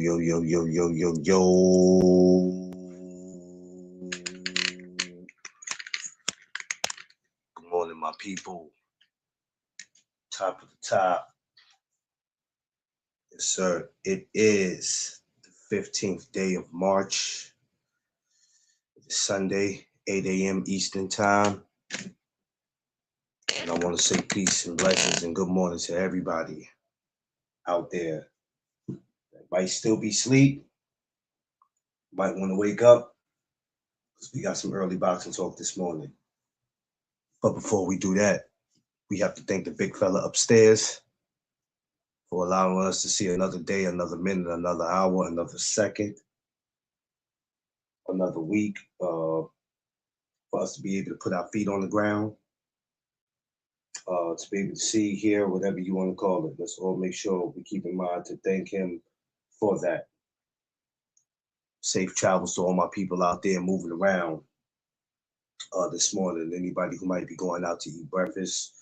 yo, yo, yo, yo, yo, yo. Good morning, my people. Top of the top. Yes, sir. It is the 15th day of March. It's Sunday, 8 a.m. Eastern Time. And I want to say peace and blessings and good morning to everybody out there that might still be asleep, might want to wake up, because we got some early boxing talk this morning. But before we do that, we have to thank the big fella upstairs for allowing us to see another day, another minute, another hour, another second, another week, for us to be able to put our feet on the ground, to be able to see, hear, whatever you want to call it. Let's all make sure we keep in mind to thank him for that. Safe travels to all my people out there moving around this morning. Anybody who might be going out to eat breakfast,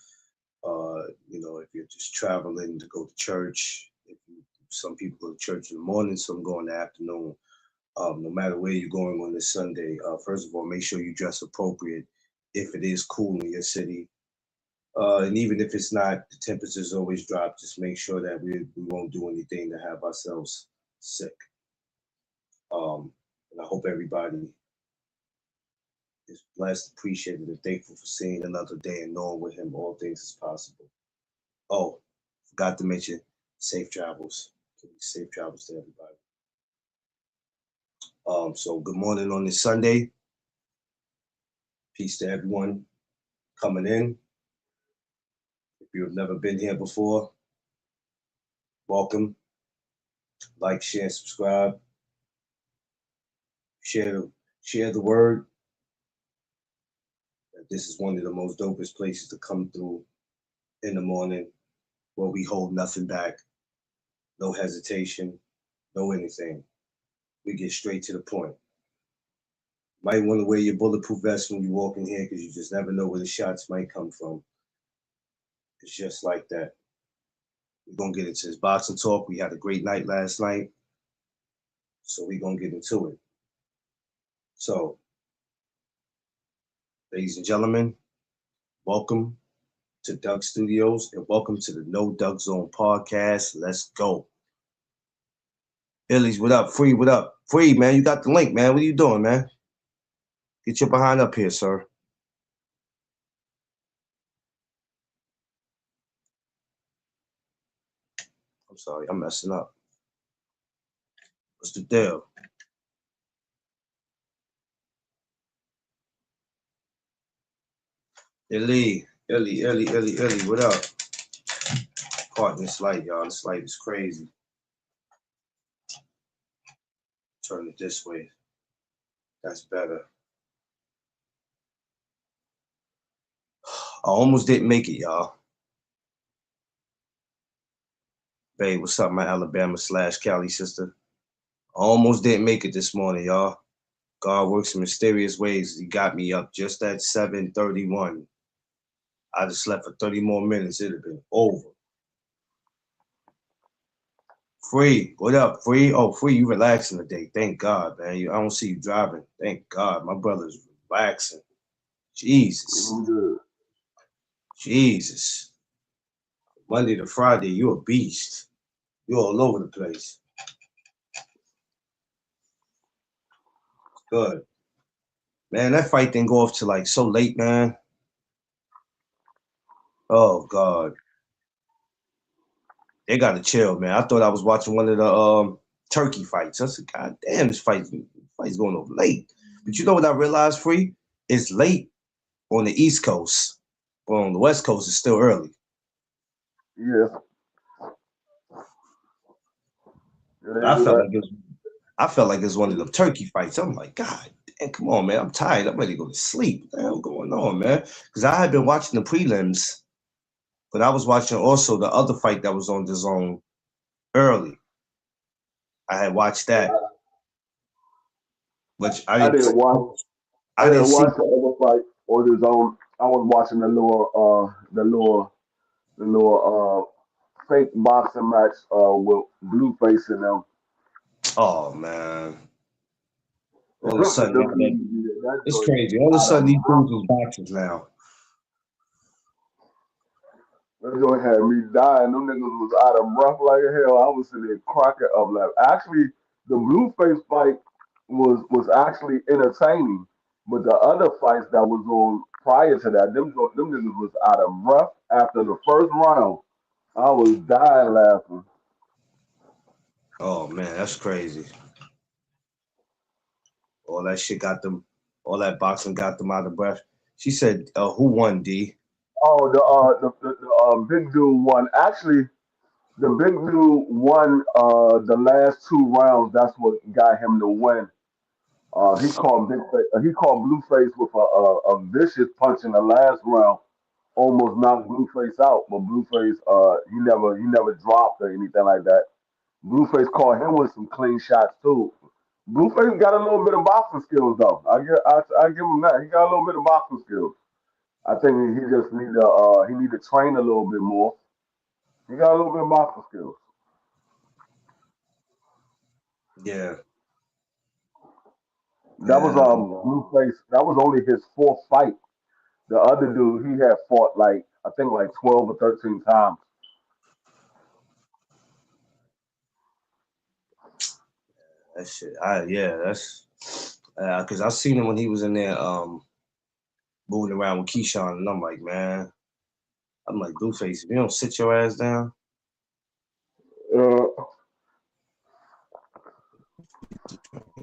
if you're just traveling to go to church, some people go to church in the morning, some go in the afternoon. No matter where you're going on this Sunday, first of all, make sure you dress appropriate if it is cool in your city. And even if it's not, the temperatures always drop. Just make sure that we won't do anything to have ourselves sick. And I hope everybody is blessed, appreciated, and thankful for seeing another day and knowing with him all things is possible. Oh, forgot to mention safe travels. Safe travels to everybody. So good morning on this Sunday. Peace to everyone coming in. If you have never been here before, welcome. Like, share, subscribe. Share the word. This is one of the most dopest places to come through in the morning, where we hold nothing back, no hesitation, no anything. We get straight to the point. Might want to wear your bulletproof vest when you walk in here, because you just never know where the shots might come from. It's just like that. We're going to get into this boxing talk. We had a great night last night, so we're going to get into it. So, ladies and gentlemen, welcome to Doug Studios and welcome to the No Doug Zone podcast. Let's go. Illies, what up? Free, what up? Free, man, you got the link, man. What are you doing, man? Get your behind up here, sir. I'm sorry, I'm messing up. What's the deal? Illy, what up? Pardon this light, y'all. This light is crazy. Turn it this way. That's better. I almost didn't make it, y'all. Babe, what's up, my Alabama/Cali sister? I almost didn't make it this morning, y'all. God works in mysterious ways. He got me up just at 7:31. I just slept for 30 more minutes. It'd have been over. Free, what up, Free? Oh, Free, you relaxing today. Thank God, man. I don't see you driving. Thank God. My brother's relaxing. Jesus. I'm good. Jesus. Monday to Friday, you a beast. You're all over the place. Good. Man, that fight didn't go off till like so late, man. Oh, God. They got to chill, man. I thought I was watching one of the turkey fights. I said, God damn, this fight's going over late. But you know what I realized, Free? It's late on the East Coast. But on the West Coast, it's still early. Yes. I felt like it was one of them turkey fights. I'm like, God damn, come on, man. I'm tired. I'm ready to go to sleep. What the hell going on, man? Because I had been watching the prelims, but I was watching also the other fight that was on DAZN early. I had watched that. Which I didn't watch. I didn't watch the other fight on DAZN. I was watching the little fake boxing match with Blueface and them. Oh man. All of a sudden, That it's joint crazy. All of a out of sudden, these rough. dudes is boxers now. That joint had me dying. Them niggas was out of breath like hell. I was sitting there cracking up. Like, actually, the Blueface fight was actually entertaining, but the other fights that was on prior to that, them niggas was out of breath after the first round. I was dying laughing. Oh man, that's crazy. All that shit got them. All that boxing got them out of breath. She said, "Who won, D?" Oh, the big dude won. Actually, the big dude won the last two rounds. That's what got him the win. He caught Blueface with a vicious punch in the last round, almost knocked Blueface out. But Blueface, he never dropped or anything like that. Blueface caught him with some clean shots too. Blueface got a little bit of boxing skills though. I give him that. He got a little bit of boxing skills. I think he just need to train a little bit more. He got a little bit of boxing skills. Yeah, That was man. Blueface. That was only his fourth fight. The other dude, he had fought like I think like 12 or 13 times. That shit. Yeah, that's because I seen him when he was in there, moving around with Keyshawn, and I'm like, Blueface, if you don't sit your ass down, Uh,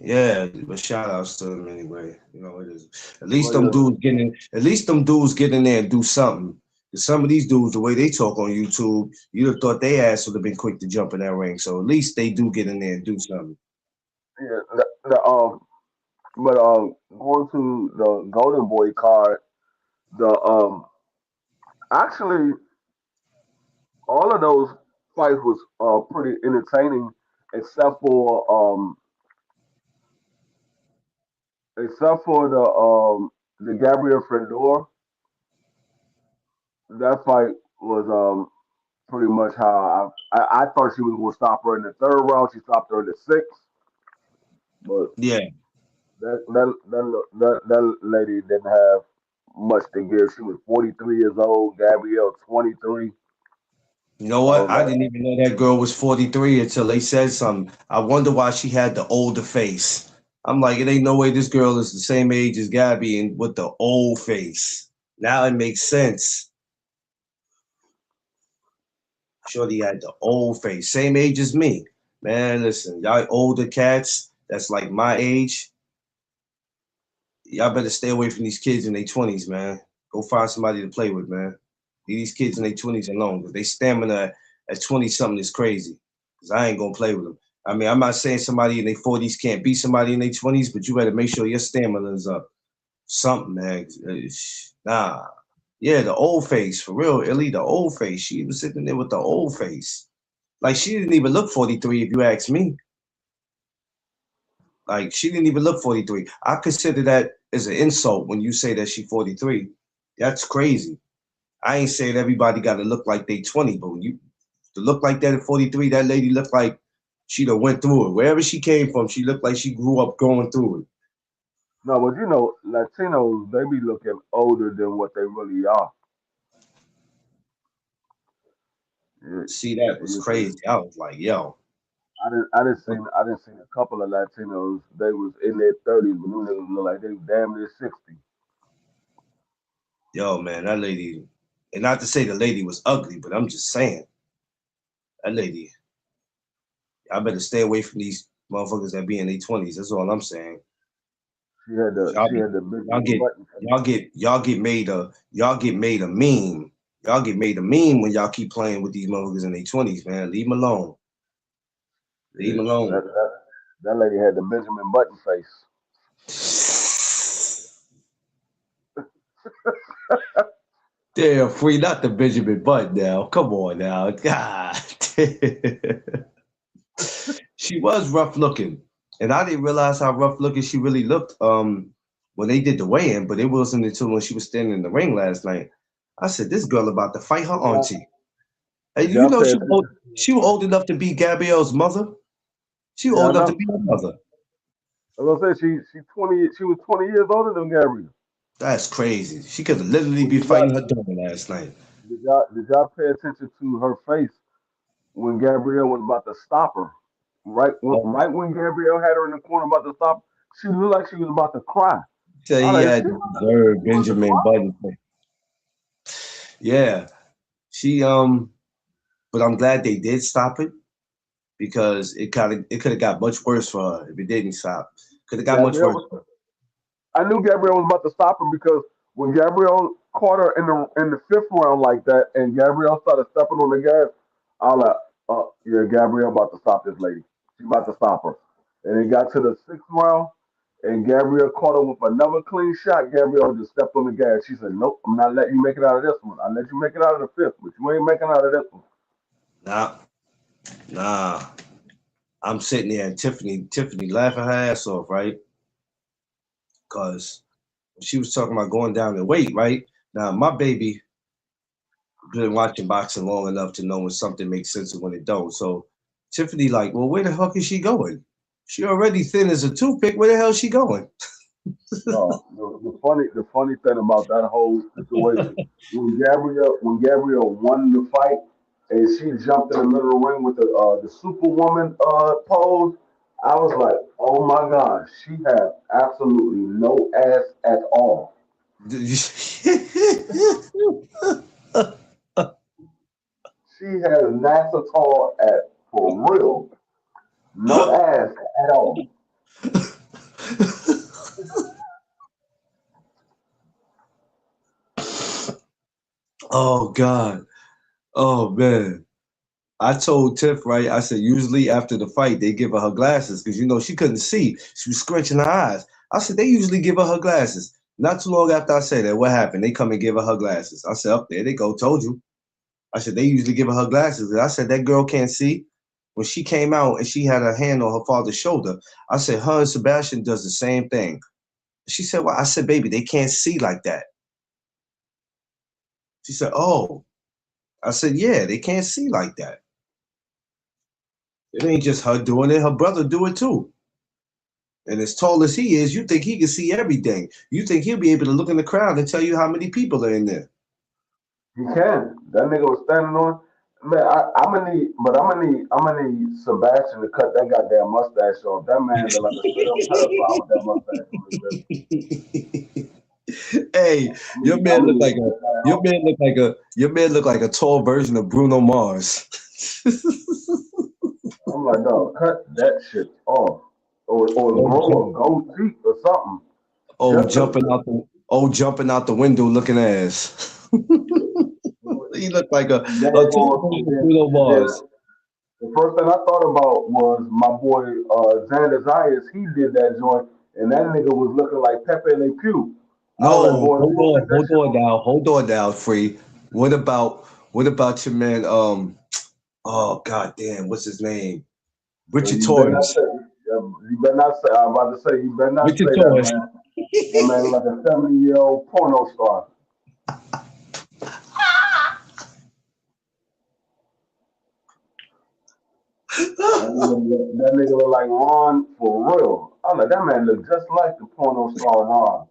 yeah. But shout outs to him anyway. You know, it is. At least but them dudes getting. At least them dudes get in there and do something. 'Cause some of these dudes, the way they talk on YouTube, you'd have thought they ass would have been quick to jump in that ring. So at least they do get in there and do something. yeah, but going to the Golden Boy card, the actually all of those fights was pretty entertaining, except for um except for the Gabriel Fedor. That fight was pretty much how I thought she was going to stop her in the third round. She stopped her in the sixth, but Yeah. that lady didn't have much to give. She was 43 years old. Gabrielle 23. You know I what? was I like, didn't even know that girl was 43 until they said something. I wonder why she had the older face. I'm like, it ain't no way this girl is the same age as Gabby and with the old face. Now it makes sense. Shorty had the old face, same age as me. Man, listen, y'all older cats that's like my age, y'all better stay away from these kids in their 20s, man. Go find somebody to play with, man. Leave these kids in their 20s alone because they stamina at 20 something is crazy. Because I ain't gonna play with them. I mean, I'm not saying somebody in their 40s can't beat somebody in their 20s, but you better make sure your stamina is up. Something, man. Nah. Yeah, the old face, for real, Illy, the old face. She was sitting there with the old face. Like, she didn't even look 43, if you ask me. Like, she didn't even look 43. I consider that as an insult when you say that she 43. That's crazy. I ain't saying everybody got to look like they 20, but when you to look like that at 43, that lady looked like she done went through it. Wherever she came from, she looked like she grew up going through it. no, but Latinos they be looking older than what they really are. You, See, that was you see, crazy. I was like, yo, I didn't see a couple of Latinos. They was in their 30s, but them niggas look like they was damn near 60. yo, man, that lady, and not to say the lady was ugly, but I'm just saying, that lady, I better stay away from these motherfuckers that be in their 20s. That's all I'm saying. Y'all She be, had the y'all Benjamin get, Button face. y'all get made a meme. Y'all get made a meme when y'all keep playing with these motherfuckers in their 20s, man. Leave them alone. Leave Yeah, them alone. that lady had the Benjamin Button face. Damn, free, not the Benjamin Button now. Come on now. God. She was rough looking. And I didn't realize how rough looking she really looked when they did the weigh-in, but it wasn't until when she was standing in the ring last night. I said, this girl about to fight her Did y'all, auntie. Hey, did you y'all know pay attention? she was old enough to be Gabrielle's mother. She Yeah, I old enough to know. be her mother. I was gonna say she was 20 years older than Gabrielle. That's crazy. She could literally But be fighting her daughter last night. did y'all pay attention to her face when Gabrielle was about to stop her? Oh, Right when Gabrielle had her in the corner about to stop, she looked like she was about to cry. say I he like, had she to looked like observe she was to Benjamin cry. Button. Yeah, she but I'm glad they did stop it because it could have got much worse for her if it didn't stop. Could have got much Gabrielle worse was. for her. I knew Gabrielle was about to stop her because when Gabrielle caught her in the fifth round like that, and Gabrielle started stepping on the gas, I was like, oh yeah, Gabrielle about to stop this lady. She about to stop her. And it got to the sixth round, and Gabrielle caught her with another clean shot. Gabrielle just stepped on the gas. She said, "Nope, I'm not letting you make it out of this one. I'll let you make it out of the fifth, but you ain't making out of this one." Nah, nah. I'm sitting there and Tiffany laughing her ass off, right? Cause she was talking about going down in weight, right? Now my baby been watching boxing long enough to know when something makes sense and when it don't. So Tiffany like, well, where the fuck is she going? She already thin as a toothpick. Where the hell is she going? No, the funny thing about that whole situation, when Gabrielle won the fight and she jumped in the middle of the ring with the Superwoman pose, I was like, oh my god, she had absolutely no ass at all. She has NASA tall at for real, no ass at all. Oh God. Oh man. I told Tiff, right? I said usually after the fight they give her glasses because she couldn't see. She was scratching her eyes. I said they usually give her glasses. Not too long after I said that, what happened? They come and give her glasses. I said, up there they go. Told you. I said they usually give her glasses. And I said that girl can't see. When she came out and she had her hand on her father's shoulder, I said her and Sebastian does the same thing. She said, well, I said, baby, they can't see like that. She said, oh. I said, yeah, they can't see like that. It ain't just her doing it. Her brother do it too. And as tall as he is, you think he can see everything. You think he'll be able to look in the crowd and tell you how many people are in there. He can. That nigga was standing on. Man, I'm gonna need Sebastian to cut that goddamn mustache off. That man look like a straight up pedophile with that mustache on his face. Hey, I'm gonna, I'm gonna need to cut that off. your man look like a tall version of Bruno Mars. I'm like, no, cut that shit off, or oh, grow a jump, goatee or something. Just to, jumping out the window looking ass. He looked like and then, a tall version of Bruno and then Mars. the first thing I thought about was my boy Xander Zayas. He did that joint, and that nigga was looking like Pepe Le Pew. I was like, No, boy, if you don't take that shit off. hold on now, free. What about your man? Oh god damn, what's his name? So Richard you better not Torrance. say. You better not say. I'm about to say. You better not Richard say that, Torrance. man. That man like a 70-year-old porno star. That nigga look like Ron for real. I'm like, that man look just like the porno star Ron.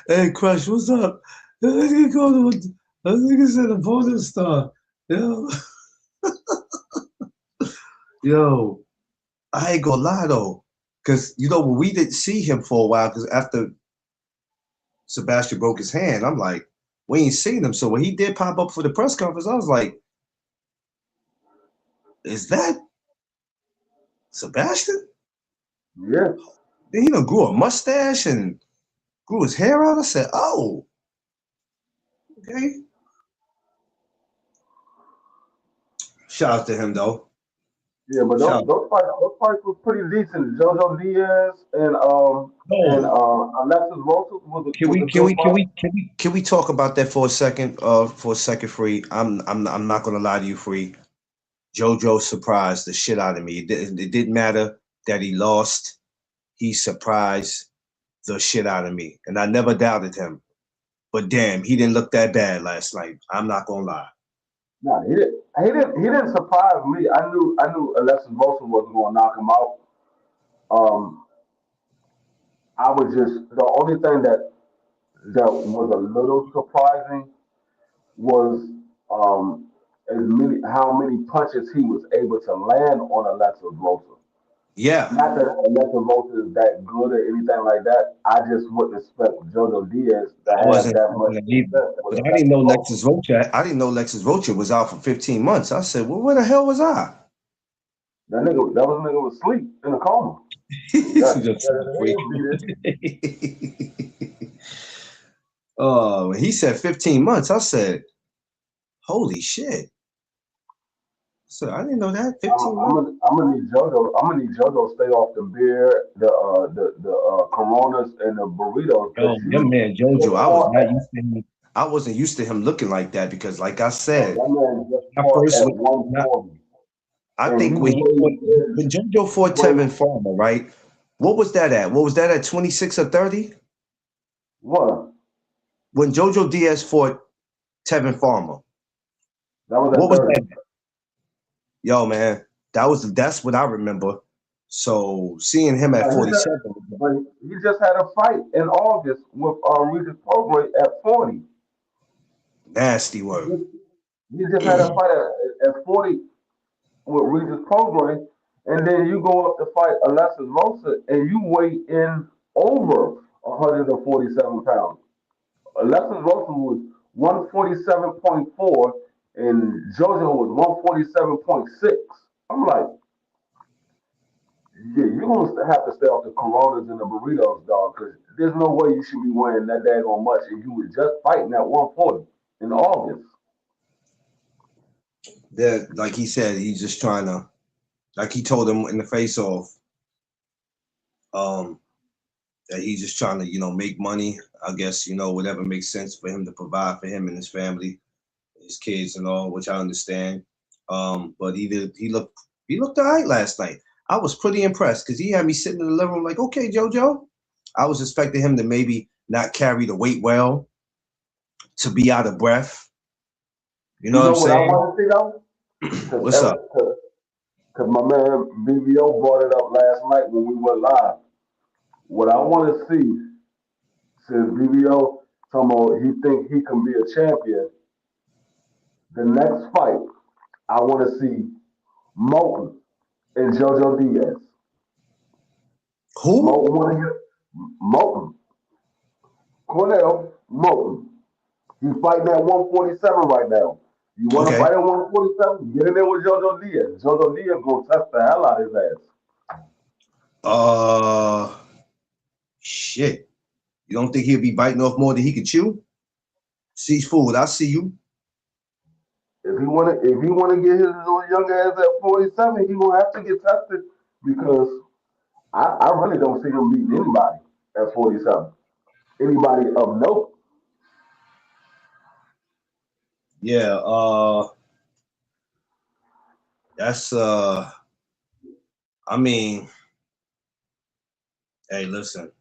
Hey, Crush, what's up? Nigga said a porn star. Yo, yo, I ain't gonna lie though, because when we didn't see him for a while, because after Sebastian broke his hand, I'm like, we ain't seen him. So when he did pop up for the press conference, I was like, is that Sebastian? Yeah. Then he done grew a mustache and grew his hair out. I said, oh, okay. Shout out to him though. Yeah, but Shout. those fights was pretty decent. Jojo Diaz and No, Alexis Rosas can was we a can good we can fight. we can we can we talk about that for a second? Free. I'm not gonna lie to you, free. JoJo surprised the shit out of me. It didn't matter that he lost. He surprised the shit out of me, and I never doubted him. But damn, he didn't look that bad last night. I'm not gonna lie. No, he didn't. He didn't surprise me. I knew Alexis Volson wasn't going to knock him out. Um, I was just the only thing that was a little surprising was as many how many punches he was able to land on Alexis Volson. Yeah, Not that Alexa Volta is that good or anything like that. I just wouldn't expect Jojo Diaz to I have wasn't that much expecting that either. success with But I didn't Alexa know Volta. Lexus Vulture. I didn't know Lexus Vulture was out for 15 months. I said, well, where the hell was I? That was asleep in a coma. He This got, is he just got his freak. head beat in. Oh, when he said 15 months, I said, holy shit. So I didn't know that. 15 months. I'm gonna need JoJo. I'm gonna need JoJo to stay off the beer, the Coronas and the burritos because Yo, your man just Jojo, I was fought not at used to him. I wasn't used to him looking like that because, like I no, said, that man just I fought first at went, not, 140, I and think when he fought, when Jojo he fought weighed Tevin Farmer, right? What was that at? What was that at 26 or 30? what? When Jojo Diaz fought Tevin Farmer, That was what at was 30. that? Yo, man, that's what I remember. So seeing him at But 47, he just had a fight in August with Regis Prograis at 40. nasty He work. just, he just had a fight at 40 with Regis Prograis, and then you go up to fight Alexis Rosa, and you weigh in over 147 pounds. Alexis Rosa was 147.4, and Jojo was 147.6. I'm like, yeah, you're gonna have to stay off the Coronas and the burritos, dog, because there's no way you should be weighing that daggone much if you were just fighting at 140 in August. That, like he said, he's just trying to, like he told him in the face off, um, that he's just trying to, make money. I guess, whatever makes sense for him to provide for him and his family, his kids and all, which I understand. But he looked all right last night. I was pretty impressed because he had me sitting in the living room like, okay, JoJo. I was expecting him to maybe not carry the weight well, to be out of breath. You know You what I'm know what I saying? want to see though? What's up? Because my man BBO brought it up last night when we went live. What I want to see, since BBO talking about he think he can be a champion, the next fight I want to see Moulton and JoJo Diaz. Who? Moulton want to get Moulton, Cornell Moulton. He's fighting at 147 right now. You want to Okay. fight at 147? Get in there with JoJo Diaz. JoJo Diaz gonna test the hell out of his ass. Uh, shit. You don't think he'll be biting off more than he can chew? See food. I see you. If he wanna get his little young ass at 47, he gonna have to get tested because I really don't see him beating anybody at 47. Anybody of note. Yeah. That's I mean, hey, listen.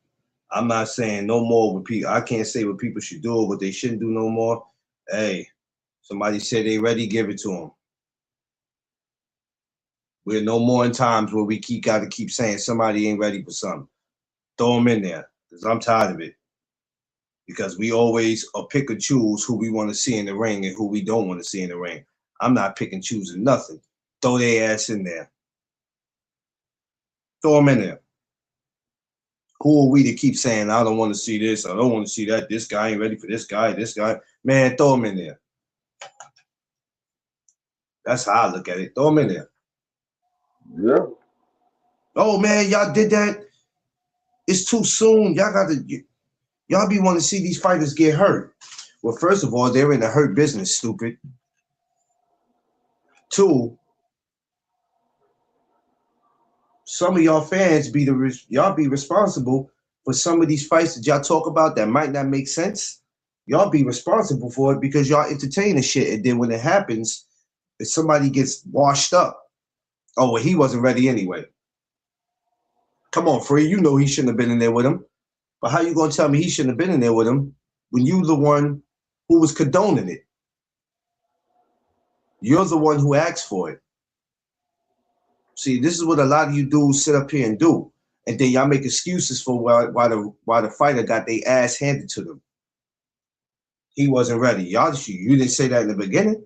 I'm not saying no more with people. I can't say what people should do or what they shouldn't do no more. Hey, somebody said they ready, give it to them. We're no more in times where we got to keep saying somebody ain't ready for something. Throw them in there because I'm tired of it. Because we always pick and choose who we want to see in the ring and who we don't want to see in the ring. I'm not picking choosing nothing. Throw their ass in there. Throw them in there. Who are we to keep saying, I don't want to see this, I don't want to see that, this guy ain't ready for this guy. Man, throw him in there. That's how I look at it. Throw him in there. Yeah. Oh, man, y'all did that. It's too soon. Y'all be wanting to see these fighters get hurt. Well, first of all, they're in the hurt business, stupid. Two, some of y'all fans y'all be responsible for some of these fights that y'all talk about that might not make sense. Y'all be responsible for it because y'all entertain the shit. And then when it happens, if somebody gets washed up, oh, well, he wasn't ready anyway. Come on, Free, you know he shouldn't have been in there with him. But how you gonna tell me he shouldn't have been in there with him when you the one who was condoning it? You're the one who asked for it. See, this is what a lot of you dudes sit up here and do, and then y'all make excuses for why the fighter got their ass handed to them. He wasn't ready. You didn't say that in the beginning.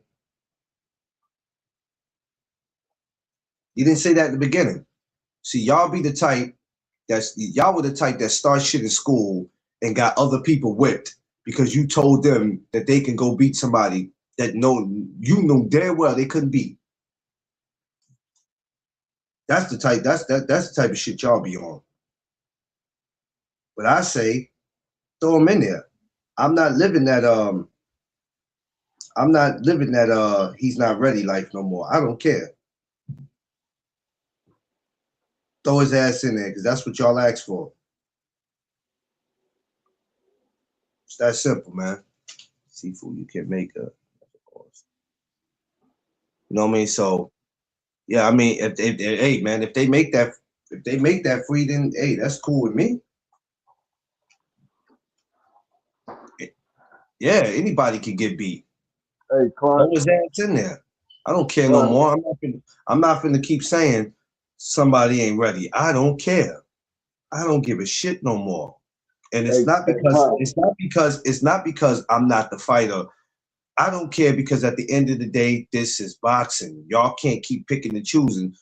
You didn't say that in the beginning. See, y'all be the type y'all were the type that start shit in school and got other people whipped because you told them that they can go beat somebody that you know damn well they couldn't beat. That's the type. That's the type of shit y'all be on. But I say, throw him in there. I'm not living that. I'm not living that. He's not ready life no more. I don't care. Throw his ass in there because that's what y'all asked for. It's that simple, man. Seafood you can make up. You know what I mean? So, yeah, I mean, hey, man, if they make that free, then hey, that's cool with me. Yeah, anybody can get beat. Hey, Clark. Throw his ass in there. I don't care no more. I'm not finna keep saying somebody ain't ready. I don't care. I don't give a shit no more. And it's not because I'm not the fighter. I don't care because at the end of the day, this is boxing. Y'all can't keep picking and choosing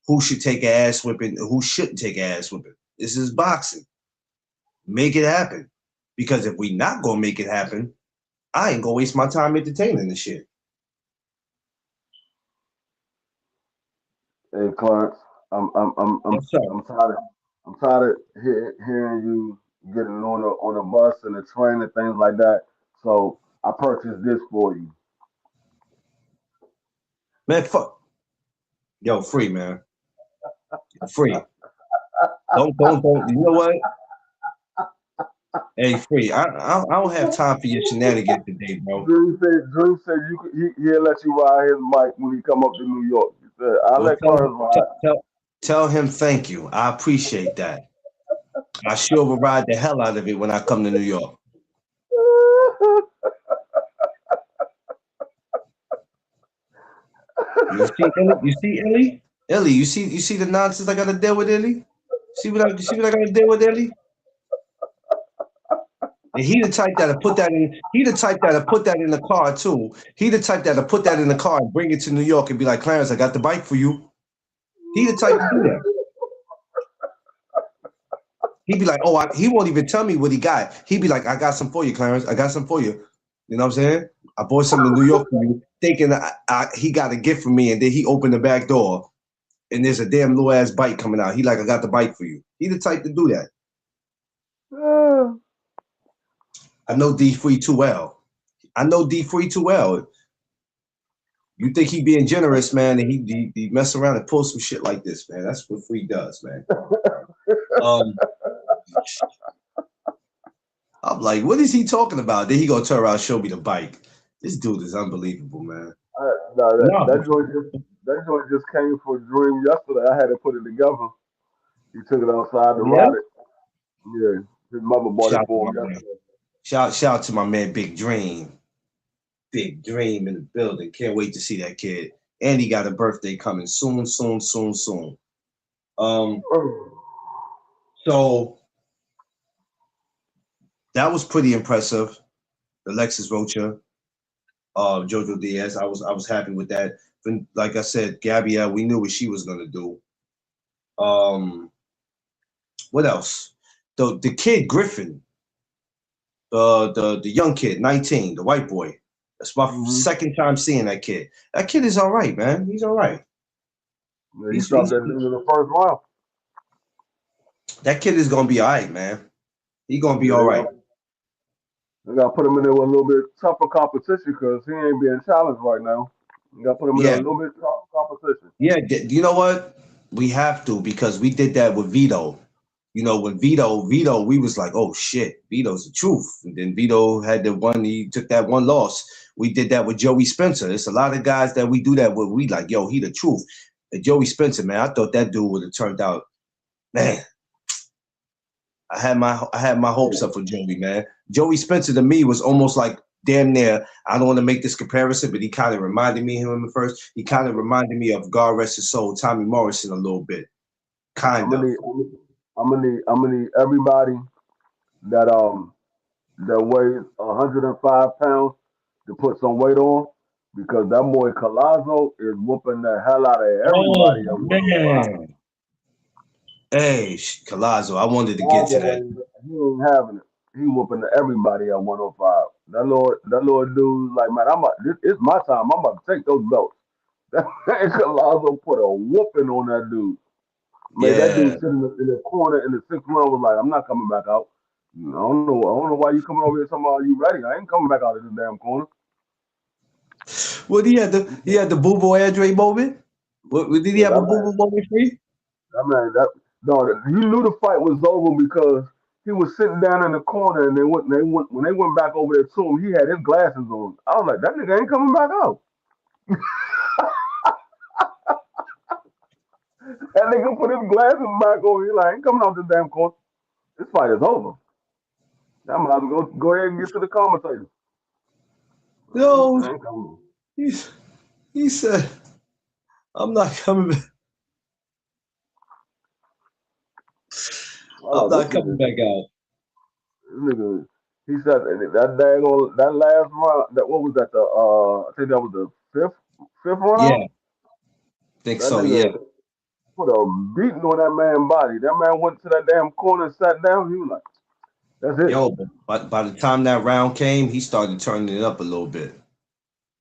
who should take an ass whipping and who shouldn't take an ass whipping. This is boxing. Make it happen. Because if we not gonna make it happen, I ain't gonna waste my time entertaining this shit. Hey, Clarence, I'm tired of hearing you getting on a bus and a train and things like that. So I purchased this for you. Man, fuck. Yo, free, man. Free. Don't. You know what? Hey, free. I don't have time for your shenanigans today, bro. Dream said he'll let you ride his mic when he come up to New York. He said, I'll Well, let Clarence ride. tell him thank you. I appreciate that. I sure will ride the hell out of it when I come to New York. You see Illy? Illy, you see the nonsense I gotta deal with, Illy? See what I gotta deal with, Illy? And he the type that'll put that in. He the type that'll put that in the car too. He the type that'll put that in the car and bring it to New York and be like, Clarence, I got the bike for you. He the type to do that. He'd be like, oh, he won't even tell me what he got. He'd be like, I got some for you, Clarence. I got some for you. You know what I'm saying? I bought something in New York for you, thinking he got a gift for me, and then he opened the back door, and there's a damn little ass bike coming out. He like, I got the bike for you. He the type to do that. I know D Free too well. You think he being generous, man, and he mess around and pull some shit like this, man. That's what Free does, man. I'm like, what is he talking about? Then he gonna turn around and show me the bike. This dude is unbelievable, man. That joint just came for Dream yesterday. I had to put it together. He took it outside to ride it. Yeah, his mother bought it for him yesterday. Shout out to my man, Big Dream. Big Dream in the building. Can't wait to see that kid. And he got a birthday coming soon. So that was pretty impressive. Alexis Rocha, Jojo Diaz. I was happy with that. And like I said, Gabrielle, we knew what she was gonna do. What else? The kid Griffin, the young kid, 19, the white boy. That's my second time seeing that kid. That kid is all right, man. He's all right. Yeah, he stopped that in the first round. That kid is gonna be all right, man. He's gonna be all right. They gotta put him in there with a little bit tougher competition because he ain't being challenged right now. You gotta put him in there with a little bit tougher competition. Yeah, you know what? We have to because we did that with Vito. You know, when Vito, we was like, oh shit, Vito's the truth. And then Vito had the one, he took that one loss. We did that with Joey Spencer. It's a lot of guys that we do that with. We like, yo, he the truth. And Joey Spencer, man, I thought that dude would have turned out, man. I had my hopes up for Joey, man. Joey Spencer to me was almost like damn near. I don't want to make this comparison, but he kind of reminded me of him at first. He kind of reminded me of God rest his soul, Tommy Morrison a little bit, I'm kind gonna of. need, I'm gonna need everybody that that weighs 105 pounds to put some weight on because that boy Colazo is whooping the hell out of Oh everybody at 105. man, hey, Colazo, I wanted to get to Colazo that. he ain't having it. He whooping everybody at 105. That Lord dude, like man, it's my time. I'm about to take those belts. And Colazo put a whooping on that dude. Made that dude Yeah. sit in the corner in the sixth round was like, I'm not coming back out. I don't know why you coming over here talking about you ready. I ain't coming back out of this damn corner. Well, he had the Boo Boo Andre moment. Did he Yeah, have a Boo Boo moment free? that man, that no, you knew the fight was over because he was sitting down in the corner and when they went back over there to him, he had his glasses on. I was like, that nigga ain't coming back out. That nigga put his glasses back on. He like, I ain't coming out this damn corner. This fight is over. I'm about to go ahead and get to the commentator. No, I ain't coming. he, he said, "I'm not coming back. I'm Oh, not coming back out." this nigga, he said that daggone that last round. That what was that? I think that was the fifth round. Yeah, think That so. Yeah. nigga put a beating on that man's body. That man went to that damn corner and sat down. He was like, "That's it." Yo, but by the time that round came, he started turning it up a little bit.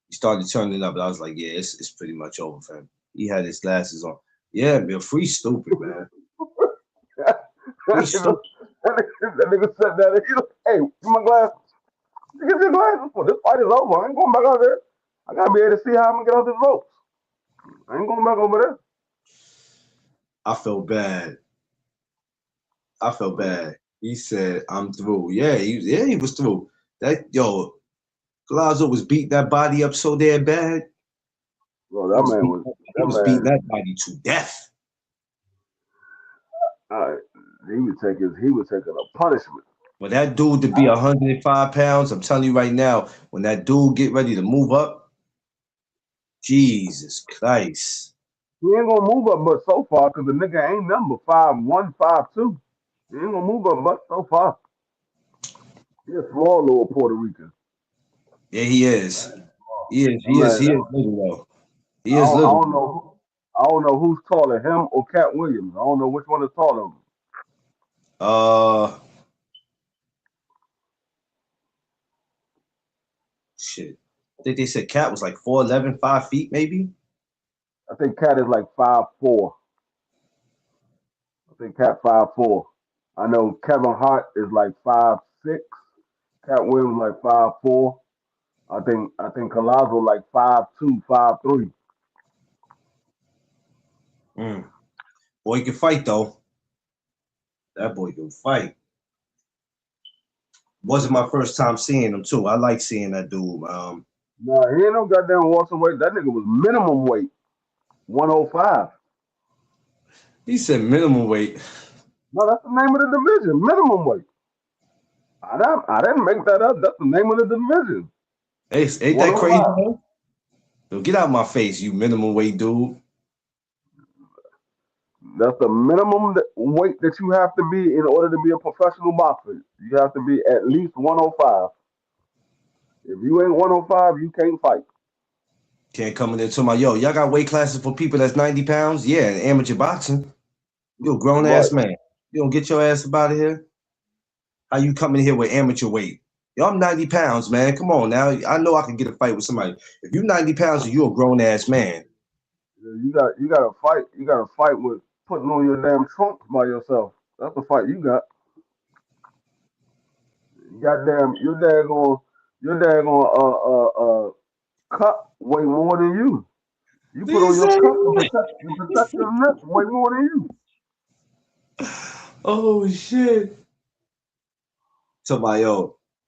He started turning it up, and I was like, "Yeah, it's pretty much over for him." He had his glasses on. Yeah, man, free stupid, man. Free stupid. That nigga sat down and he like, "Hey, get my glasses. Get your glasses. For this fight is over. I ain't going back out there. I gotta be able to see how I'm gonna get out this ropes. I ain't going back over there." I felt bad. I felt bad. He said, "I'm through." He was through. Glazo was beating that body up so damn bad. Bro, He that was man beating, was he that was beating man. that body to death. Uh, he was taking a punishment. For that dude to be 105 pounds, I'm telling you right now, when that dude get ready to move up, Jesus Christ. He ain't gonna move up much so far because the nigga ain't number 5'1", 5'2". He ain't gonna move up much so far. He a small little Puerto Rican. Yeah, he is. That man, He is little though. He I is don't, I little. don't know. I don't know who's taller, him or Cat Williams. I don't know which one is taller. Uh shit. I think they said Cat was like 4'11", 5 feet, maybe. I think Cat is like 5'4". I think Cat 5'4". I know Kevin Hart is like 5'6". Cat Williams like 5'4". I think Colazo like 5'2", 5'3". Mm. Boy can fight though. That boy can fight. Wasn't my first time seeing him too. I like seeing that dude. Nah, he ain't no goddamn walking weight. That nigga was minimum weight, 105. He said minimum weight. No, that's the name of the division, minimum weight. I didn't make that up. That's the name of the division, Hey, ain't that crazy 105. though? Yo, get out my face, you minimum weight dude. That's the minimum weight that you have to be in order to be a professional boxer. You have to be at least 105. If you ain't 105, you can't fight. Can't come in there to my y'all got weight classes for people that's 90 pounds? Yeah, in amateur boxing. You a grown Right. ass man. You don't get your ass up out of here. How you coming here with amateur weight? Yo, I'm 90 pounds, man. Come on now. I know I can get a fight with somebody. If you 90 pounds, you a grown ass man. You got to fight. You got to fight with putting on your damn trunks by yourself. That's the fight you got. Goddamn, your daggone cup weigh more than you. You put He on your said, cup to protect your neck way more than you. oh shit. Somebody,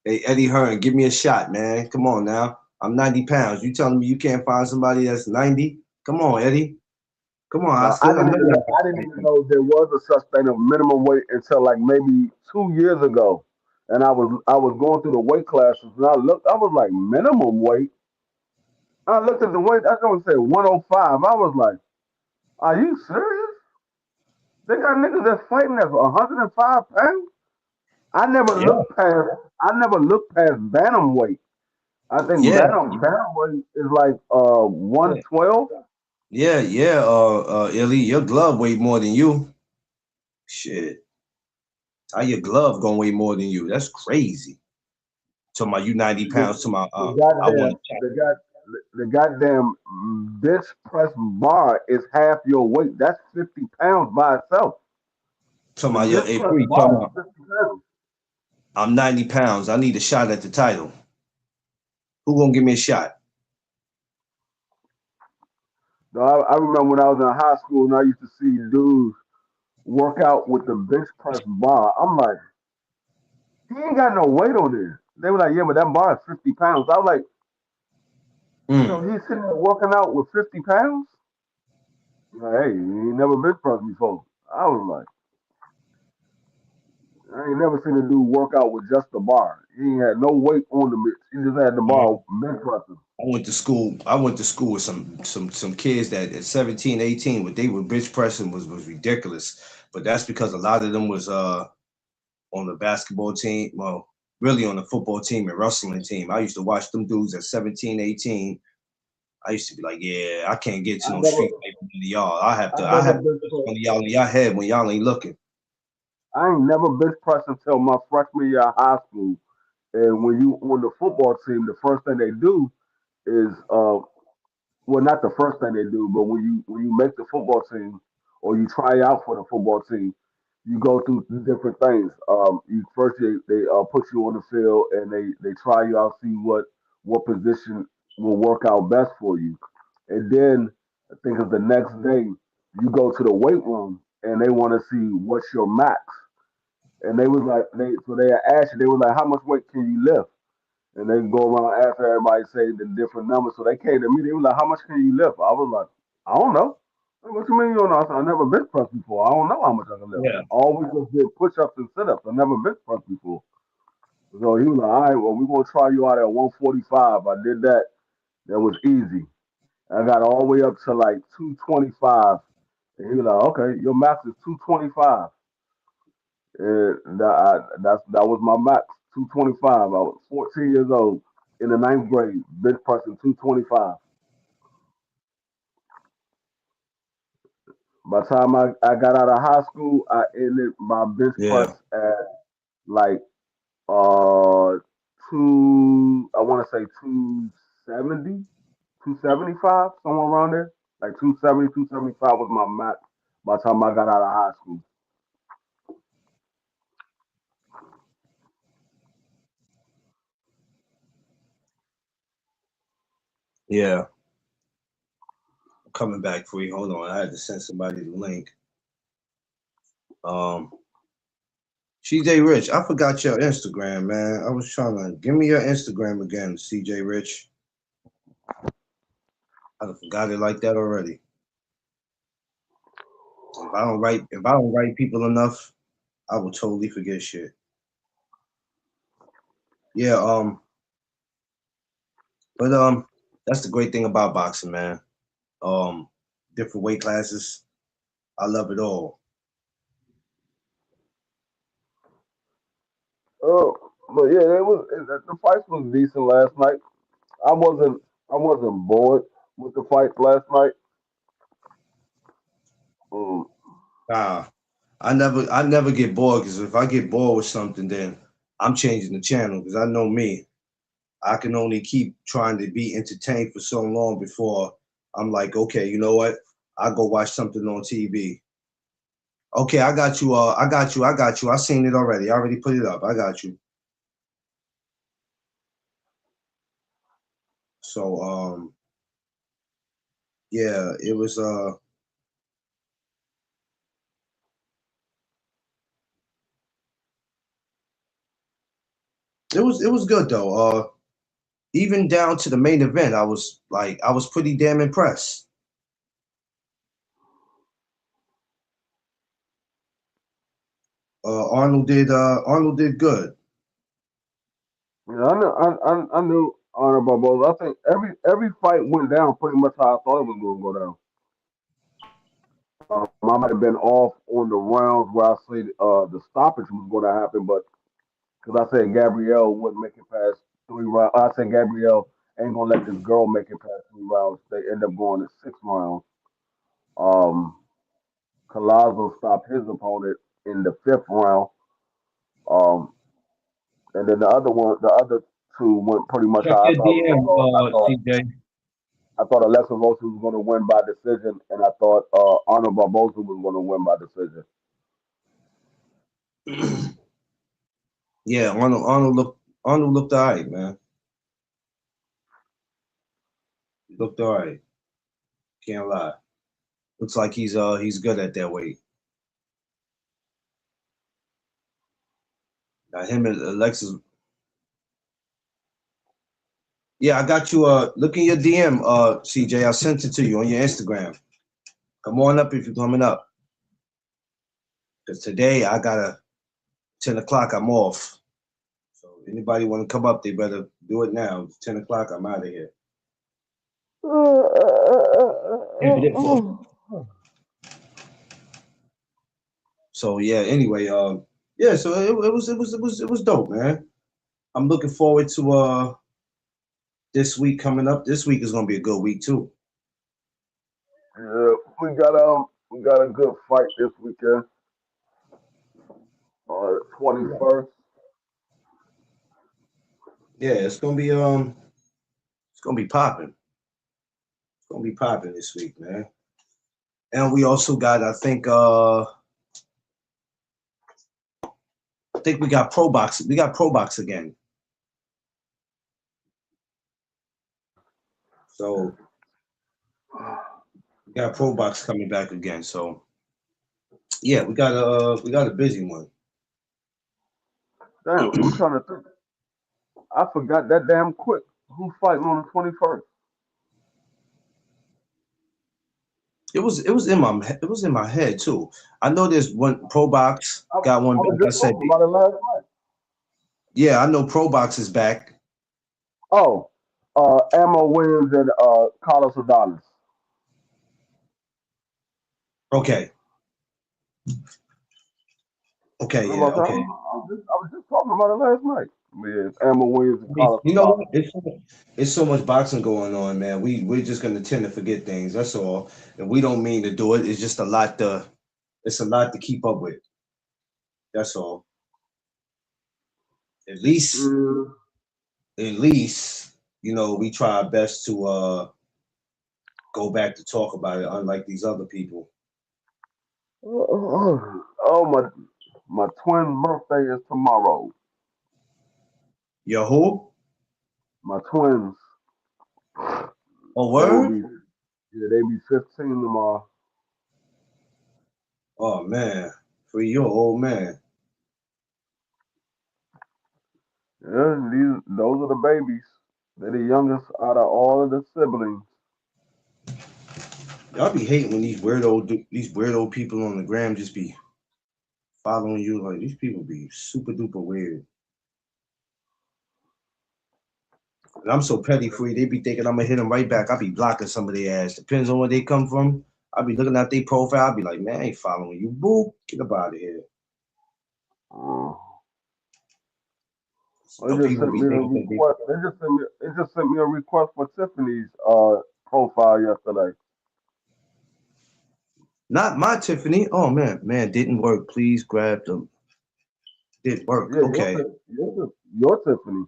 hey Eddie Hearn, give me a shot, man. Come on now. I'm 90 pounds. You telling me you can't find somebody that's 90? Come on, Eddie. Come on, Now, Oscar. I know I didn't even know there was a such thing of minimum weight until like maybe 2 years ago. and I was going through the weight classes, and I was like minimum weight. I looked at the weight. I going to say 105. I was like, are you serious? They got niggas that's fighting at 105 pounds. I never Yeah, looked past. I never looked past bantamweight. I think yeah, bantamweight is like yeah, 112. yeah, yeah. Illy, your glove weighed more than you. Shit, how your glove gonna weigh more than you? That's crazy. To my you 90 The, pounds to my the I want goddamn to check. the god the goddamn bench press bar is half your weight. That's 50 pounds by itself. To The my your bench hey press free bar talking is about 50 pounds. I'm 90 pounds. I need a shot at the title. Who gonna give me a shot? So I remember when I was in high school and I used to see dudes work out with the bench press bar. I'm like, he ain't got no weight on this. They were like, yeah, but that bar is 50 pounds. I was like, so Mm. he's sitting there working out with 50 pounds? Like, hey, he ain't never bench pressed before. I was like, I ain't never seen a dude work out with just the bar. He ain't had no weight on the bench. He just had the bar bench pressing. I went to school. I went to school with some kids that at 17, 18, what they were bench pressing was ridiculous. But that's because a lot of them was on the basketball team. Well, really on the football team and wrestling team. I used to watch them dudes at 17, 18. I used to be like, yeah, I can't get to I no never, street fight with none of y'all. I I never have to bench put pressed. one of y'all in y'all head when y'all ain't looking. I ain't never bench pressed until my freshman year of high school. And when you on the football team, the first thing they do is well, not the first thing they do, but when you make the football team or you try out for the football team, you go through different things. You first they put you on the field and they try you out, see what position will work out best for you, and then I think it's the next day you go to the weight room and they want to see what's your max. And they was like they asked you, they was like, how much weight can you lift? And they go around after everybody say the different numbers. So they came to me. They were like, "How much can you lift?" I was like, "I don't know." Like, what you mean you don't know? I said, "I never bench pressed before. I don't know how much I can lift. Yeah. I always just did push ups and sit ups. I never bench pressed before." So he was like, "All right, well, we're gonna try you out at 145." I did that. That was easy. I got all the way up to like 225. And he was like, "Okay, your max is 225." And that was my max, 225. I was 14 years old in the ninth grade, bench pressing 225. By the time I got out of high school, I ended my bench press Yeah. at like uh I want to say 270, 275, somewhere around there. Like 270, 275 was my max by the time I got out of high school. Yeah. Coming back for you. Hold on. I had to send somebody the link. Um CJ Rich, I forgot your Instagram, man. I was trying to give me your Instagram again, CJ Rich. I done forgot it like that already. If I don't write people enough, I will totally forget shit. Yeah, but that's the great thing about boxing, man. Um, different weight classes. I love it all. Oh, but yeah, the fights was decent last night. I wasn't bored with the fight last night. Um, Ah, I never get bored because if I get bored with something, then I'm changing the channel because I know me. I can only keep trying to be entertained for so long before I'm like, okay, you know what? I'll go watch something on TV. Okay, I got you. I got you. I got you. I seen it already. I already put it up. I got you. So, yeah, it was good though. Even down to the main event, I was pretty damn impressed. Arnold did good. Yeah, I knew Honor Barboza. I think every fight went down pretty much how I thought it was going to go down. I might have been off on the rounds where I said the stoppage was going to happen, but because I said Gabrielle wouldn't make it past 3 rounds, I said Gabrielle ain't gonna let this girl make it past 3 rounds. They end up going to 6 rounds. Um, Collazo stopped his opponent in the 5th round. Um, and then the other two went pretty much Check how I your thought it was gonna DM, go. CJ. I thought Alexa Rosa was gonna win by decision, and I thought Arnold Barboza was gonna win by decision. Yeah, Arnold looked all right, man. He looked all right. Can't lie. Looks like he's good at that weight. Now him and Alexis. Yeah, I got you. Look in your DM, CJ. I sent it to you on your Instagram. Come on up if you're coming up. Cause today I got a 10 o'clock. I'm off. So anybody want to come up, they better do it now. It's 10 o'clock. I'm out of here. So yeah. Anyway, yeah. So it was dope, man. I'm looking forward to this week coming up. This week is gonna be a good week too. Yeah, we got a good fight this weekend. 21st. Yeah, it's gonna be popping. It's gonna be popping this week, man. And we also got, I think we got Pro Box. We got Pro Box again. So we got Pro Box coming back again. So yeah, we got a busy one. Damn, I'm trying to think. I forgot that damn quick. Who's fighting on the 21st? It was in my head too. I know there's one Pro Box I, got one I back. was I just said, talking about it last night. yeah, I know Pro Box is back. Oh, Ammo Williams and Carlos Adonis. Okay, okay, Remember yeah, I, was, okay. I was just talking about it last night. Yeah, it's Ammo Williams and Carlos You know Adonis. what? It's so much boxing going on, man. We're just gonna tend to forget things. That's all, and we don't mean to do it. It's just a lot to. It's a lot to keep up with. That's all. At least, Mm. at least, we try our best to go back to talk about it, unlike these other people. Oh my twin birthday is tomorrow. Yo, who? My twins, Oh, they will word? be they be 15 tomorrow. Oh man, for you, old man. Yeah, those are the babies. They're the youngest out of all of the siblings. Y'all be hating when these weirdo people on the gram just be following you. Like these people be super duper weird. And I'm so petty free. They be thinking I'm gonna hit them right back. I be blocking some of their ass. Depends on where they come from. I be looking at their profile. I be like, man, I ain't following you. Boo, get up out of here. Uh, they Some just people sent be me a thinking that they. request. They just sent me a request for Tiffany's profile yesterday. Not my Tiffany. Oh man, didn't work. Please grab them. Didn't work. Yeah, Okay. your Tiffany.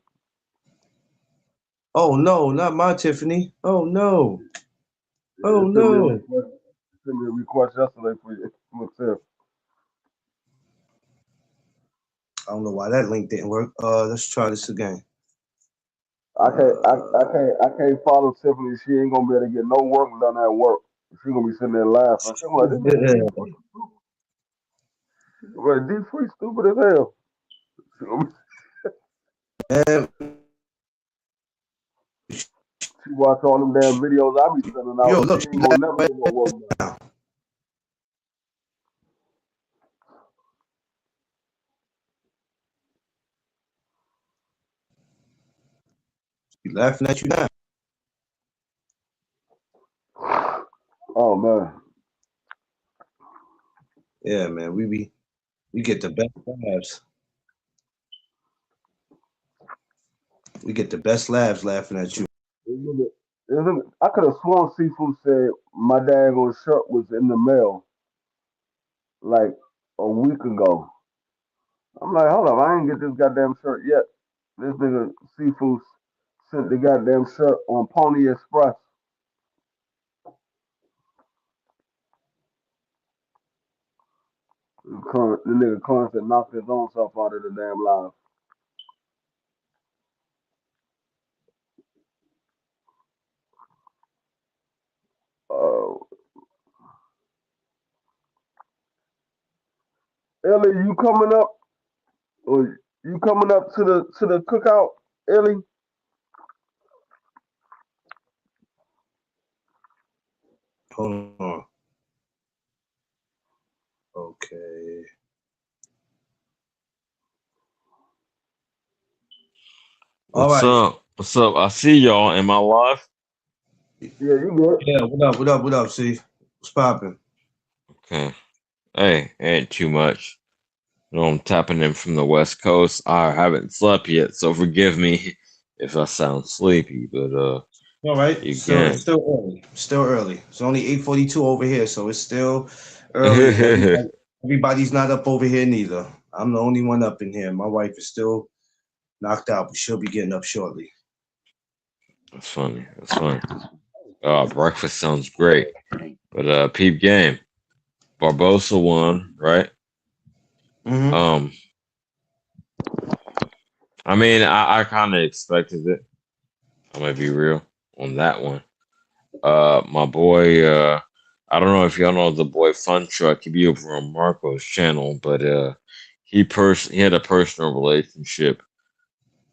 Oh no, not my Tiffany. Oh no. Yeah, Oh they sent me a no. request. They sent me a request yesterday for Tiff. I don't know why that link didn't work. Let's try this again. I can't follow Tiffany. She ain't gonna be able to get no work done at work. She gonna be sitting there laughing. She gonna be like, this nigga D free. Right, D free stupid as hell. She gonna be, Man, she watch all them damn videos I be sending yo, out. She look, she ain't got gonna never it get no work done. now. He laughing at you now. Oh man. Yeah, man. We get the best laughs. We get the best laughs laughing at you. I could have sworn Seafood said my daggone shirt was in the mail like a week ago. I'm like, hold up, I ain't get this goddamn shirt yet. This nigga Seafood sent the goddamn shirt on Pony Express. The nigga Clarence had knocked his own self out of the damn live. Uh, Ellie, you coming up? Or you coming up to the cookout, Ellie? Hold on. Okay. All What's right. up? What's up? I see y'all. Am I live? Yeah, you good? Yeah, what up? What up? What up? See, what's popping? Okay. Hey, ain't too much. You know, I'm tapping in from the West Coast. I haven't slept yet, so forgive me if I sound sleepy, but All right. Still, again. still early. Still early. It's only 8:42 over here, so it's still early. And everybody's not up over here neither. I'm the only one up in here. My wife is still knocked out, but she'll be getting up shortly. That's funny. That's funny. Breakfast sounds great. But peep game. Barbosa won, right? Mm-hmm. I mean, I kind of expected it. I'm gonna be real on that one. My boy, I don't know if y'all know the boy Fun Truck. He be over on Marco's channel, but he had a personal relationship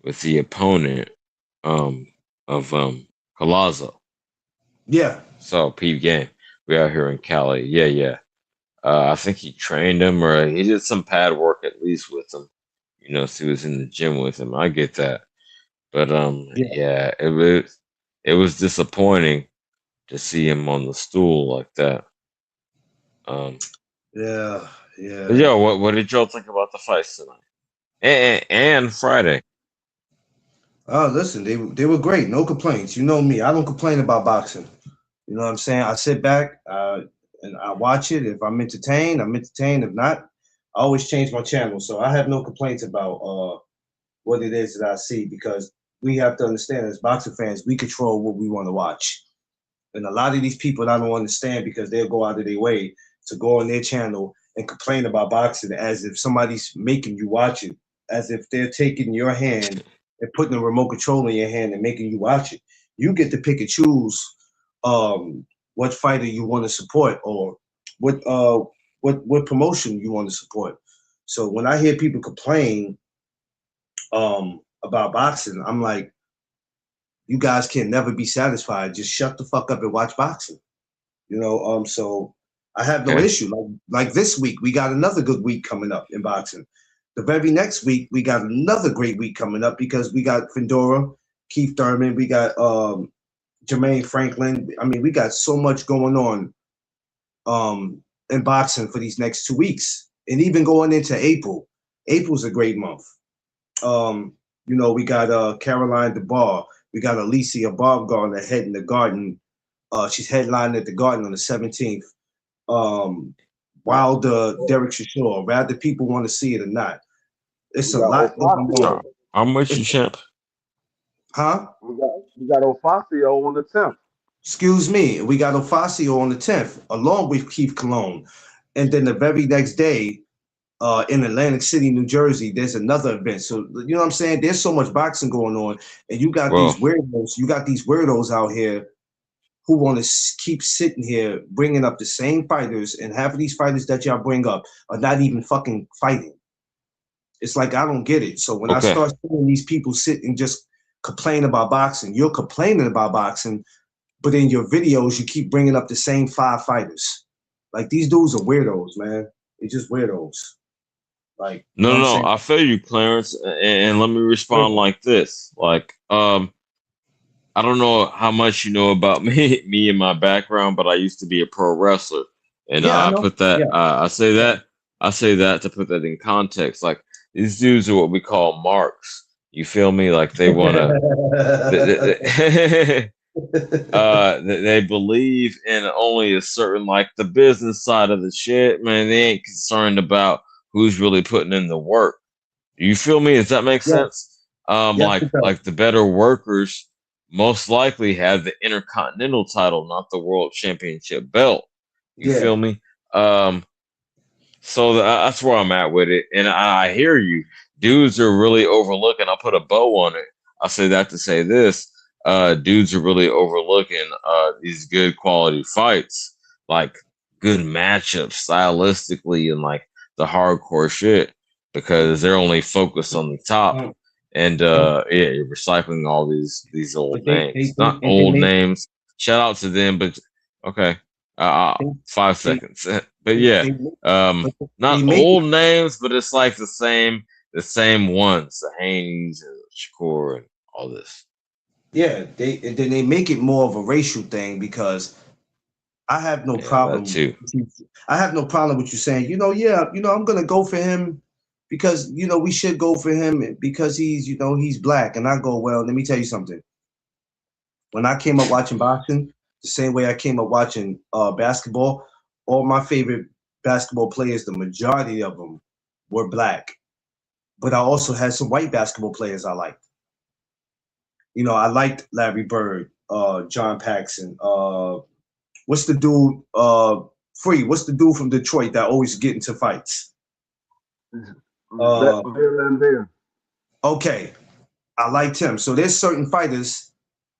with the opponent of Collazo. Yeah. So peep game. We out here in Cali. Yeah, yeah. I think he trained him or he did some pad work at least with him. You know, so he was in the gym with him. I get that. But Yeah. yeah, it was disappointing to see him on the stool like that. Um, Yeah. but Yeah. yo, what did y'all think about the fights tonight and Friday? Oh, listen, they were great. No complaints. You know me. I don't complain about boxing. You know what I'm saying? I sit back and I watch it. If I'm entertained, I'm entertained. If not, I always change my channel. So I have no complaints about what it is that I see because we have to understand as boxing fans, we control what we want to watch. And a lot of these people I don't understand because they'll go out of their way to go on their channel and complain about boxing as if somebody's making you watch it, as if they're taking your hand and putting a remote control in your hand and making you watch it. You get to pick and choose what fighter you want to support or what promotion you want to support. So when I hear people complain about boxing, I'm like, you guys can never be satisfied. Just shut the fuck up and watch boxing. So I have no Okay, issue. Like this week, we got another good week coming up in boxing. The very next week, we got another great week coming up because we got Fedora, Keith Thurman, we got Jermaine Franklin. I mean, we got so much going on in boxing for these next 2 weeks, and even going into April. April's a great month. We got Caroline DeBar. We got Alicia Baumgartner heading the Garden. She's headlining at the Garden on the 17th. Wilder, Derek Chisora, rather people want to see it or not. It's We a got lot going Ofacio. on. I'm with you, It's, champ. huh? We got Ofacio on the 10th. Excuse me. We got Ofacio on the 10th, along with Keith Cologne. And then the very next day, in Atlantic City, New Jersey, there's another event. So you know what I'm saying? There's so much boxing going on, and you got Well, these weirdos. You got these weirdos out here who want to keep sitting here bringing up the same fighters, and half of these fighters that y'all bring up are not even fucking fighting. It's like I don't get it. So when I okay. start seeing these people sit and just complain about boxing, you're complaining about boxing, but in your videos you keep bringing up the same five fighters. Like these dudes are weirdos, man. They're just weirdos. Like you know No, what I'm no, saying? I feel you, Clarence, and let me respond like this. Like, I don't know how much you know about me and my background, but I used to be a pro wrestler, and Yeah, I know. Yeah. I say that to put that in context. Like these dudes are what we call marks. You feel me? Like they want to. They, they believe in only a certain, like the business side of the shit. Man, they ain't concerned about who's really putting in the work. You feel me? Does that make Yeah. sense? Yes, it does. Like the better workers most likely have the Intercontinental title, not the World Championship belt. You Yeah. feel me? Um, so that's where I'm at with it, and I hear you. Dudes are really overlooking. I'll put a bow on it. I say that to say this. Dudes are really overlooking these good quality fights, like good matchups stylistically and like the hardcore shit, because they're only focused on the top Um, and um, yeah, you're recycling all these old but they names. think Not and they old make names. Shout out to them, but okay. they 5 seconds. But they, yeah, they, um, but they not make it. old names, but it's like the same ones, the Haynes and Shakur and all this. Yeah, they and then they make it more of a racial thing because I have no Yeah, that problem. too. I have no problem with you saying, yeah, I'm gonna go for him because we should go for him because he's black. And I go, well, let me tell you something. When I came up watching boxing, the same way I came up watching basketball, all my favorite basketball players, the majority of them were black. But I also had some white basketball players I liked. I liked Larry Bird, John Paxson, what's the dude? Free. What's the dude from Detroit that always get into fights? Uh, There. okay, I liked him. So there's certain fighters.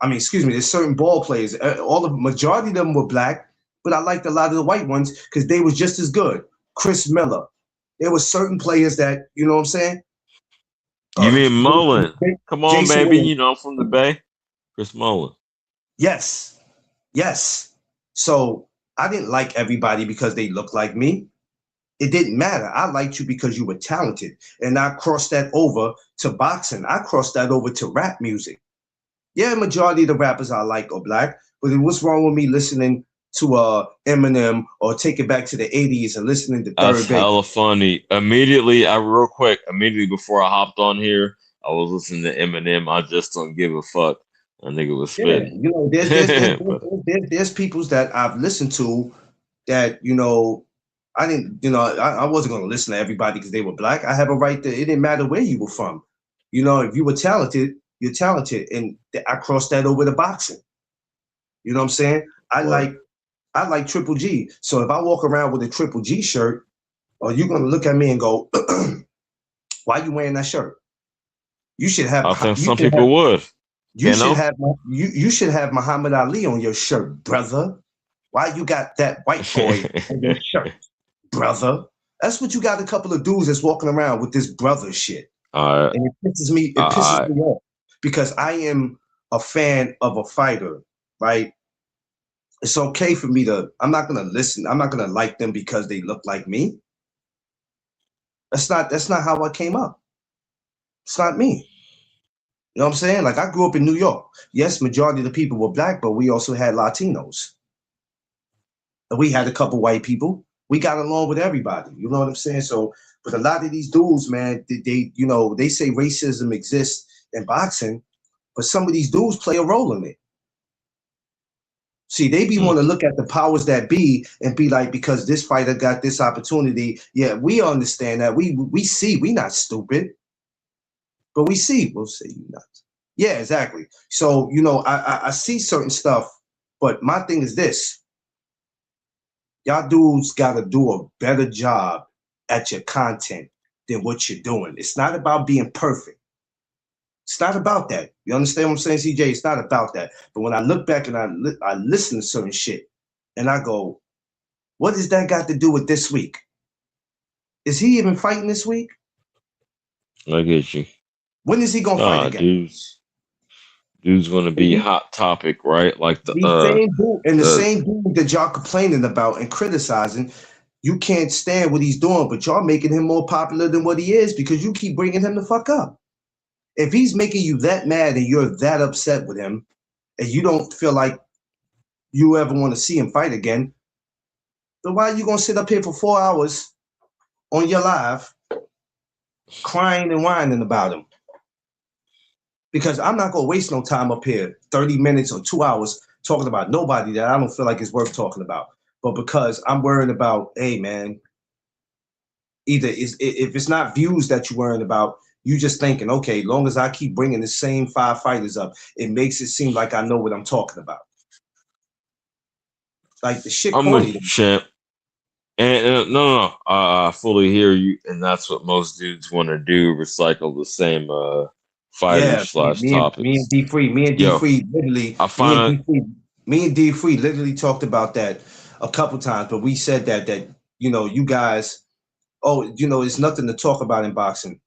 I mean, excuse me. There's certain ball players. All the majority of them were black, but I liked a lot of the white ones because they was just as good. Chris Miller. There were certain players that what I'm saying. You mean Jason, Mullen? Come on, Jason baby. Williams. You know I'm from the Bay. Chris Mullen. Yes, yes. So I didn't like everybody because they looked like me. It didn't matter. I liked you because you were talented. And I crossed that over to boxing. I crossed that over to rap music. Yeah, majority of the rappers I like are black, but what's wrong with me listening to Eminem or take it back to the 80s and listening to That's Third Base? hella funny. Immediately before I hopped on here, I was listening to Eminem. I just don't give a fuck. That nigga was Yeah, spitting. But there's peoples that I've listened to that I didn't I wasn't gonna listen to everybody because they were black. I have a right to. It didn't matter where you were from. If you were talented, you're talented, and I crossed that over to boxing. You know what I'm saying? Right. I like Triple G. So if I walk around with a Triple G shirt, are you gonna look at me and go, "Why you wearing that shirt?" You should have I think you some should have people would. you You should know? have you should have Muhammad Ali on your shirt, brother. Why you got that white boy on your shirt, brother? That's what you got. A couple of dudes that's walking around with this brother shit, All right. and it pisses me. It pisses All right. me off because I am a fan of a fighter, right? It's okay for me to. I'm not gonna listen. I'm not gonna like them because they look like me. That's not how I came up. It's not me. You know what I'm saying? Like I grew up in New York. Yes, majority of the people were black, but we also had Latinos. We had a couple white people. We got along with everybody. You know what I'm saying? So, but a lot of these dudes, man, they say racism exists in boxing, but some of these dudes play a role in it. See, they be Mm. want to look at the powers that be and be like, because this fighter got this opportunity. Yeah, we understand that. We see. We not stupid, but we see. We'll say you not. Yeah, exactly. So I see certain stuff, but my thing is this: y'all dudes got to do a better job at your content than what you're doing. It's not about being perfect. It's not about that. You understand what I'm saying, CJ? It's not about that. But when I look back and I listen to certain shit, and I go, what does that got to do with this week? Is he even fighting this week? I get you. When is he gonna fight Nah, again? dude's gonna be hot topic, right? Like The the same dude that y'all complaining about and criticizing, you can't stand what he's doing, but y'all making him more popular than what he is because you keep bringing him the fuck up. If he's making you that mad and you're that upset with him, and you don't feel like you ever want to see him fight again, then why are you gonna sit up here for 4 hours on your live crying and whining about him? Because I'm not gonna waste no time up here, 30 minutes or 2 hours talking about nobody that I don't feel like is worth talking about. But because I'm worried about, hey man, either if it's not views that you're worrying about, you just thinking, okay, long as I keep bringing the same 5 fighters up, it makes it seem like I know what I'm talking about. Like the shit I'm with corny. you, champ. And no, I fully hear you, and that's what most dudes want to do: recycle the same Yeah, fighters slash me and topics. D Free, Yo, I find it. Me and D Free literally talked about that a couple times, but we said that you guys, oh, it's nothing to talk about in boxing.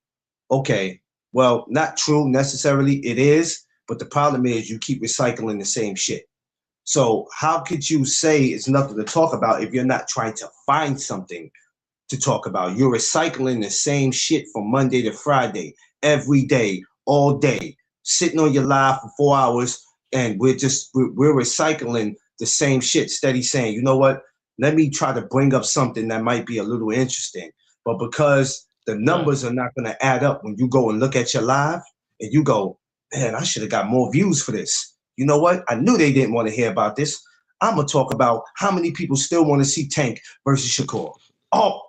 Okay, well, not true necessarily. It is, but the problem is you keep recycling the same shit. So how could you say it's nothing to talk about if you're not trying to find something to talk about? You're recycling the same shit from Monday to Friday, every day, all day, sitting on your live for 4 hours, and we're recycling the same shit, steady saying, you know what? Let me try to bring up something that might be a little interesting. But because the Right. numbers are not going to add up when you go and look at your live and you go, man, I should have got more views for this. You know what? I knew they didn't want to hear about this. I'm going to talk about how many people still want to see Tank versus Shakur. Oh,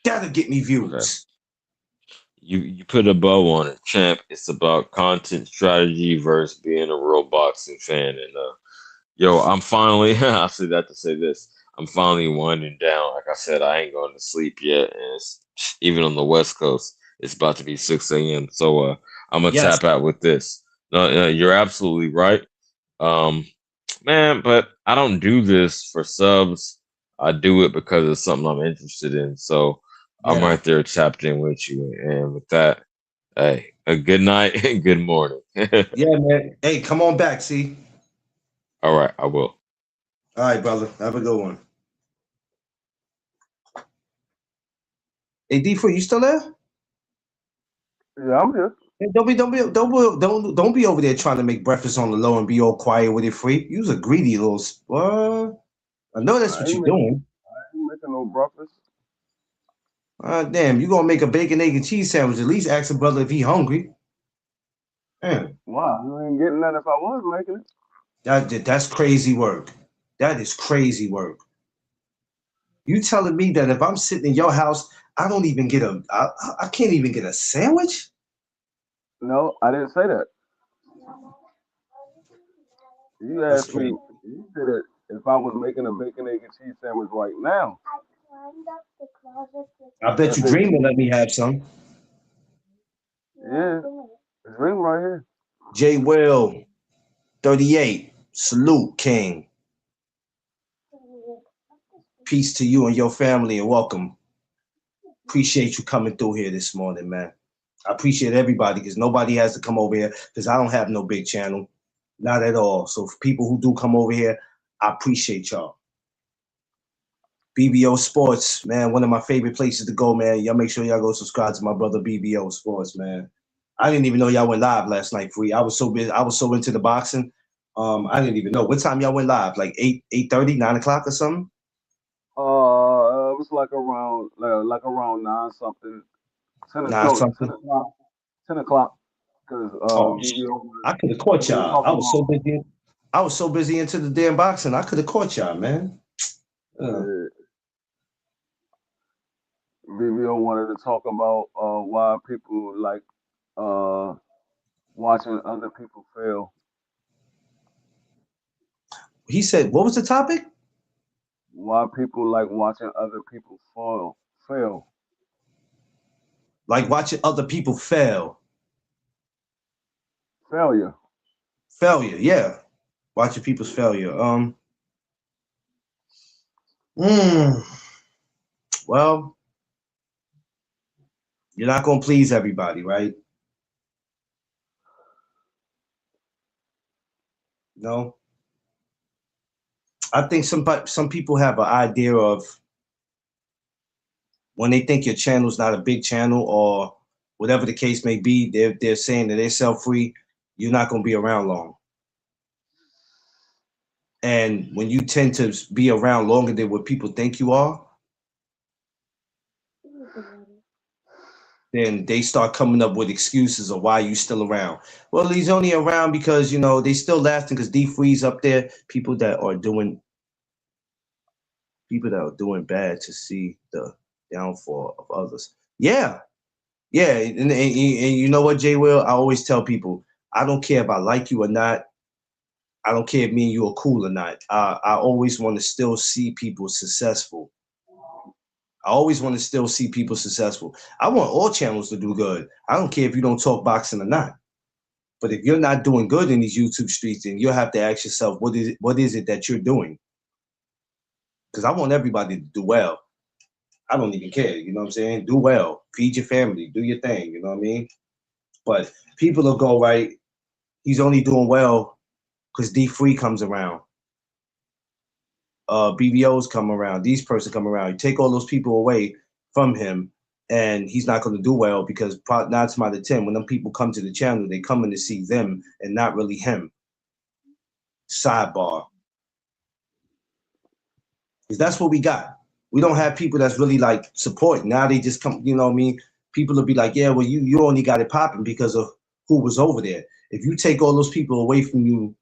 that'll get me views. Okay. You put a bow on it, champ. It's about content strategy versus being a real boxing fan. And yo, I'm finally I say that to say this. I'm finally winding down. Like I said, I ain't going to sleep yet, and it's even on the West Coast. It's about to be 6 a.m. So I'm gonna Yes. tap out with this. No, you're absolutely right. Um, man, but I don't do this for subs. I do it because it's something I'm interested in. So I'm Yeah. right there tapped in with you. And with that, hey, a good night and good morning. Yeah, man. Hey, come on back, see? All right, I will. All right, brother. Have a good one. Hey, D4, you still there? Yeah, I'm here. Hey, don't be over there trying to make breakfast on the low and be all quiet with it free. You's a greedy little what? I know that's I what ain't you're making, doing. I ain't making no breakfast. Damn, you gonna make a bacon, egg, and cheese sandwich. At least ask a brother if he hungry. Man, Why? You ain't getting that if I was making it. that's crazy work. That is crazy work. You telling me that if I'm sitting in your house, I don't even get I can't even get a sandwich? No, I didn't say that. You That's asked me, crazy. you said it if I was making a bacon, egg, and cheese sandwich right now. I bet I you said, Dream will let me have some. yeah, it's ring right here. J Will, 38. Salute, King. Peace to you and your family and welcome. Appreciate you coming through here this morning, man. I appreciate everybody because nobody has to come over here because I don't have no big channel. Not at all. So for people who do come over here, I appreciate y'all. BBO Sports, man, one of my favorite places to go, man. Y'all make sure y'all go subscribe to my brother BBO Sports, man. I didn't even know y'all went live last night, free. I was so busy. I was so into the boxing. I didn't even know. What time y'all went live? Like 8:30, 9 o'clock or something? It was like around 9 something, 10 Nah, no, 10 something. o'clock, 10 o'clock, because Oh, BBO I could have caught we were y'all. I talking was about so busy. I was so busy into the damn boxing. I could have caught y'all, man. BBO wanted to talk about why people like uh watching other people fail. He said, what was the topic? Why people like watching other people fail. Like watching other people fail. Failure. Failure, yeah. Watching people's failure. Mm, well, you're not gonna please everybody, right? No. I think some people have an idea of when they think your channel's not a big channel or whatever the case may be, they're saying that they're self-free, you're not gonna be around long. And when you tend to be around longer than what people think you are, then they start coming up with excuses of why you still around. Well, he's only around because they still lasting because D Freeze up there, people that are doing bad to see the downfall of others. Yeah, yeah, and you know what, Jay Will? I always tell people, I don't care if I like you or not. I don't care if me and you are cool or not. I always want to still see people successful. I always want to still see people successful. I want all channels to do good. I don't care if you don't talk boxing or not. But if you're not doing good in these YouTube streets, then you'll have to ask yourself, what is it that you're doing? Because I want everybody to do well. I don't even care. You know what I'm saying? Do well. Feed your family. Do your thing. You know what I mean? But people will go, right, he's only doing well because D Free comes around. BBOs come around. These person come around. You take all those people away from him, and he's not going to do well because 9 times out of 10, when them people come to the channel, they come in to see them and not really him. Sidebar. Because that's what we got. We don't have people that's really like support. Now they just come, you know what I mean? People will be like, yeah, well, you only got it popping because of who was over there. If you take all those people away from you,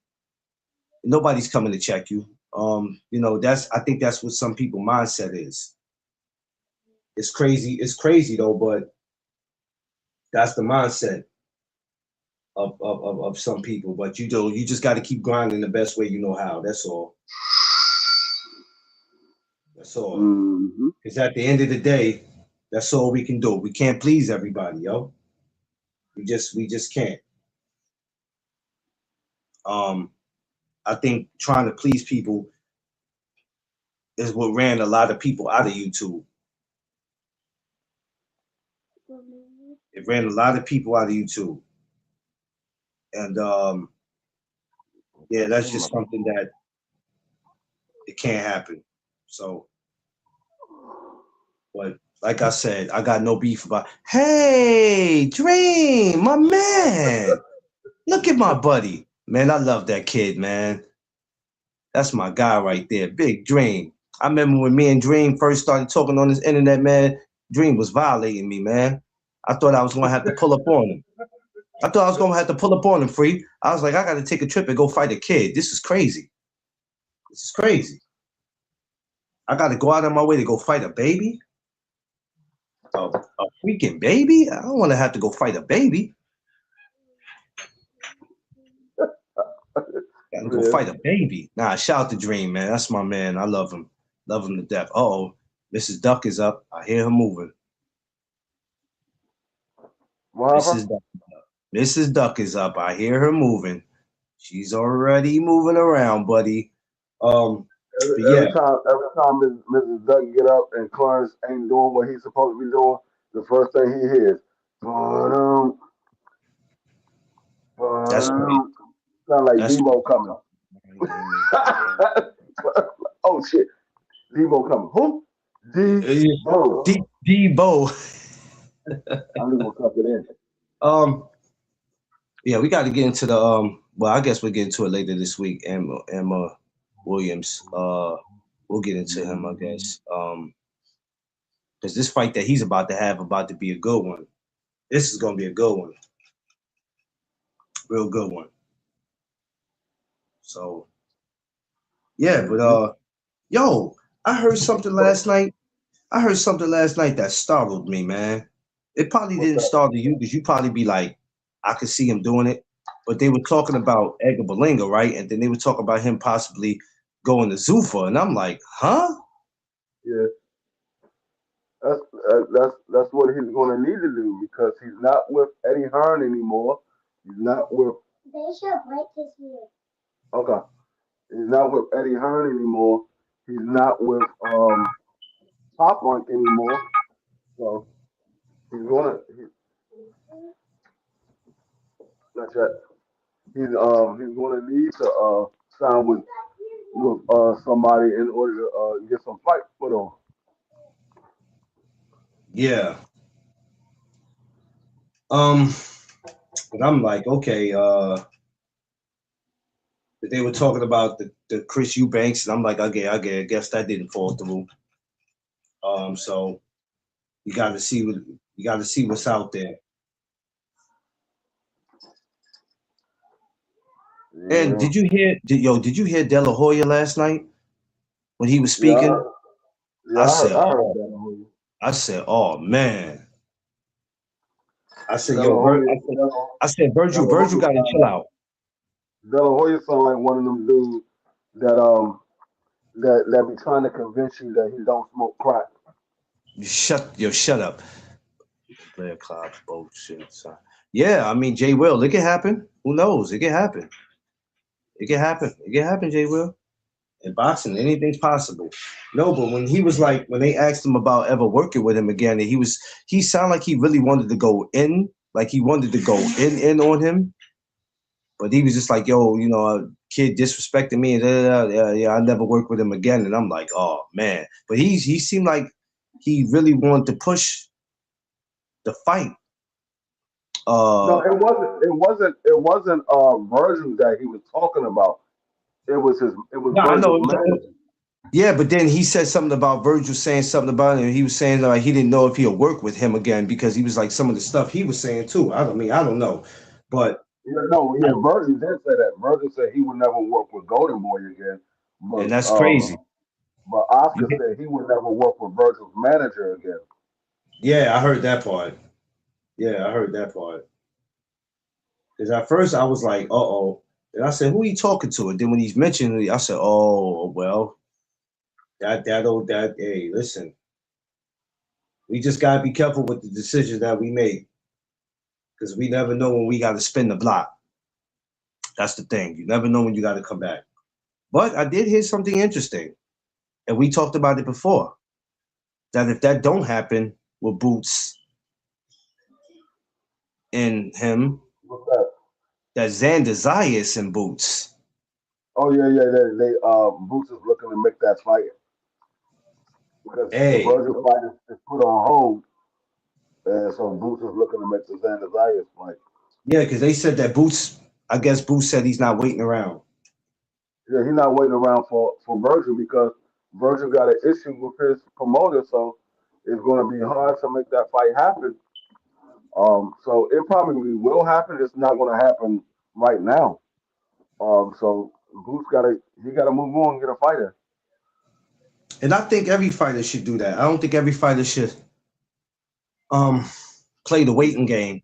nobody's coming to check you. I think that's what some people mindset is. It's crazy though, but that's the mindset of some people. But you just got to keep grinding the best way you know how. That's all. That's all. Mm-hmm. Because at the end of the day, that's all we can do. We can't please everybody, yo. We just can't. I think trying to please people is what ran a lot of people out of YouTube. It ran a lot of people out of YouTube. And yeah, that's just something that it can't happen. So, but like I said, I got no beef about. Hey, Dream, my man, look at my buddy, man. I love that kid, man. That's my guy right there, Big Dream. I remember when me and Dream first started talking on this internet, man. Dream was violating me, man. I thought I was gonna have to pull up on him. I thought I was gonna have to pull up on him free. I was like, I gotta take a trip and go fight a kid. This is crazy. This is crazy. I gotta go out of my way to go fight a baby. A freaking baby? I don't want to have to go fight a baby. Gotta go fight a baby. Nah, shout out to Dream, man. That's my man. I love him. Love him to death. Oh, Mrs. Duck is up. I hear her moving. Mrs. Duck is up. Mrs. Duck is up. I hear her moving. She's already moving around, buddy. Every time Mrs. Duck get up and Clarence ain't doing what he's supposed to be doing, the first thing he hears, That's sound like Debo coming. Oh shit, Debo coming. Who? Debo. Debo. I'm just gonna tuck it in. Yeah, we got to get into the well, I guess we'll get into it later this week. Emma Williams. We'll get into him, I guess. Because this fight that he's about to be a good one. This is gonna be a good one. Real good one. So yeah, but yo, I heard something last night. That startled me, man. It probably didn't startle you because you probably be like, I could see him doing it. But they were talking about Edgar Berlanga, right? And then they were talking about him possibly going to Zuffa, and I'm like, huh? Yeah, that's what he's going to need to do because he's not with Eddie Hearn anymore. He's not with. They should break his ear. Okay, he's not with Eddie Hearn anymore. He's not with Pop Rank anymore. So he's gonna. Not yet. He's gonna need to sign with somebody in order to get some fight put on. Yeah. But I'm like, okay, that they were talking about the Chris Eubanks, and I'm like, okay, I guess that didn't fall through. So you got to see what's out there. And Yeah. did you hear De La Hoya last night when he was Yeah, speaking? yeah, I said, I heard that. oh man. I said, De La Hoya, I said, De La Virgil Hoya got to chill out. De La Hoya sound like one of them dudes that that be trying to convince you that he don't smoke crack. Shut up. Blair Cloud bullshit. Son. Yeah, I mean, Jay Will, it can happen. Who knows? It can happen. It can happen. It can happen, Jay Will. In boxing, anything's possible. No, but when he was like, when they asked him about ever working with him again, and he sounded like he really wanted to go in, like he wanted to go in on him. But he was just like, yo, a kid disrespecting me, and yeah, I never work with him again. And I'm like, oh man. But he seemed like he really wanted to push the fight. No, it wasn't Virgil that he was talking about. It was No, I know. Virgil's manager. Yeah, but then he said something about Virgil saying something about it, and he was saying like he didn't know if he'll work with him again because he was like some of the stuff he was saying too. I don't know, but Virgil did say that. Virgil said he would never work with Golden Boy again, and but that's crazy. Oscar said he would never work with Virgil's manager again. Yeah, I heard that part. Yeah, I heard that part. Because at first I was like, oh. And I said, who he talking to? And then when he's mentioned it, I said, oh, well, hey, listen, we just got to be careful with the decisions that we make because we never know when we got to spin the block. That's the thing. You never know when you got to come back. But I did hear something interesting, and we talked about it before, that if that don't happen with Boots and him, What's that? that Xander Zayas and Boots. Oh yeah. They Boots is looking to make that fight because the Hey, Virgil fight is put on hold, and so Boots is looking to make the Xander Zayas fight. yeah, because they said that I guess Boots said he's not waiting around. Yeah, he's not waiting around for Virgil because Virgil got an issue with his promoter, so it's going to be hard to make that fight happen. So it probably will happen. It's not going to happen right now. So Boots gotta move on and get a fighter. And I think every fighter should do that. I don't think every fighter should um play the waiting game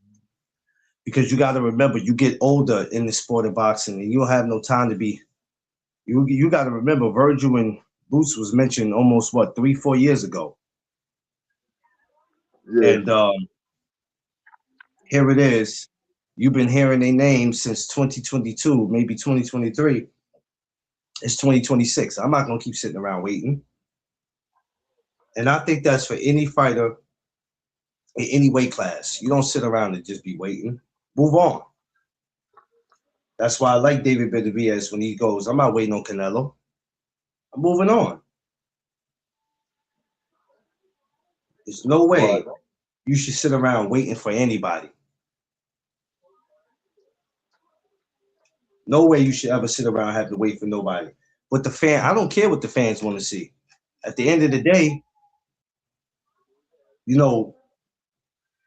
because you got to remember you get older in the sport of boxing and you don't have no time to be. You got to remember Virgil and Boots was mentioned almost 3-4 years ago, Yeah, and here it is. You've been hearing their names since 2022, maybe 2023. It's 2026. I'm not gonna keep sitting around waiting. And I think that's for any fighter in any weight class. You don't sit around and just be waiting. Move on. That's why I like David Benavidez when he goes, I'm not waiting on Canelo. I'm moving on. There's no right. way you should sit around waiting for anybody. No way you should ever sit around and have to wait for nobody. But I don't care what the fans want to see. At the end of the day,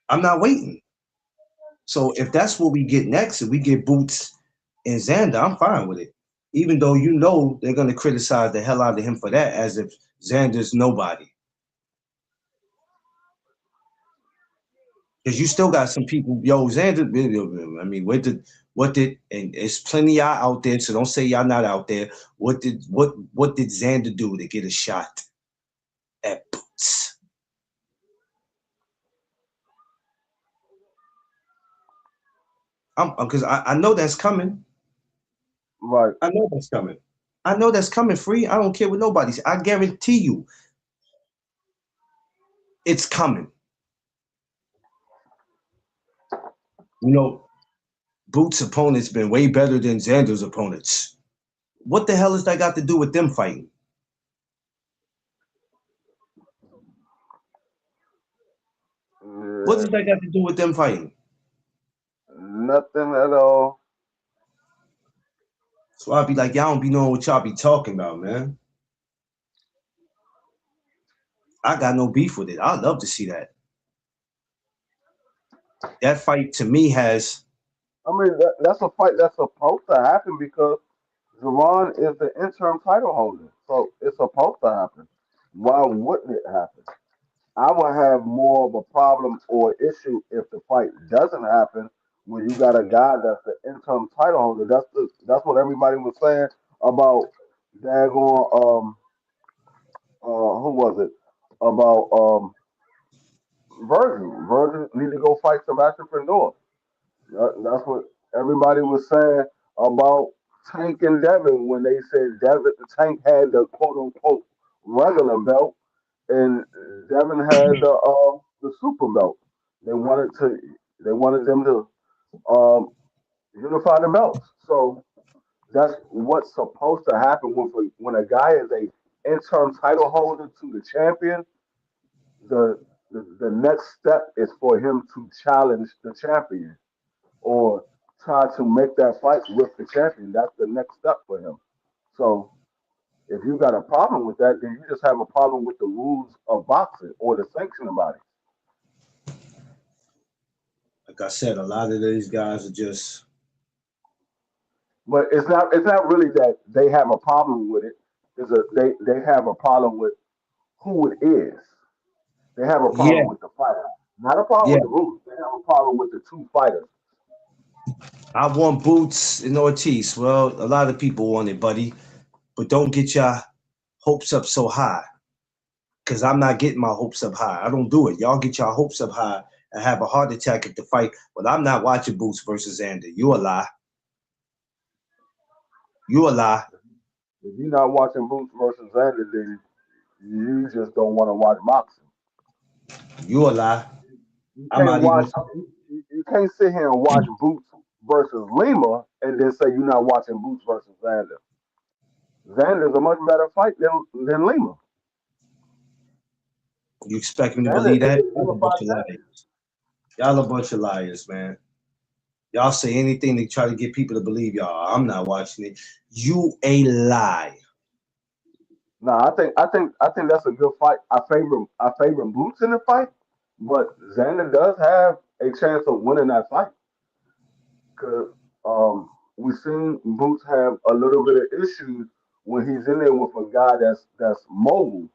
I'm not waiting. So if that's what we get next, if we get Boots and Xander, I'm fine with it. Even though they're going to criticize the hell out of him for that, as if Xander's nobody. Because you still got some people, Xander. I mean, and there's plenty of y'all out there, so don't say y'all not out there. What did Xander do to get a shot at Boots? Because I know that's coming. Right. I know that's coming. I know that's coming free. I don't care what nobody says. I guarantee you it's coming. Boots' opponent's been way better than Xander's opponents. What the hell has that got to do with them fighting? What does that got to do with them fighting? Nothing at all. So I'll be like, y'all don't be knowing what y'all be talking about, man. I got no beef with it. I'd love to see that. That fight to me has I mean, that's a fight that's supposed to happen because Javon is the interim title holder, so it's supposed to happen. Why wouldn't it happen? I would have more of a problem or issue if the fight doesn't happen when you got a guy that's the interim title holder. That's what everybody was saying about daggone who was it? About Virgin. Virgin need to go fight Sebastian Findor. That's what everybody was saying about Tank and Devin when they said Devin Tank had the quote unquote regular belt and Devin had the super belt. They wanted to they wanted them to um, unify the belts. So that's what's supposed to happen when a guy is a interim title holder to the champion. The next step is for him to challenge the champion or try to make that fight with the champion. That's the next step for him. So if you got a problem with that, then you just have a problem with the rules of boxing or the sanctioning body. like I said, a lot of these guys are just But it's not really that they have a problem with it. They have a problem with who it is. They have a yeah, problem with the fighter. Not a problem yeah. with the rules. They have a problem with the two fighters. I want Boots and Ortiz. Well, a lot of people want it, buddy, but don't get your hopes up so high. Cause I'm not getting my hopes up high. I don't do it. Y'all get your hopes up high and have a heart attack at the fight. But I'm not watching Boots versus Xander. You a lie. You a lie. If you're not watching Boots versus Xander, then you just don't want to watch boxing. You a lie. You I'm can't not even. watch. You can't sit here and watch Boots versus Lima and then say you're not watching Boots versus Xander. Xander's a much better fight than Lima. You expect me to Xander believe is that? a Y'all a bunch unified of champion. liars. Y'all a bunch of liars, man. Y'all say anything to try to get people to believe y'all. I'm not watching it. You a lie. No, I think that's a good fight. I favor Boots in the fight, but Xander does have a chance of winning that fight because we've seen Boots have a little bit of issues when he's in there with a guy that's mobile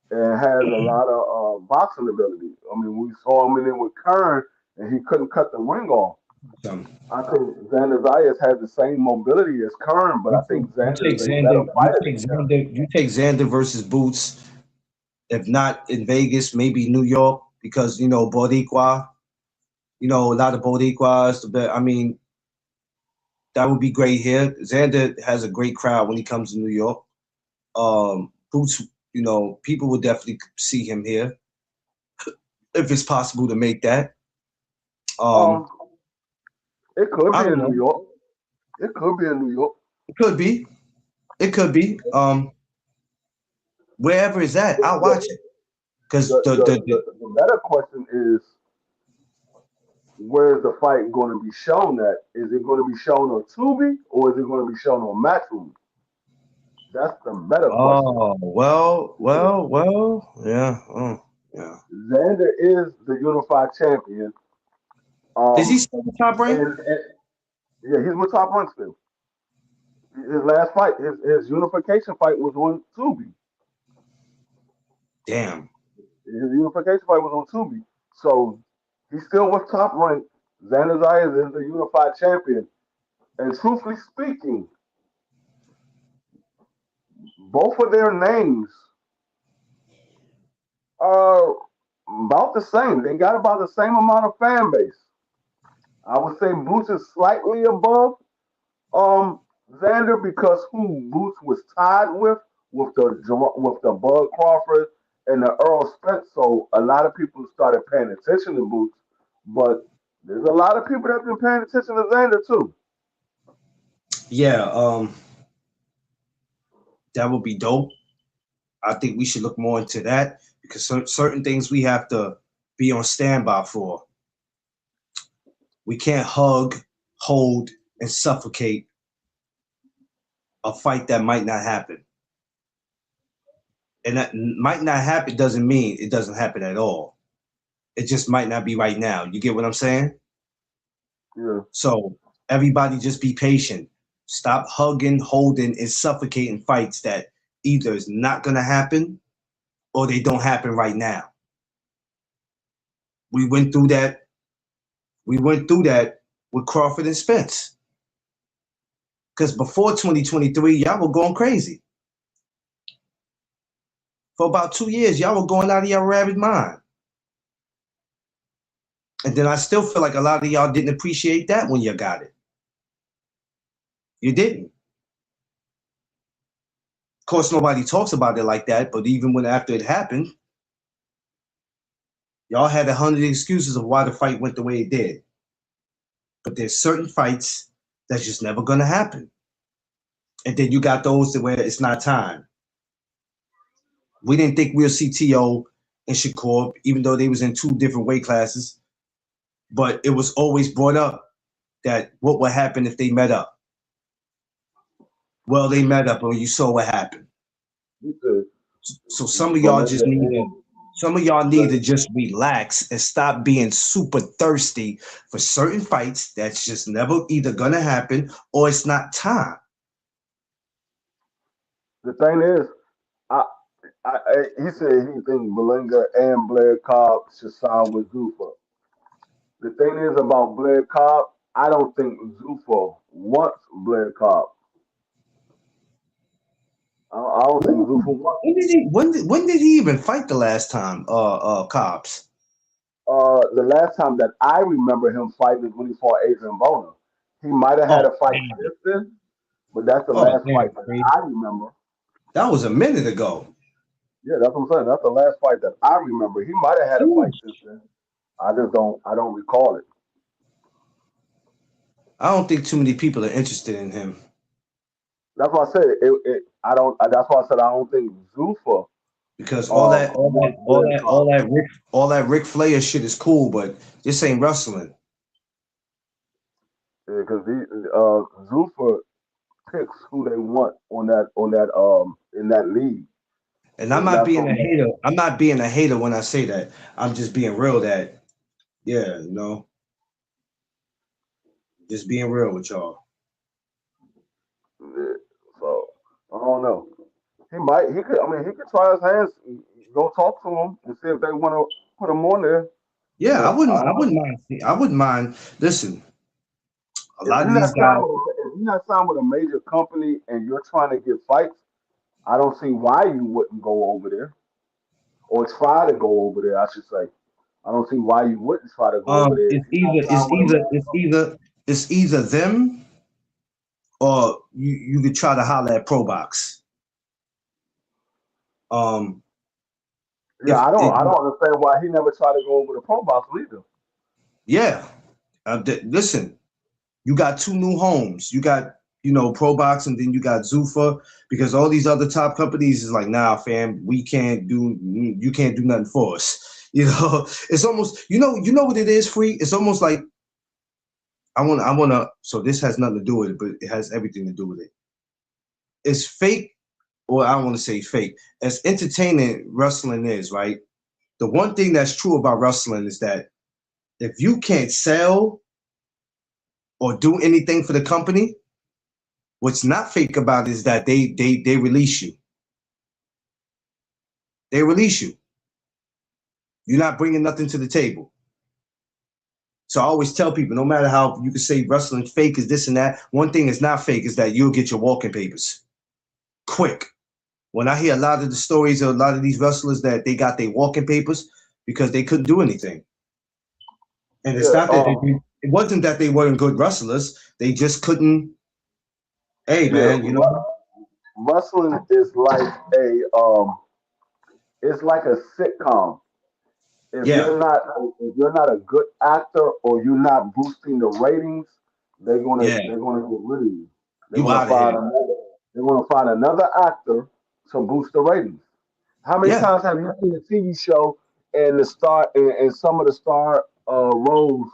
and has a lot of boxing ability. I mean, we saw him in there with Kern, and he couldn't cut the ring off. Um, I think Xander Zayas has the same mobility as Kern, but I think you Xander take is a better Xander. You fighter take than Kern. Xander. You take Xander versus Boots. If not in Vegas, maybe New York, because Boricua. A lot of Boricuas. I mean, that would be great here. Xander has a great crowd when he comes to New York. Boots. People would definitely see him here if it's possible to make that. Um, Um, it could I be don't in New know. York. It could be in New York. It could be. It could be. Wherever it's at, The I'll the watch it. Cause the, the, the, the better question is where's the fight going to be shown at? Is it going to be shown on Tubi or is it going to be shown on Matchroom? That's the better question. oh well, yeah, yeah. Xander is the unified champion. Is he Um, still the top rank? and yeah, he's with Top Rank still. His last fight, his unification fight was on Tubi. Damn. His unification fight was on Tubi. So he's still with Top Rank. Xander Zayas is the unified champion. And truthfully speaking, both of their names are about the same. They got about the same amount of fan base. I would say Boots is slightly above Xander because who Boots was tied with the Bud Crawford and the Earl Spence. So a lot of people started paying attention to Boots, but there's a lot of people that have been paying attention to Xander too. Yeah. That would be dope. I think we should look more into that because certain things we have to be on standby for. We can't hug, hold, and suffocate a fight that might not happen. And that might not happen doesn't mean it doesn't happen at all. It just might not be right now. You get what I'm saying? Yeah. So everybody just be patient. Stop hugging, holding, and suffocating fights that either is not gonna happen or they don't happen right now. We went through that. We went through that with Crawford and Spence. Because before 2023, y'all were going crazy. For about 2 years, y'all were going out of your rabbit mind. And then I still feel like a lot of y'all didn't appreciate that when you got it. You didn't. Of course, nobody talks about it like that, but even when after it happened, y'all had 100 excuses of why the fight went the way it did. But there's certain fights that's just never gonna happen. And then you got those that where it's not time. We didn't think we'll see T.O. and Shakur, even though they was in 2 different weight classes. But it was always brought up that what would happen if they met up. Well, they met up, and you saw what happened. So some of y'all just need to. Some of y'all need to just relax and stop being super thirsty for certain fights that's just never either gonna happen or it's not time. The thing is, he said he thinks Malinga and Blair Cobb should sign with Zuffa. The thing is about Blair Cobb, I don't think Zuffa wants Blair Cobb. I don't think Zuffa wants. When did he even fight the last time? Cobbs. The last time that I remember him fighting is when he fought Adrian Bona. He might have had Oh, a fight since then, but that's the oh, last fight that man, I remember. that was a minute ago. Yeah, that's what I'm saying. That's the last fight that I remember. He might have had a fight since then. I just don't. I don't recall it. I don't think too many people are interested in him That's why I said I don't. That's why I said I don't think Zuffa. because Wants Blair Cobb all that Ric Flair shit is cool, but this ain't wrestling. because Zuffa picks who they want in that league. And I'm And not that's being what a hater. I'm not being a hater when I say that. I'm just being real. That yeah, just being real with y'all. yeah, so I don't know. He might. He could. I mean, he could try his hands. Go talk to him and see if they want to put him on there. Yeah, I But wouldn't. I wouldn't mind. I wouldn't mind. Listen, a if lot you're of these not guys. signed with a major company and you're trying to get fights, I don't see why you wouldn't go over there or try to go over there. I should say. I don't see why you wouldn't try to go over there if It's you're not either signed with a major company. it's either them or you could try to holler at Pro Box. Um, Yeah, if I don't understand why he never tried to go over the pro box either. yeah, listen, you got 2 new homes. You got Pro Box, and then you got Zuffa because all these other top companies is like, nah, fam, you can't do nothing for us. It's almost what it is. Free. It's almost like I wanna. So this has nothing to do with it, but it has everything to do with it. It's fake, or I don't want to say fake. As entertaining wrestling is, right? The one thing that's true about wrestling is that if you can't sell or do anything for the company, what's not fake about it is that they release you. They release you. You're not bringing nothing to the table. So I always tell people, no matter how you can say wrestling fake is this and that, one thing is not fake is that you'll get your walking papers quick. When I hear a lot of the stories of a lot of these wrestlers that they got their walking papers because they couldn't do anything. And it's Yeah, not that it wasn't that they weren't good wrestlers. They just couldn't. Hey yeah. man, Wrestling is like it's like a sitcom. yeah, If you're not a good actor or you're not boosting the ratings, yeah, they're gonna get rid of you. They're you gonna out of find here. another they're gonna find another actor to boost the ratings. How many Yeah, times have you seen a TV show and the star and some of the star roles?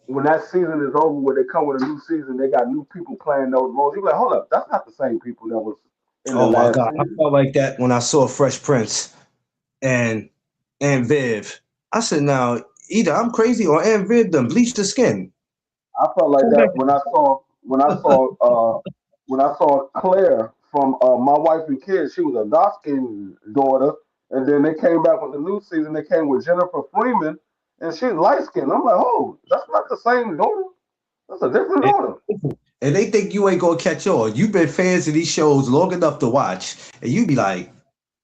when that season is over, when they come with a new season, they got new people playing those roles. You're like, hold up, that's not the same people that was in the Oh my last God, I season. felt like that when I saw Fresh Prince and Viv. I said, now either I'm crazy or Aunt Viv done bleached the skin. I felt like Come that back. when I saw Claire from My Wife and Kids. She was a dark skinned daughter, and then they came back with the new season. They came with Jennifer Freeman, and she's light skinned. I'm like, oh, that's not the same daughter. That's a different And, daughter. and they think you ain't gonna catch on. You've been fans of these shows long enough to watch, and you be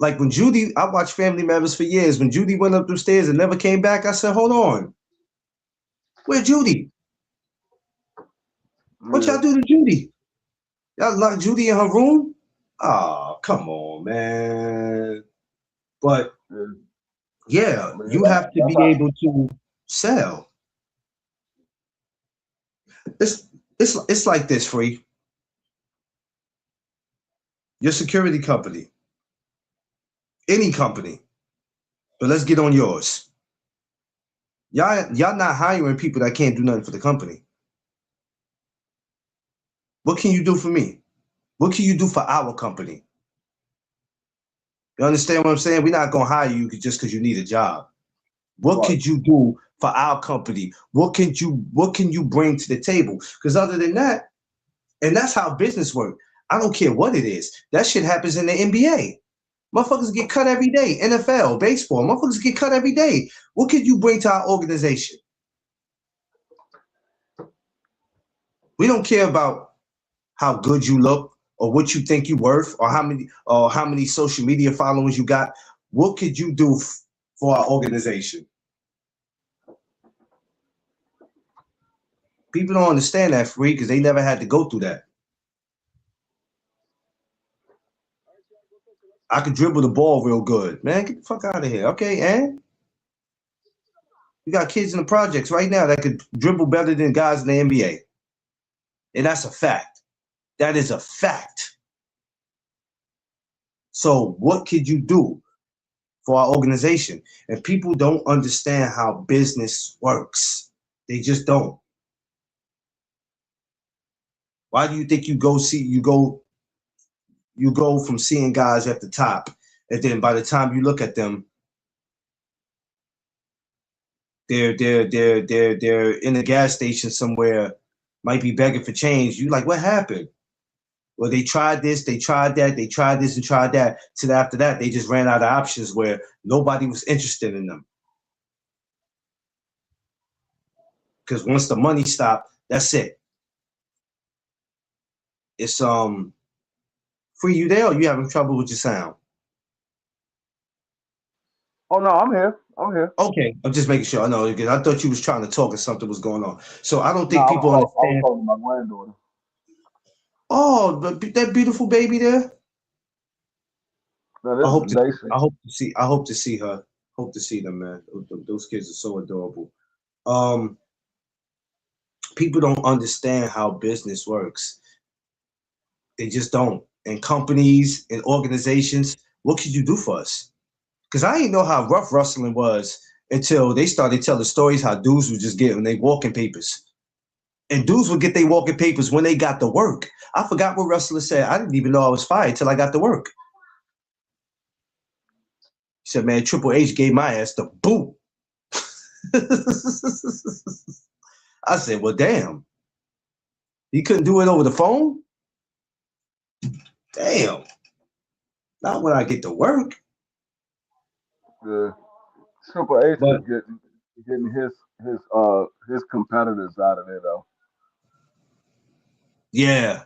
like when Judy, I watched Family Matters for years. When Judy went up the stairs and never came back, I said, hold on, where Judy? What Yeah, y'all do to Judy? Y'all locked Judy in her room? Oh, come on, man. But yeah. yeah, But yeah, you have to that's be how. able to sell. It's it's like this, Free. Your security company, any company, but let's get on yours. Y'all not hiring people that can't do nothing for the company. What can you do for me? What can you do for our company? You understand what I'm saying? We're not gonna hire you just because you need a job. What Right. could you do for our company? What can you bring to the table? Because other than that, and that's how business works. I don't care what it is. That shit happens in the NBA. Motherfuckers get cut every day. NFL, baseball, motherfuckers get cut every day. What could you bring to our organization? We don't care about how good you look or what you think you're worth or how many social media followers you got. What could you do for our organization? People don't understand that, Free, because they never had to go through that. I could dribble the ball real good. Man, get the fuck out of here. Okay, and you got kids in the projects right now that could dribble better than guys in the NBA. And that's a fact. That is a fact. So what could you do for our organization? And people don't understand how business works. They just don't. Why do you think you go from seeing guys at the top, and then by the time you look at them, they're in a gas station somewhere, might be begging for change. You like, what happened? Well, they tried this, they tried that, they tried this and tried that. Till after that, they just ran out of options where nobody was interested in them. Because once the money stopped, that's it. It's Free, you there or you having trouble with your sound? Oh no, I'm here. I'm here. Okay, I'm just making sure. I know because I thought you was trying to talk and something was going on. So I don't No, think people I was understand. talking to my granddaughter. Oh, that beautiful baby there. No, I this hope is to Daisy. I hope to see her. Hope to see them, man. Those kids are so adorable. Um, People don't understand how business works. They just don't. And companies and organizations, what could you do for us? Because I didn't know how rough wrestling was until they started telling stories how dudes would just get when they walking papers. And dudes would get their walking papers when they got to work. I forgot what wrestler said. I didn't even know I was fired till I got to work. He said, man, Triple H gave my ass the boot. I said, well, damn. He couldn't do it over the phone? Damn. Not when I get to work. The Triple H But is getting his competitors out of there though. yeah,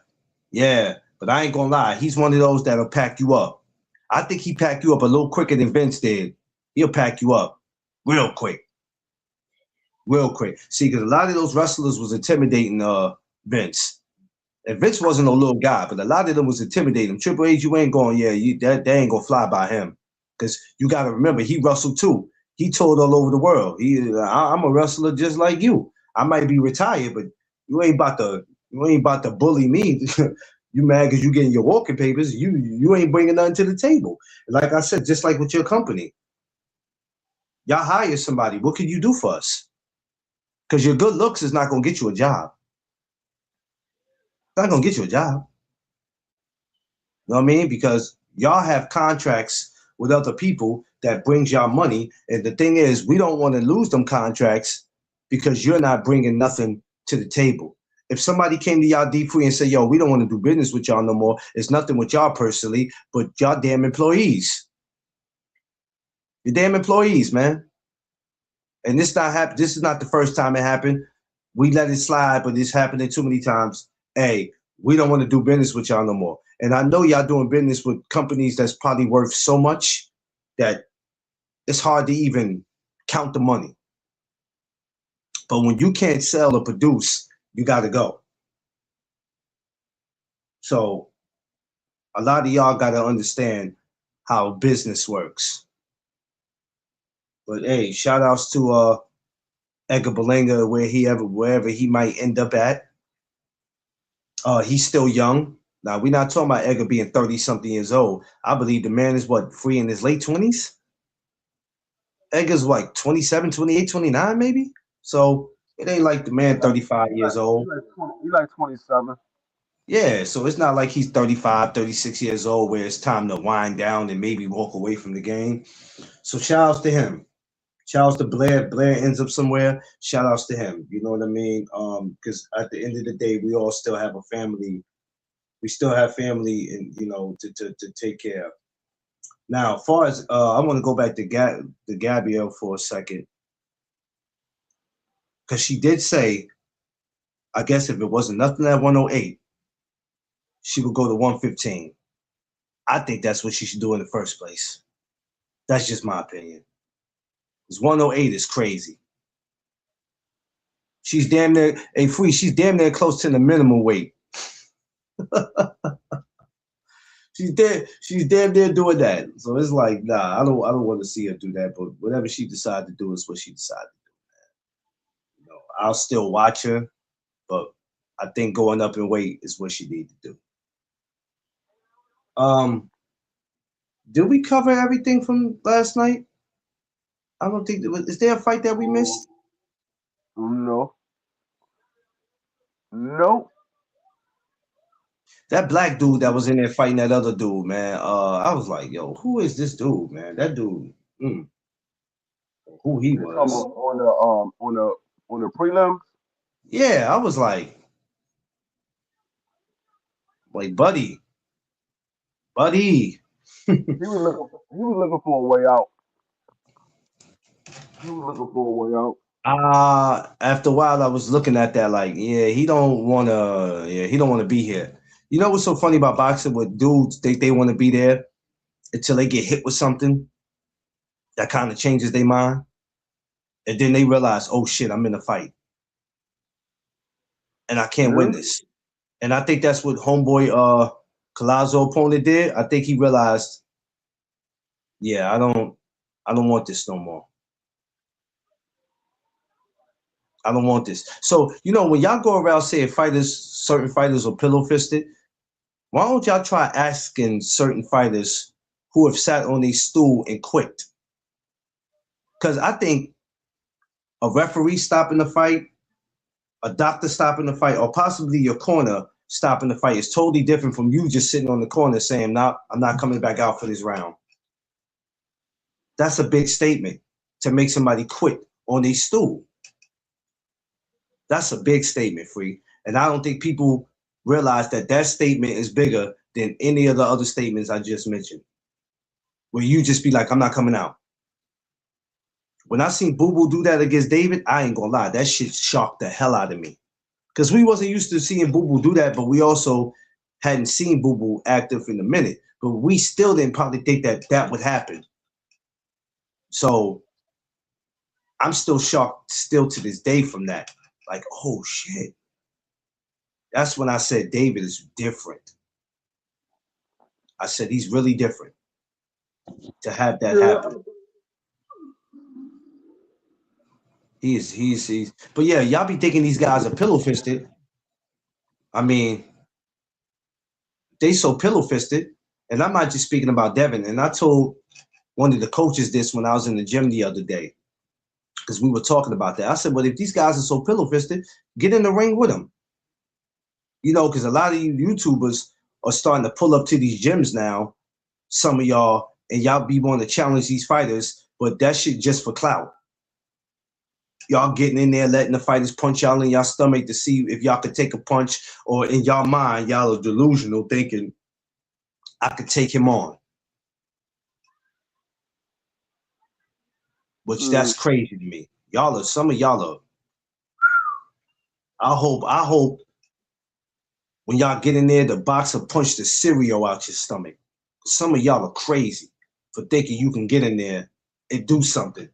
yeah. But I ain't gonna lie. He's one of those that'll pack you up. I think he packed you up a little quicker than Vince did. He'll pack you up real quick. Real quick. See, because a lot of those wrestlers was intimidating Vince. And Vince wasn't a little guy, but a lot of them was intimidating him. Triple H, you ain't going, yeah, that ain't gonna fly by him. Because you gotta remember, he wrestled too. He toured all over the world. I'm a wrestler just like you. I might be retired, but you ain't about to bully me. You mad because you getting your walking papers. You ain't bringing nothing to the table. Like I said, just like with your company, y'all hire somebody. What can you do for us? Because your good looks is not gonna get you a job. It's not gonna get you a job. You know what I mean? Because y'all have contracts with other people that brings y'all money. And the thing is, we don't want to lose them contracts because you're not bringing nothing to the table. If somebody came to y'all D3 and said, yo, we don't want to do business with y'all no more, it's nothing with y'all personally, but y'all damn employees. You're damn employees, man. And this is not the first time it happened. We let it slide, but it's happening too many times. Hey, we don't want to do business with y'all no more. And I know y'all doing business with companies that's probably worth so much that it's hard to even count the money. But when you can't sell or produce, you got to go. So a lot of y'all got to understand how business works. But hey, shout outs to Edgar Berlanga, wherever he might end up at. He's still young. Now, we're not talking about Edgar being 30-something years old. I believe the man is, free in his late 20s? Edgar's, 27, 28, 29 maybe? So it ain't like the man 35 years old. He's like 27. Yeah, so it's not like he's 35, 36 years old where it's time to wind down and maybe walk away from the game. So shout outs to him. Shout outs to Blair. Blair ends up somewhere. Shout outs to him. You know what I mean? Because at the end of the day, we all still have a family. We still have family, and to take care of. Now, as far as I want to go back to Gabrielle for a second, because she did say, I guess if it wasn't nothing at 108, she would go to 115. I think that's what she should do in the first place. That's just my opinion. Because 108 is crazy. She's damn near free. She's damn near close to the minimum weight. She's damn near doing that. So it's like, nah, I don't want to see her do that. But whatever she decided to do is what she decided to do, man. I'll still watch her, but I think going up in weight is what she needs to do. Did we cover everything from last night? I don't think is there a fight that we missed? No. That black dude that was in there fighting that other dude, man. I was like, yo, who is this dude, man? That dude, who he was. On the prelims? Yeah, I was like, buddy. He was looking for a way out. After a while, I was looking at that like, he don't want to be here. You know what's so funny about boxing? With dudes, they want to be there until they get hit with something that kind of changes their mind, and then they realize, oh shit, I'm in a fight, and I can't win this. And I think that's what homeboy Collazo opponent did. I think he realized, I don't want this no more. I don't want this. So, when y'all go around saying certain fighters are pillow fisted, why don't y'all try asking certain fighters who have sat on a stool and quit? Because I think a referee stopping the fight, a doctor stopping the fight, or possibly your corner stopping the fight is totally different from you just sitting on the corner saying, "No, I'm not coming back out for this round." That's a big statement to make somebody quit on a stool. That's a big statement, Free. And I don't think people realize that statement is bigger than any of the other statements I just mentioned, where you just be like, I'm not coming out. When I seen Boo Boo do that against David, I ain't gonna lie, that shit shocked the hell out of me. Because we wasn't used to seeing Boo Boo do that, but we also hadn't seen Boo Boo active in a minute. But we still didn't probably think that would happen. So I'm still shocked still to this day from that. Like, oh shit. That's when I said David is different. I said he's really different to have that happen. He's but yeah, y'all be thinking these guys are pillow fisted. I mean, they so pillow fisted, and I'm not just speaking about Devin. And I told one of the coaches this when I was in the gym the other day. because we were talking about that. I said, well, if these guys are so pillow fisted, get in the ring with them. Because a lot of you YouTubers are starting to pull up to these gyms now. Some of y'all, and y'all be wanting to challenge these fighters, but that shit just for clout. Y'all getting in there, letting the fighters punch y'all in y'all stomach to see if y'all could take a punch, or in y'all mind, y'all are delusional thinking I could take him on. Which that's crazy to me. Some of y'all are. I hope when y'all get in there, the boxer punch the cereal out your stomach. Some of y'all are crazy for thinking you can get in there and do something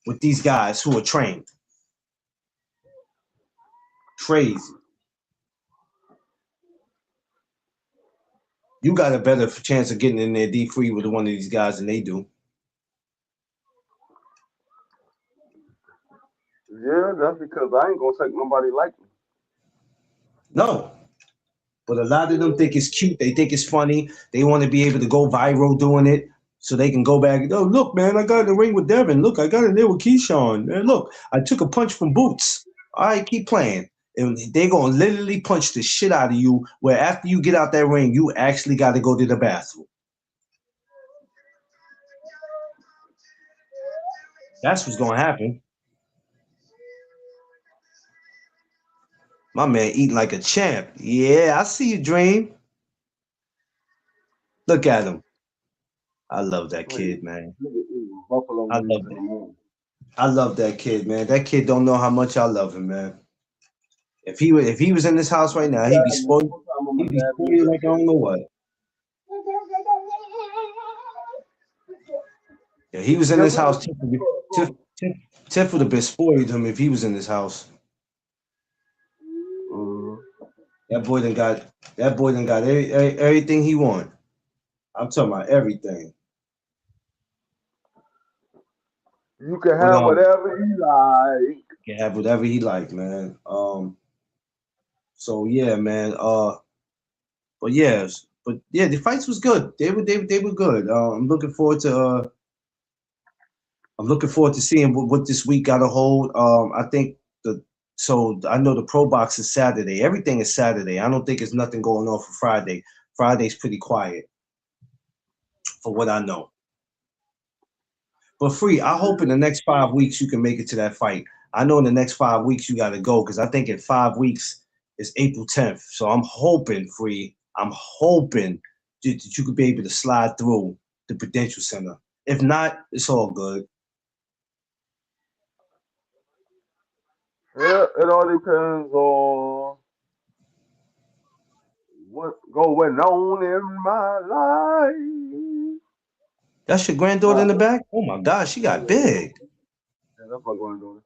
with these guys who are trained. Crazy. You got a better chance of getting in there D-free with one of these guys than they do. Yeah, that's because I ain't gonna take nobody like me. No. But a lot of them think it's cute. They think it's funny. They want to be able to go viral doing it so they can go back. Oh, look, man, I got in the ring with Devin. Look, I got in there with Keyshawn. Man, look, I took a punch from Boots. All right, keep playing. And they're going to literally punch the shit out of you, where after you get out that ring, you actually got to go to the bathroom. That's what's going to happen. My man eating like a champ. Yeah, I see you, Dream. Look at him. I love that kid, man. I love that. I love that kid, man. That kid don't know how much I love him, man. If he was in this house right now, he'd be spoiled. He'd be spoiled like I don't know what. Yeah, he was in this house. Tiff would have been spoiled him if he was in this house. That boy done got everything he want. I'm talking about everything. You can have whatever you like. Can have whatever he like, man. So yeah, man. But yeah, the fights was good. They were good. I'm looking forward to seeing what this week got to hold. I think I know the Pro Box is Saturday. Everything is Saturday. I don't think there's nothing going on for Friday. Friday's pretty quiet, for what I know. But Free, I hope in the next 5 weeks you can make it to that fight. I know in the next 5 weeks you got to go, because I think in 5 weeks is April 10th. So I'm hoping, Free, that you could be able to slide through the Prudential Center. If not, it's all good. Yeah, it all depends on what's going on in my life. That's your granddaughter in the back? Oh my God, she got big. Yeah, that's my granddaughter.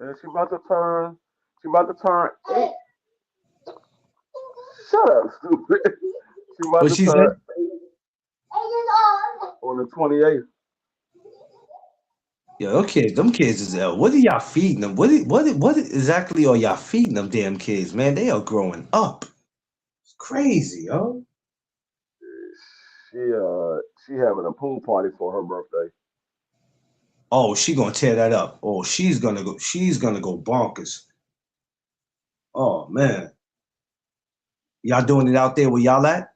And she about to turn 8. Shut up, stupid. She about What to she turn said? 8 on the 28th. Yeah, okay, them kids is what are y'all feeding them? What exactly are y'all feeding them damn kids, man? They are growing up. It's crazy, yo. She having a pool party for her birthday. Oh, she gonna tear that up. Oh, she's gonna go bonkers. Oh man. Y'all doing it out there where y'all at?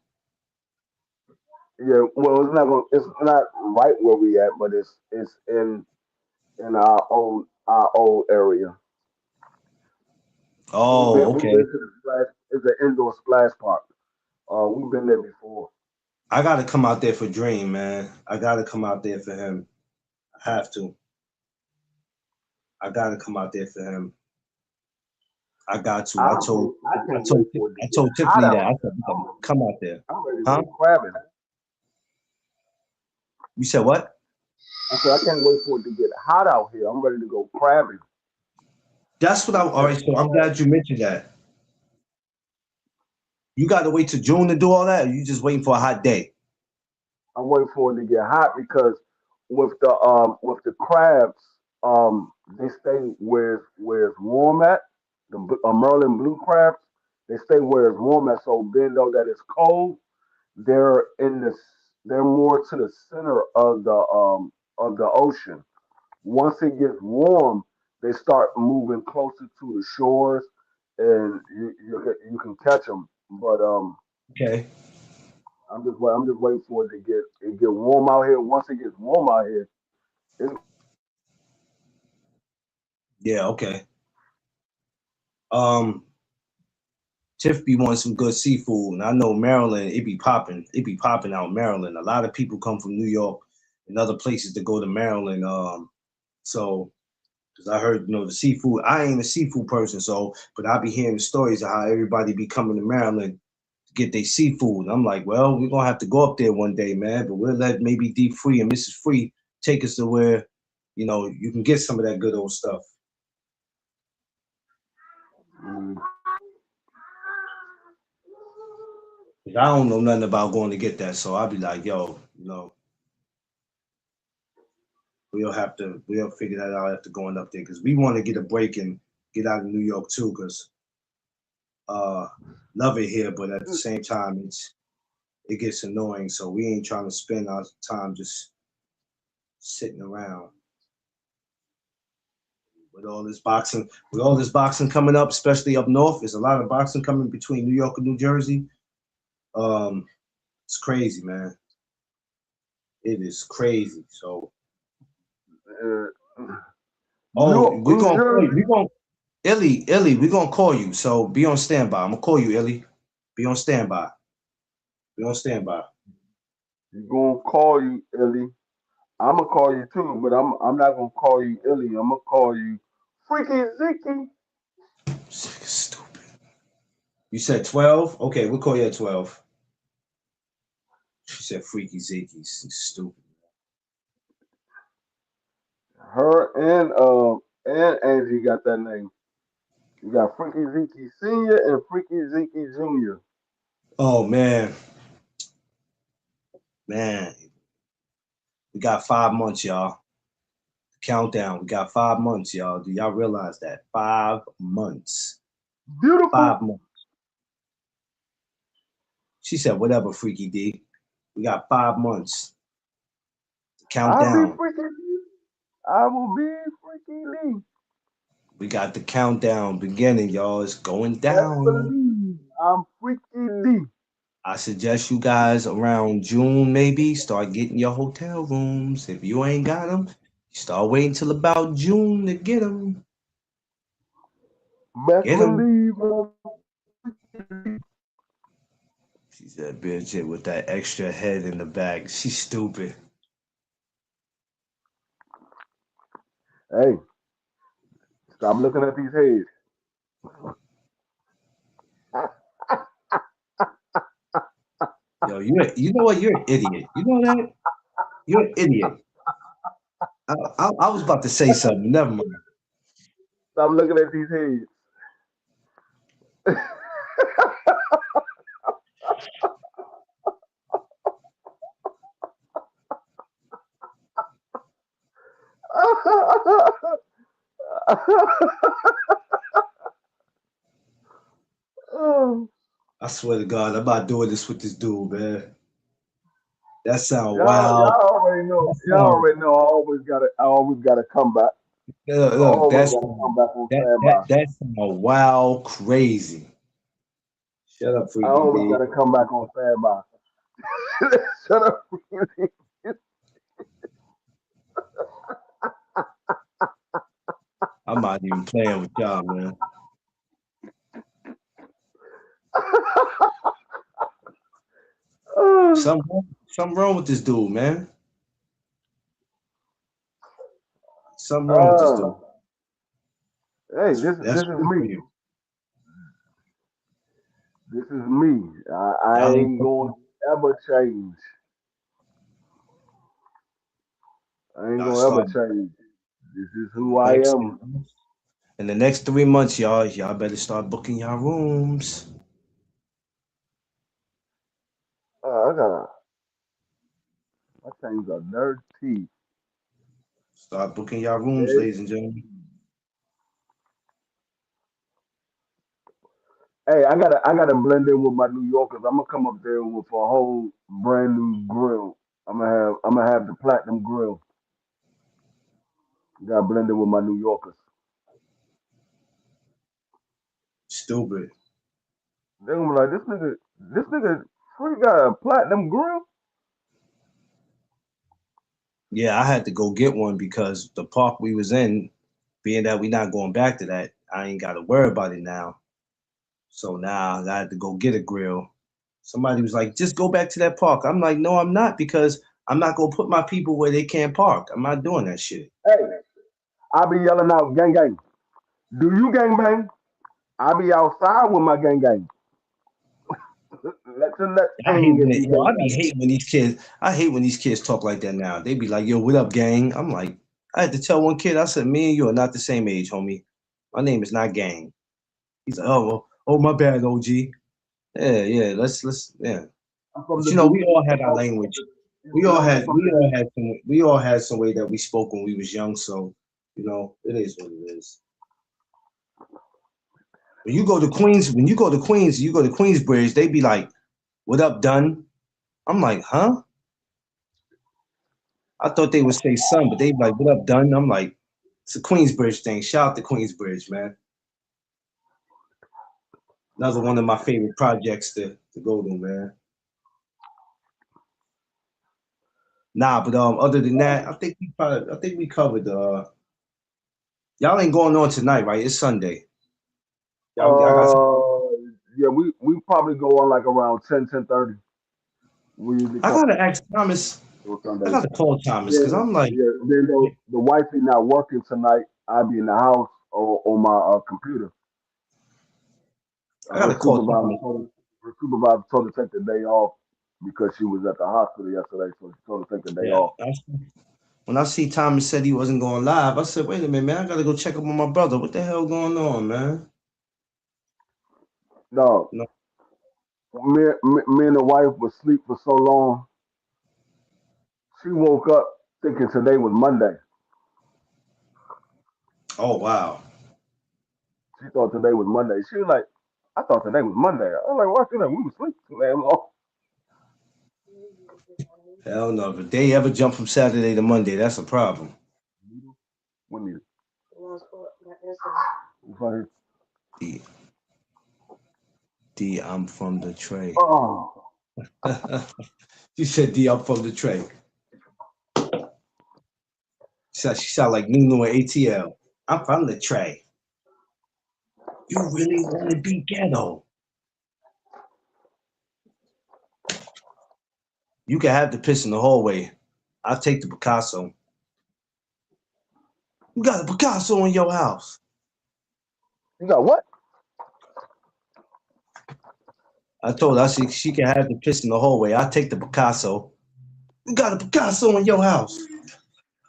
Yeah, well, it's not right where we at, but it's in our old area. Oh, We've okay. been to the splash. It's an indoor splash park. We've been there before. I gotta come out there for Dream, man. I gotta come out there for him. I have to. I gotta come out there for him. I got to. I can't wait for it to I get told hot Tiffany that. out I here. said, come out there. I'm ready to Huh? go crabbing. You said what? I said I can't wait for it to get hot out here. I'm ready to go crabbing. That's what all right, so I'm glad you mentioned that. You gotta wait till June to do all that, or you just waiting for a hot day? I'm waiting for it to get hot because with the crabs, they stay where it's warm at. The Merlin blue crabs, they stay where it's warm at. So being though that it's cold, they're in this they're more to the center of the ocean. Once it gets warm, they start moving closer to the shores, and you can catch them. But Okay. I'm just waiting for it get warm out here. Once it gets warm out here, it's Yeah. Okay. Um, Tiff be wanting some good seafood, and I know Maryland. It be popping. It be popping out in Maryland. A lot of people come from New York and other places to go to Maryland. So because I heard, the seafood. I ain't a seafood person, so but I be hearing the stories of how everybody be coming to Maryland to get their seafood. And I'm like, well, we're gonna have to go up there one day, man. But we'll let maybe Deep Free and Mrs. Free take us to where, you can get some of that good old stuff. mm, 'Cause I don't know nothing about going to get that, so I'll be like, yo, we'll figure that out after going up there because we want to get a break and get out of New York too, because uh love it here, but at the same time it gets annoying. So we ain't trying to spend our time just sitting around with all this boxing coming up, especially up north. There's a lot of boxing coming between New York and New Jersey. Um, it's crazy, man. It is crazy. So, uh, oh, New we're New gonna call you. Jersey. We're gonna Illy, we're gonna call you. So be on standby. I'm gonna call you, Illy. Be on standby. Be on standby. You gonna call you Illy. I'm gonna call you too, but I'm not gonna call you Illy. I'm gonna call you Freaky Ziki. Stupid. You said 12? Okay, we'll call you at 12. She said freaky Zeke. Stupid. Her and Angie got that name. You got Freaky Ziki Senior and Freaky Ziki Junior. Oh man. Man. We got 5 months, y'all. Countdown. We got 5 months, y'all. Do y'all realize that? 5 months. Beautiful. 5 months. She said, whatever, freaky D. We got 5 months. I'll be Countdown. Freaky Lee. I will be Freaky Lee. We got the countdown beginning, y'all. It's going Best down. believe I'm Freaky Lee. I suggest you guys around June, maybe start getting your hotel rooms. If you ain't got them, start waiting till about June to get them. Best Get them. believe I'm She's that bitch with that extra head in the back. She's stupid. Hey, stop looking at these heads. Yo, you know what? You're an idiot. You know that? You're an idiot. I was about to say something. Never mind. Stop looking at these heads. Oh, I swear to God, I'm not doing this with this dude, man. That sound y'all, wild. y'all already know. That Y'all sound already know. I always gotta come back. I look. always gotta come back on standby. That sound wild crazy. Shut up, I freaky always D. gotta come back on standby. Shut up. I'm not even playing with y'all, man. Oh, Something wrong with this dude, man. Something wrong with this uh, dude. hey, That's this is good for me. you. This is me. I Y'all ain't ain't going to ever change. I ain't y'all gonna ever start change. This is in who the I next am. in the next 3 months, y'all better start booking y'all rooms. I gotta. My things are dirty. Start booking y'all rooms, Dirty. ladies and gentlemen. Hey, I gotta blend in with my New Yorkers. I'm gonna come up there with a whole brand new grill. I'm gonna have the platinum grill. Got blended with my New Yorkers. Stupid. They gonna be like, this nigga, Free got a platinum grill. Yeah, I had to go get one because the park we was in, being that we not going back to that, I ain't got to worry about it now. So now I had to go get a grill. Somebody was like, just go back to that park. I'm like, no, I'm not, because I'm not gonna put my people where they can't park. I'm not doing that shit. Hey, I be yelling out, gang gang. Do you gang bang? I be outside with my gang gang. Let the next I hate king when if it, you yo, gang I be bang. hating when these kids. I hate when these kids talk like that now. They be like, "Yo, what up, gang?" I'm like, I had to tell one kid. I said, "Me and you are not the same age, homie. My name is not gang." He's like, "Oh, well, oh, my bad, OG." Yeah, yeah. Yeah. I'm from But the you know, we Boogie. all had our language. I'm from We all had some way that we spoke when we was young. So, you know, it is what it is. When you go to Queens, you go to Queensbridge. They be like, "What up, Dunn?" I'm like, "Huh?" I thought they would say son, but they be like, "What up, Dunn?" I'm like, it's a Queensbridge thing. Shout out to Queensbridge, man. Another one of my favorite projects to go to, man. Nah, but other than that, I think we covered y'all ain't going on tonight, right? It's Sunday. I got some, yeah, we probably go on like around 10:30. We usually I come gotta ask Thomas. on I Sundays. gotta call Thomas because Then, I'm like, yeah, then though the wifey not working tonight, I'll be in the house or on my computer. I Her gotta call supervisor Thomas. told her supervisor told her to take the day off because she was at the hospital yesterday, so she told her to take the day Yeah, off. when I see Thomas said he wasn't going live, I said, wait a minute, man, I gotta go check up on my brother. What the hell going on, man? No, No. me and the wife was asleep for so long. She woke up thinking today was Monday. Oh wow. She thought today was Monday. She was like, I thought today was Monday. I was like, what? We was asleep too damn long. Hell no. If they ever jump from Saturday to Monday, that's a problem. We need it. D, D, I'm from the tray. Oh, She said D, I'm from the tray. She sound like Nunu and ATL. I'm from the tray. You really want to be ghetto? You can have the piss in the hallway. I'll take the Picasso. You got a Picasso in your house. you got what? I told her she can have the piss in the hallway. I'll take the Picasso. You got a Picasso in your house.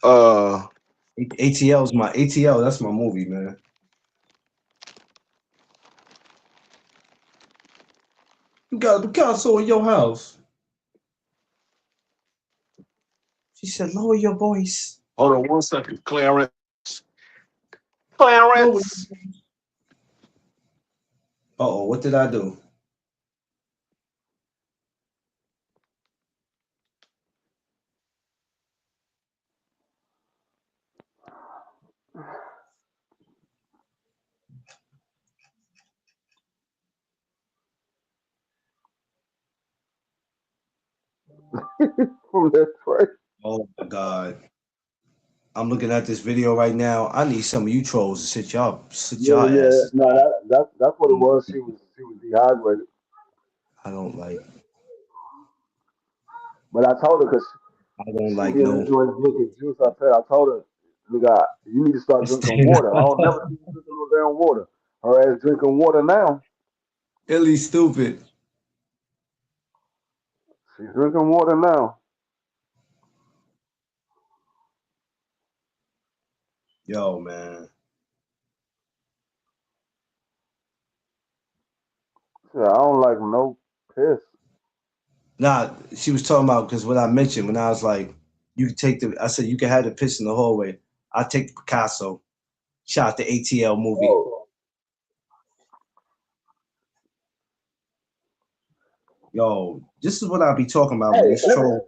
Uh, ATL's my ATL. That's my movie, man. You got a Picasso in your house. She said, lower your voice. hold on 1 second, Clarence. Lower. Clarence. Uh-oh, what did I do? From that tray. Oh my God. I'm looking at this video right now. I need some of you trolls to sit Yeah, y'all yeah. ass. No, that's what it was. She was dehydrated. I don't like But I told her because I don't she like be in no the joint drinking juice. I told her, look, you need to start drinking water. I don't never see you drinking no damn water. Her ass drinking water now. Illy stupid. She's drinking water now. Yo, man. She said, I don't like no piss. Nah, she was talking about because what I mentioned when I was like, you can take I said you can have the piss in the hallway. I take the Picasso. Shot the ATL movie. Oh, Yo, this is what I be talking about with hey, these trolls.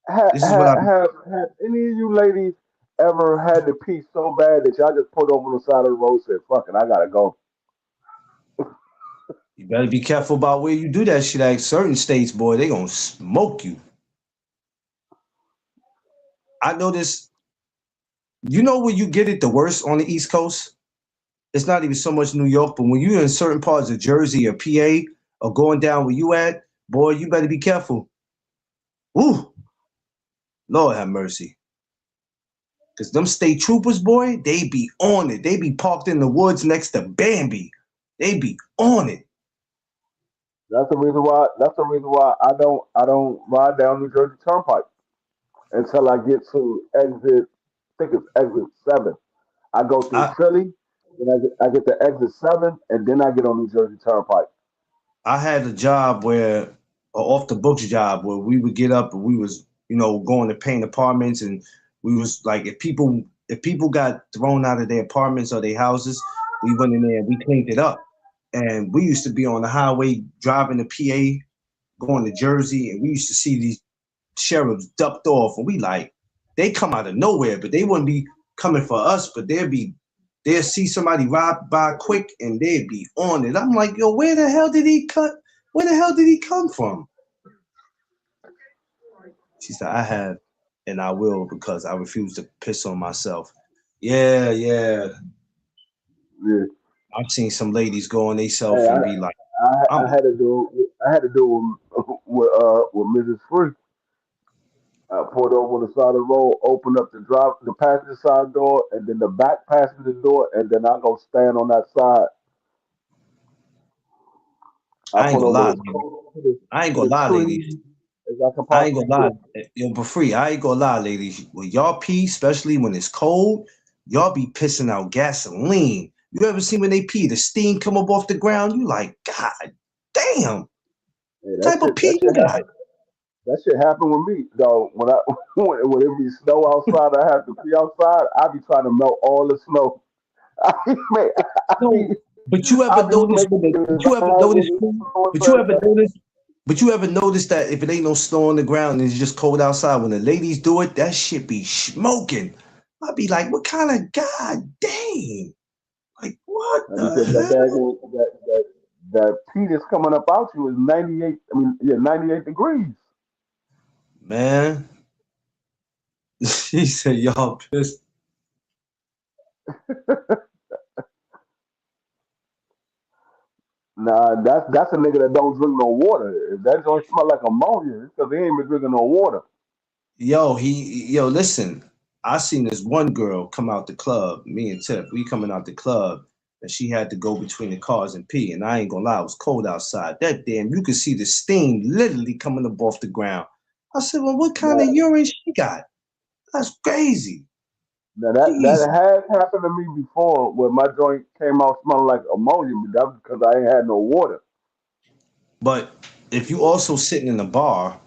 have, This is what have, I be have, have any of you ladies ever had to pee so bad that y'all just put over on the side of the road and said, fuck it, I gotta go? You better be careful about where you do that shit. Like certain states, boy, they gonna smoke you. I noticed. You know where you get it the worst on the East Coast? It's not even so much New York, but when you're in certain parts of Jersey or PA or going down where you at, boy, you better be careful. Ooh, Lord have mercy. Cause them state troopers, boy, they be on it. They be parked in the woods next to Bambi. They be on it. That's the reason why. That's the reason why I don't ride down New Jersey Turnpike until I get to exit. I think it's exit 7. I go through I Philly, then I get to exit 7, and then I get on New Jersey Turnpike. I had a job where, a off the books job where we would get up and we was, going to paint apartments, and we was like, if people got thrown out of their apartments or their houses, we went in there and we cleaned it up. And we used to be on the highway driving to PA, going to Jersey, and we used to see these sheriffs ducked off, and we like, they come out of nowhere, but they wouldn't be coming for us, but they'll see somebody ride by quick and they'd be on it. I'm like, yo, where the hell did he cut? Where the hell did he come from? She said, I have and I will because I refuse to piss on myself. Yeah, yeah. Yeah. I've seen some ladies go on themselves Hey, and be like, I I'm had to do with Mrs. Free. I pulled over on the side of the road, opened up the passenger side door, and then the back passenger door, and then I go stand on that side. I I ain't pulled gonna over lie, as ladies. close I ain't to gonna the lie, ladies. tree as I can I ain't possibly gonna lie. get. Yo, but free, I ain't gonna lie, ladies. When y'all pee, especially when it's cold, y'all be pissing out gasoline. You ever seen when they pee, the steam come up off the ground? You like, God damn, Hey, type of that pee you shit got? happened. That shit happened with me, though. When I when it be snow outside, I have to pee outside. I be trying to melt all the snow. I be, man, No, but you I ever be notice making when the, sure but if you I ever have notice, any snow but you inside, ever notice, but you ever notice that if it ain't no snow on the ground and it's just cold outside, when the ladies do it, that shit be smoking. I be like, what kind of god dang? Like, what and the because that hell? that pee that's coming up out you is 98. I mean, yeah, 98 degrees. Man, he said, y'all pissed. Nah, that's a nigga that don't drink no water. If that don't smell like ammonia, it's because he ain't been drinking no water. Yo, listen. I seen this one girl come out the club. Me and Tiff, we coming out the club, and she had to go between the cars and pee. And I ain't gonna lie, it was cold outside. That damn, you could see the steam literally coming up off the ground. I said, well, what kind of Now, urine she got? That's crazy. now that Jeez. has happened to me before, where my joint came out smelling like ammonia, but that was because I ain't had no water. But if you also sitting in the bar,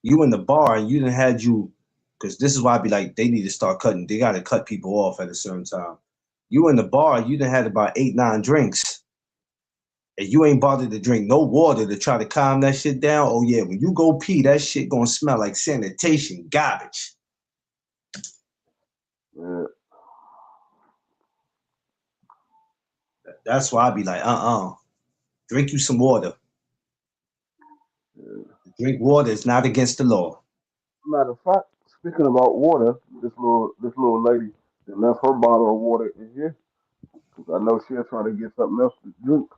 you in the bar and you didn't had you, because this is why I'd be like, they need to start cutting. They got to cut people off at a certain time. You in the bar, you done had about 8, 9 drinks, and you ain't bothered to drink no water to try to calm that shit down. Oh yeah, when you go pee, that shit gonna smell like sanitation garbage. Yeah, That's why I'd be like, drink you some water. yeah. Drink water is not against the law. Matter of fact, speaking about water, this little lady that left her bottle of water in here because I know she'll try to get something else to drink.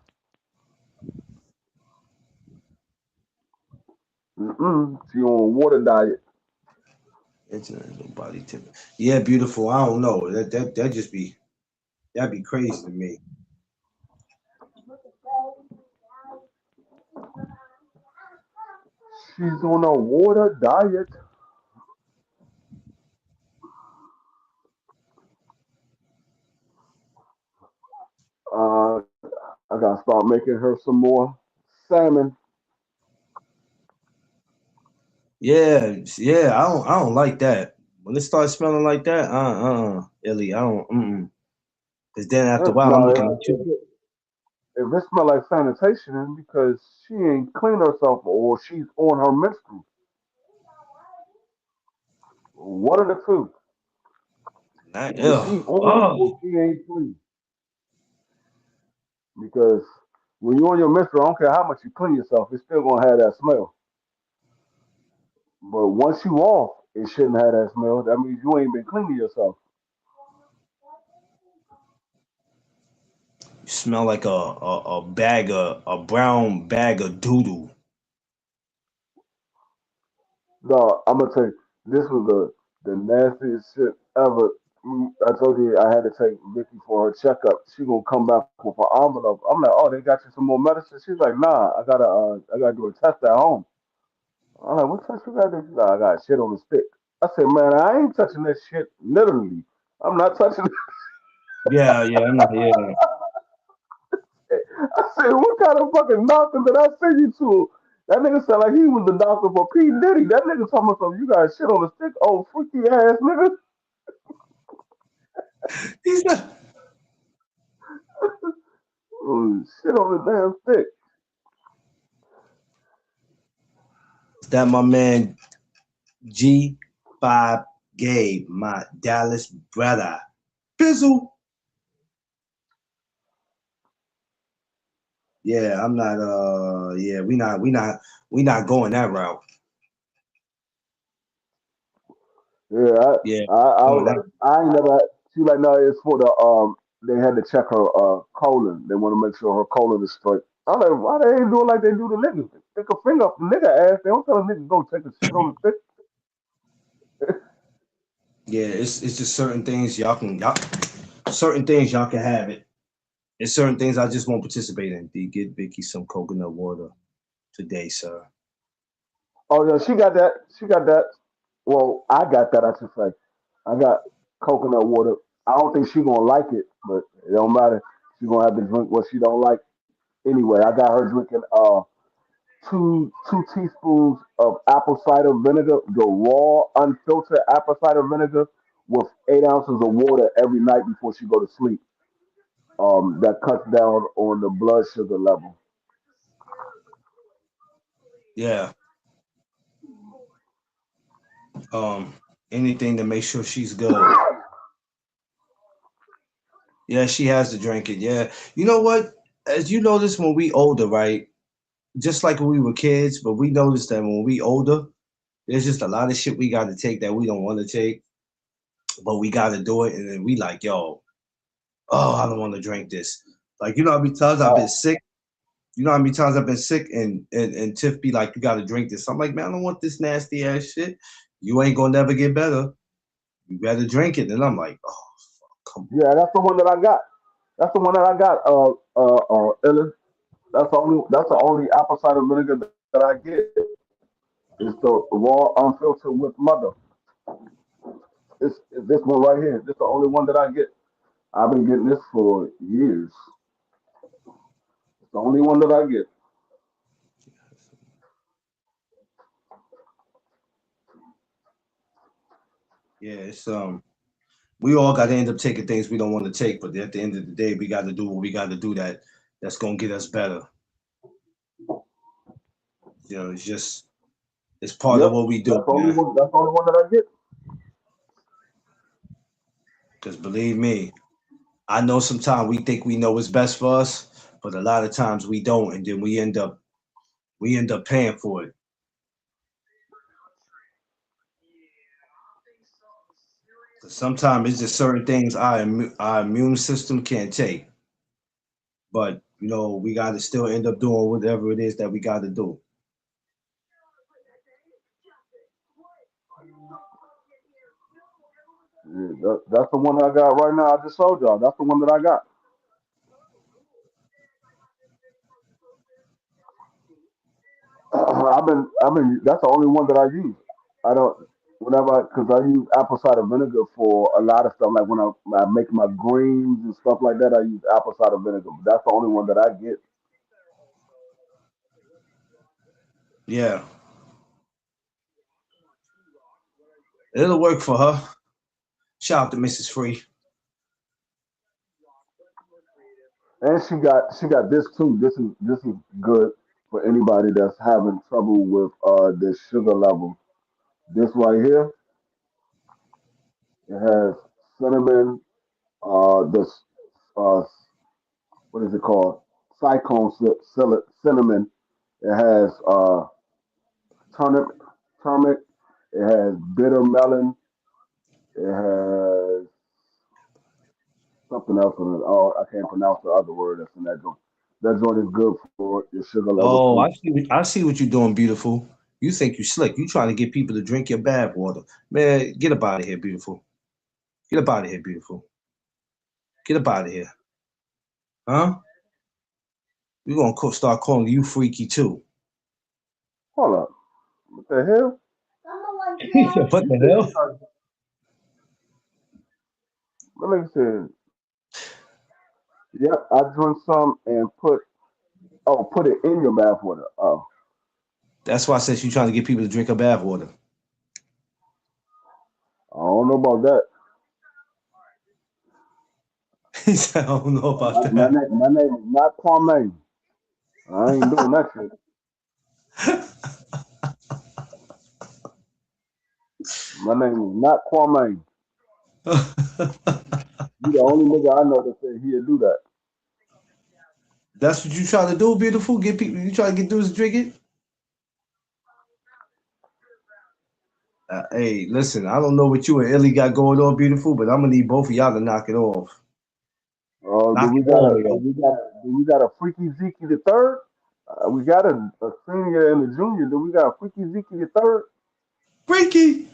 She on a water diet. It's nobody tipping. Yeah, beautiful. I don't know. That just be that'd be crazy to me. She's on a water diet. Uh, I gotta start making her some more salmon. Yeah, yeah. I don't like that. When it starts smelling like that, Illy, I don't. Because then after a while, I'm No, looking at you. if it smell like sanitation, it's because she ain't clean herself or she's on her menstrual. One of the two. Either she on Oh, or she ain't clean. Because when you're on your menstrual, I don't care how much you clean yourself, it's still gonna have that smell. But once you off, it shouldn't have that smell. That means you ain't been cleaning yourself. you smell like a bag of a brown bag of doodoo. No, I'm gonna tell you, this was the nastiest shit ever. I told you I had to take Vicky for her checkup. She gonna come back with an envelope. I'm like, oh, they got you some more medicine. She's like, nah, I gotta do a test at home. I'm like, what test you got to do? She's like, I got shit on the stick. I said, man, I ain't touching that shit. Literally, I'm not touching. Yeah, yeah, I'm not. Yeah, I said, what kind of fucking doctor did I send you to? That nigga sound like he was the doctor for P. Diddy. That nigga talking about something, you got shit on the stick, oh freaky ass nigga. he's not. Oh, shit on the damn stick. That my man G5 Gabe, my Dallas brother. Bizzle. Yeah, I'm not. Yeah, we not going that route. Yeah, Yeah, I going was that. like, I ain't never. She like, no, it's for the They had to check her colon. They want to make sure her colon is straight. I'm like, why they ain't doing like they do the niggas? Stick a finger up the nigga ass. They don't tell a nigga go take a shit on the stick. Yeah, it's just certain things y'all can have it. There's certain things I just won't participate in. D, get Vicky some coconut water today, sir. Oh yeah, she got that. She got that. Well, I got that. I should say. I got coconut water. I don't think she gonna like it, but it don't matter. She gonna have to drink what she don't like anyway. I got her drinking two teaspoons of apple cider vinegar, the raw unfiltered apple cider vinegar, with 8 ounces of water every night before she go to sleep. That cuts down on the blood sugar level. Yeah. Um, anything to make sure she's good. Yeah, she has to drink it. Yeah. You know what? As you notice when we older, right? Just like when we were kids, but we noticed that when we older, there's just a lot of shit we got to take that we don't want to take, but we got to do it. And then we like, yo, oh, I don't want to drink this. Like, you know how many times I've been Uh, sick? You know how many times I've been sick and Tiff be like, you got to drink this. I'm like, man, I don't want this nasty ass shit. You ain't gonna never get better. You better drink it. And I'm like, oh, come on. yeah, that's the one that I got. That's the one that I got. Ellen. That's the only apple cider vinegar that I get. It's the raw unfiltered with mother. It's this one right here. This is the only one that I get. I've been getting this for years. It's the only one that I get. Yeah, it's we all got to end up taking things we don't want to take, but at the end of the day, we got to do what we got to do that's gonna get us better. You know, it's part of Yep, what we do, that's the only man. one. That's the only one that I get. Because believe me, I know sometimes we think we know what's best for us, but a lot of times we don't, and then we end up paying for it. 'Cause sometimes it's just certain things our immune system can't take, but you know we got to still end up doing whatever it is that we got to do. Yeah, that's the one that I got right now. I just showed y'all. That's the one that I got. That's the only one that I use. I don't, because I use apple cider vinegar for a lot of stuff. Like when I make my greens and stuff like that, I use apple cider vinegar. But that's the only one that I get. Yeah, it'll work for her. Shout out to Mrs. Free. And she got this too. This is good for anybody that's having trouble with the sugar level. This right here. It has cinnamon. The uh, what is it called? Cyclone cinnamon. It has turnip, turmeric. It has bitter melon. It has something else in it. Oh, I can't pronounce the other word that's in that joint. That joint is good for your sugar level Oh, too. I see what you're doing, beautiful. You think you slick. You trying to get people to drink your bath water. Man, get up out of here, beautiful. Get up out of here, beautiful. Get up out of here. Huh? We're gonna start calling you freaky too. Hold up. What the hell? He said, what You the said you hell? trying my nigga said, yep, I drink some and put it in your bath water. Oh, That's why I said she's trying to get people to drink her bath water. I don't know about that. He said, I don't know about that. My name is not Kwame. I ain't doing that shit. My name is not Kwame. You the only nigga I know that said he'll do that. That's what you try to do, beautiful? Get people you try to get dudes to drink it? Hey, listen, I don't know what you and Illy got going on, beautiful, but I'm gonna need both of y'all to knock it off. Do Knock we it got all a the way off. do we got a freaky Zeke the third? We got a senior and a junior. Do we got a freaky Zeke the third? Freaky!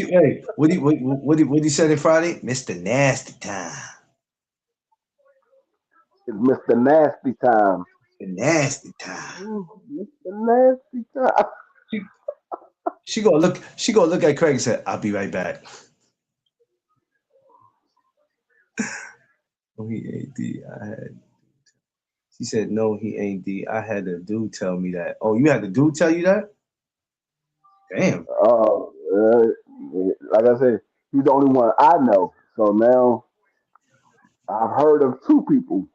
Hey, what he said in Friday? Mr. Nasty Time. It's Mr. Nasty Time. The nasty time. Mr. Nasty Time. She, she gonna look at Craig and say, I'll be right back. Oh, he ain't D. I had She said, no, he ain't D. I had a dude tell me that. Oh, you had the dude tell you that? Damn. Like I said, he's the only one I know. So now I've heard of two people.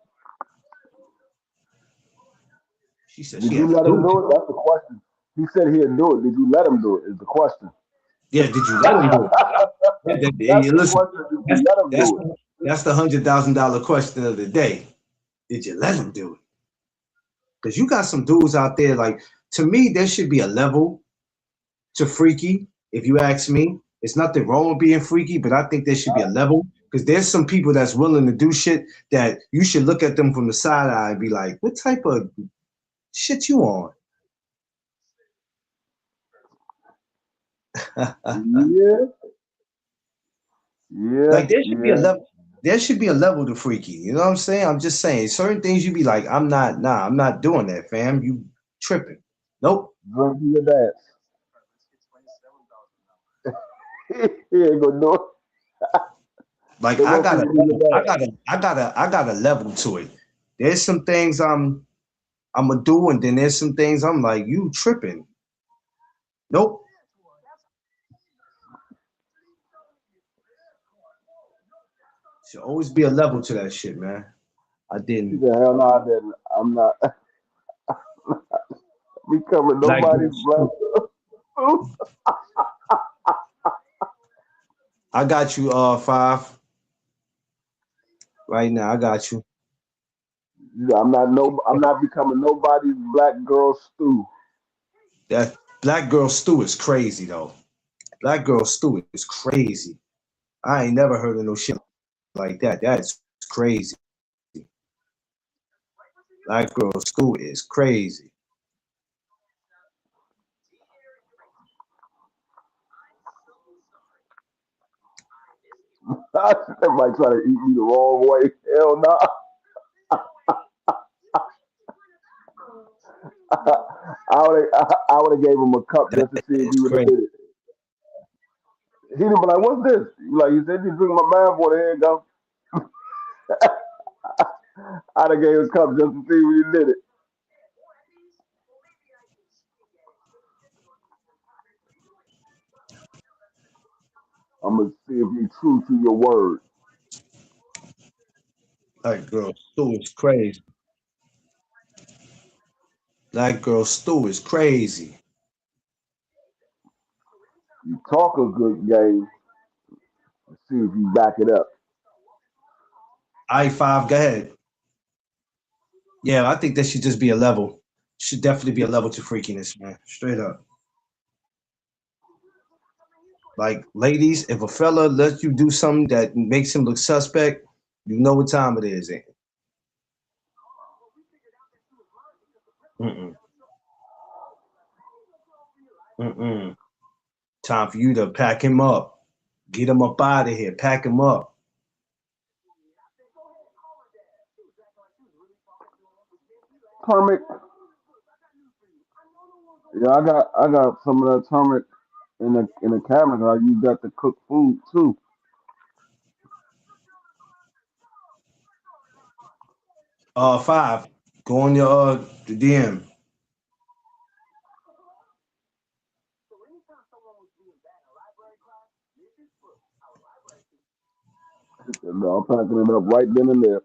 She said Did she you had a let him dude. do it? That's the question. He said he'd do it. Did you let him do it? Is the question. Yeah, did you let him do it? That's the Listen, question. Did that's you let him that's do it? that's the $100,000 question of the day. Did you let him do it? Because you got some dudes out there. Like to me, there should be a level to freaky. If you ask me, it's nothing wrong with being freaky, but I think there should be a level. Because there's some people that's willing to do shit that you should look at them from the side eye and be like, "What type of shit you on?" Yeah, yeah, Like there should be a yeah. level. There should be a level to freaky. You know what I'm saying? I'm just saying certain things you be like, I'm not, nah, I'm not doing that, fam. You tripping. Nope. Drink to your dance. He ain't gonna do it. Like They I gonna see got a you do level. your dance. I got a level to it. There's some things I'm gonna do, and then there's some things I'm like, you tripping. Nope. Should always be a level to that shit, man. I He didn't said, hell no, I didn't. I'm not becoming black nobody's girls. black. I got you, five right now. I got you. I'm not becoming nobody's black girl stew. That black girl stew is crazy though. Black girl stew is crazy. I ain't never heard of no shit like that. That's crazy. Black girl stew is crazy. Everybody try to eat me the wrong way. Hell no. I would have gave him a cup That just to see if he is would have crazy. did it. He'd have been like, "What's this?" Like you said, you drink my bath water. Here you go. I'd have gave him a cup just to see if he did it. I'm gonna see if you're true to your word. Black girl stew is crazy. That girl Stu is crazy. You talk a good game. Let's see if you back it up. I5, go ahead. Yeah, I think that should just be a level. Should definitely be a level to freakiness, man. Straight up. Like, ladies, if a fella lets you do something that makes him look suspect, you know what time it is. Mm-mm. Mm-mm. Time for you to pack him up. Get him up out of here. Pack him up. Turmeric. Yeah, I got some of that turmeric in the cabinet. I use that to cook food too. 5. Go on your the DM. I'm packing it up right then and there.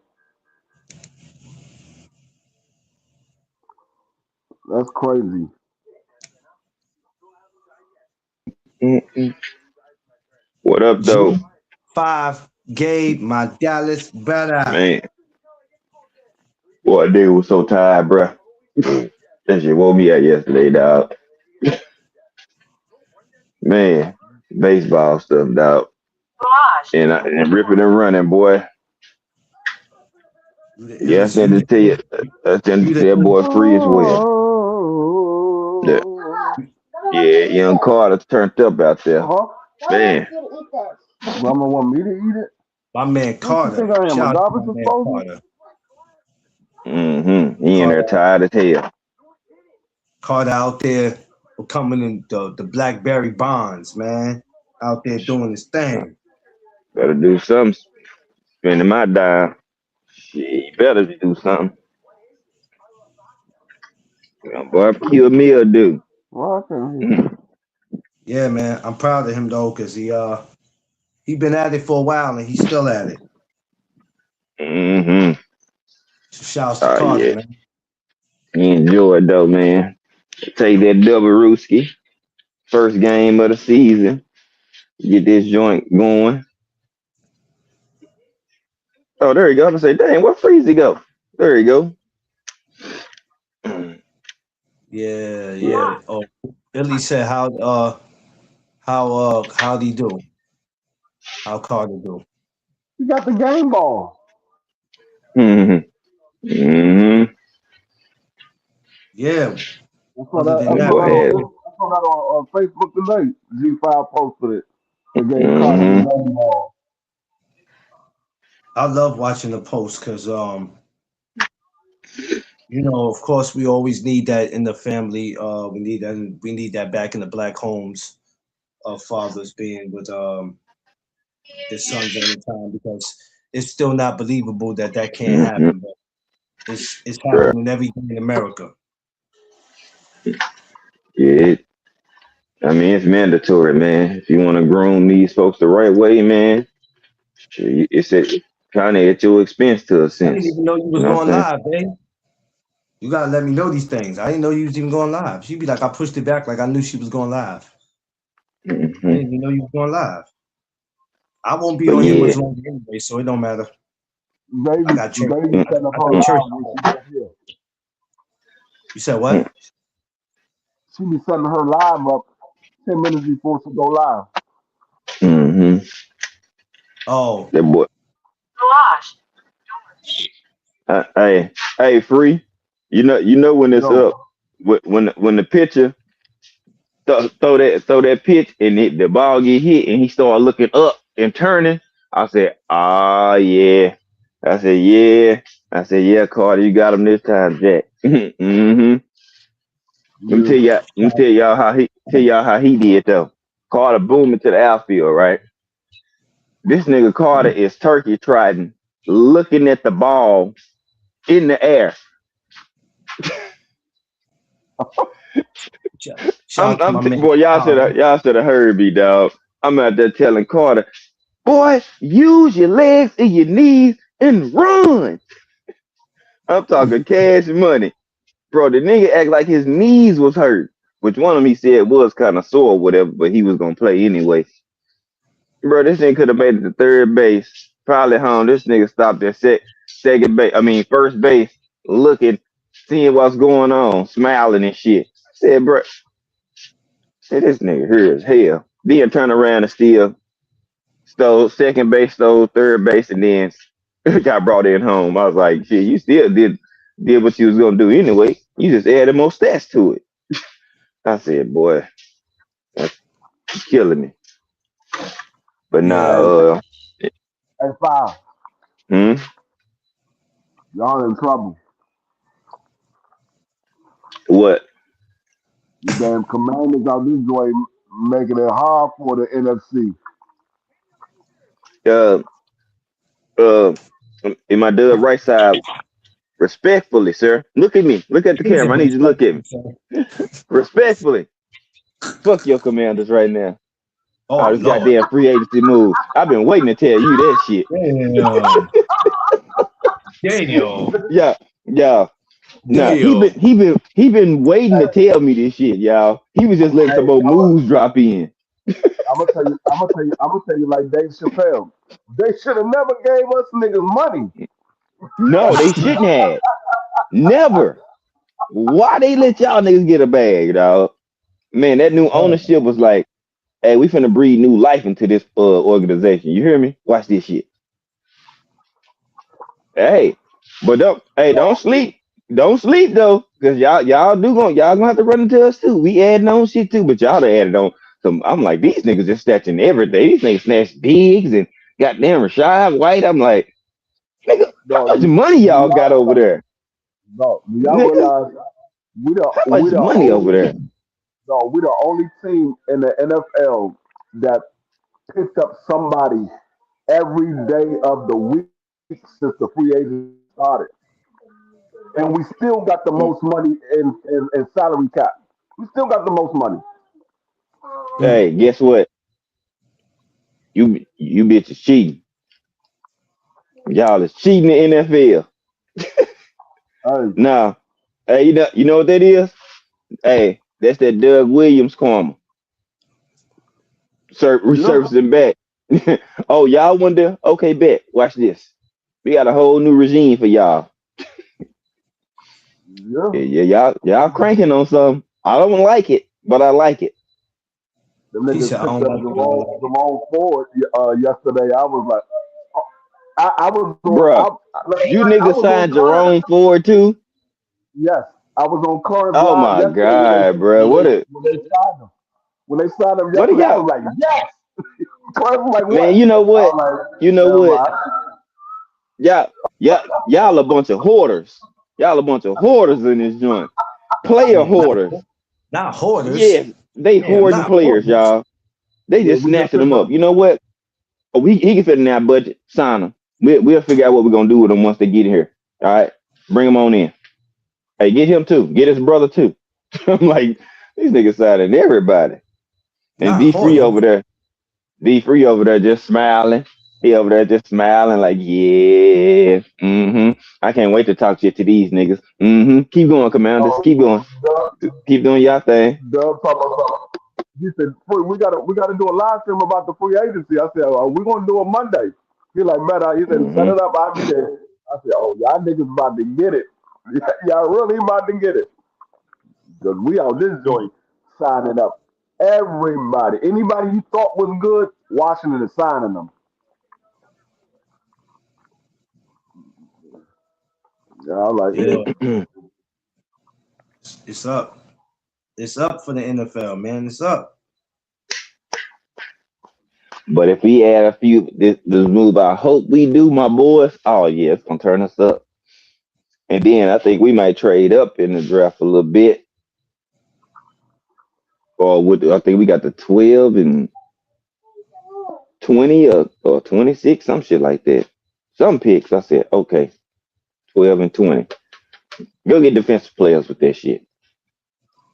That's crazy. Mm-mm. What up, though? G5, Gabe, my Dallas brother. Man, boy, dude was so tired, bruh. That shit woke me up yesterday, dog. Man, baseball stuff, dog. And ripping and running, boy. You the Yeah, I illest. said to tell you, I said You to the that boy illest. free as well. Yeah, yeah, young Carter turned up out there. Huh? Man, Grandma want me to eat it? My man What you think Carter. I am, a Shout out to garbage my man disposal? Carter. he in there Carter, tired as hell. Carter out there becoming in the Blackberry Bonds, man. Out there doing his thing. Better do something. Spending my dime. Shit, better do something. Barbecue a meal, dude. Well, I can't hear. Yeah, man. I'm proud of him though, cause he been at it for a while and he's still at it. Mm-hmm. So shouts to Oh, Carter, yeah. man. He enjoyed, though, man. Take that double Rooski. First game of the season. Get this joint going. Oh, there you go. I say, dang, where Freezy go? There you go. Yeah, Yeah. yeah. Oh, Illy said how'd he do? How Carter do? You got the game ball. Mm-hmm. Mm-hmm. Yeah. I saw Other that. than I That that, saw boy that man, had. on Facebook today. G5 posted it. They gave Carter the Mm-hmm. game ball. I love watching the post because of course we always need that in the family. We need that back in the black homes of fathers being with their sons all the time because it's still not believable that that can't Mm-hmm. happen, but it's Right. happening every day in America. Yeah. I mean, it's mandatory, man. If you want to groom these folks the right way, man, it's kind of at your expense to a I didn't sense. even know you You was know what going I'm saying? live, babe. You gotta let me know these things. I didn't know you was even going live. She'd be like, I pushed it back like I knew she was going live. I Mm-hmm. didn't even know you was going live. I won't be But on here yeah. much longer anyway, so it don't matter. I Baby, got church. baby setting up I her got church. live when she get here. You said what? She be setting her live up 10 minutes before she go live. Mm-hmm. Oh, That boy. Hey, free. You know when it's Yo, up. When the pitcher throw that pitch and the ball get hit and he start looking up and turning. I said, ah, yeah. I said, yeah, Carter, you got him this time, Jack. Mm-hmm. yeah. Let me tell y'all how he did though. Carter booming to the outfield, right? This nigga Carter is turkey trotting, looking at the ball in the air. shout out to my man. Boy, y'all should have heard me, dog. I'm out there telling Carter, boy, use your legs and your knees and run. I'm talking cash money. Bro, the nigga act like his knees was hurt. Which one of them he said was kind of sore or whatever, but he was gonna play anyway. Bro, this nigga could have made it to third base. Probably home. This nigga stopped at second base. I mean first base, looking, seeing what's going on, smiling and shit. I said, bro, say this nigga here as hell. Then turn around and still stole second base, stole third base, and then got brought in home. I was like, shit, you still did what you was gonna do anyway. You just added more stats to it. I said, boy, that's killing me. But nah, Hey, Five, hmm? y'all in trouble. What? You damn Commanders out this joint making it hard for the NFC. Uh, uh, in my dub right side, respectfully, sir. Look at me. Look at the camera. I need you to look at me. Respectfully. Fuck your Commanders right now. Oh, This no. goddamn free agency move. I've been waiting to tell you that shit. Daniel. Yeah. Nah, Daniel. he been waiting to tell me this shit, y'all. He was just letting Hey, some more moves drop in. I'm gonna tell you like Dave Chappelle. They should have never gave us niggas money. No, they shouldn't have. Never. Why they let y'all niggas get a bag, dog? Man, that new ownership was like, hey, we finna breathe new life into this organization. You hear me? Watch this shit. Hey, but don't sleep. Don't sleep though, cause y'all gonna have to run into us too. We adding on shit too, but y'all done added on some. I'm like, these niggas just snatching everything. These niggas snatch Diggs and goddamn Rashad White. I'm like, nigga, how No, much money y'all got over there? no, y'all Nigga, realize we how much the money over there? we the only team in the NFL that picked up somebody every day of the week since the free agency started. And we still got the most money in salary cap. We still got the most money. Hey, guess what? You bitches cheating. Y'all is cheating the NFL. Hey, Now, hey, you know what that is? Hey, that's that Doug Williams karma. you know, Resurfacing back. Oh, y'all wonder? Okay, bet. Watch this. We got a whole new regime for y'all. yeah. Y'all cranking on something. I don't like it, but I like it. Them He niggas said, I picked don't up like it, Jerome Ford yesterday. I was like, I was on, Bruh, you I niggas was on signed Current. Jerome Ford too? Yes, I was on Current Oh Live my yesterday God, bruh. when they signed him What are yesterday. I y'all? was like, yes. Current was like, Man, what? you know I what? was like, You know never what? mind. Y'all a bunch of hoarders. Y'all a bunch of hoarders in this joint. Player hoarders. not hoarders. Yes, they Yeah, hoarding not players, hoarders. y'all. They Yeah, just we just snatching them picked up. up. You know what? Oh, he can fit in our budget. Sign him. We'll figure out what we're gonna do with him once they get here. All right, bring him on in. Hey, get him too. Get his brother too. I'm like, these niggas signing everybody. And Not D Free hoarders. over there. D Free over there just smiling. He over there just smiling like, yeah. I can't wait to talk shit to these niggas. Keep going, Commanders. Keep going. Keep doing y'all thing. Dub talking about. He said, we gotta do a live stream about the free agency. I said, we're gonna do it Monday. He like, man, he said, set hmm it up. I'll be there. I said, oh, y'all niggas about to get it. Y'all really about to get it. Because we out this joint signing up everybody. Anybody you thought was good, Washington is signing them. Yeah, I like, Yeah, it's up. It's up for the NFL, man. It's up. But if we add a few this move, I hope we do, my boys. Oh yeah, it's gonna turn us up. And then I think we might trade up in the draft a little bit. Or I think we got the 12 and 20 or 26, some shit like that. Some picks. I said, okay, 12 and 20. Go get defensive players with that shit.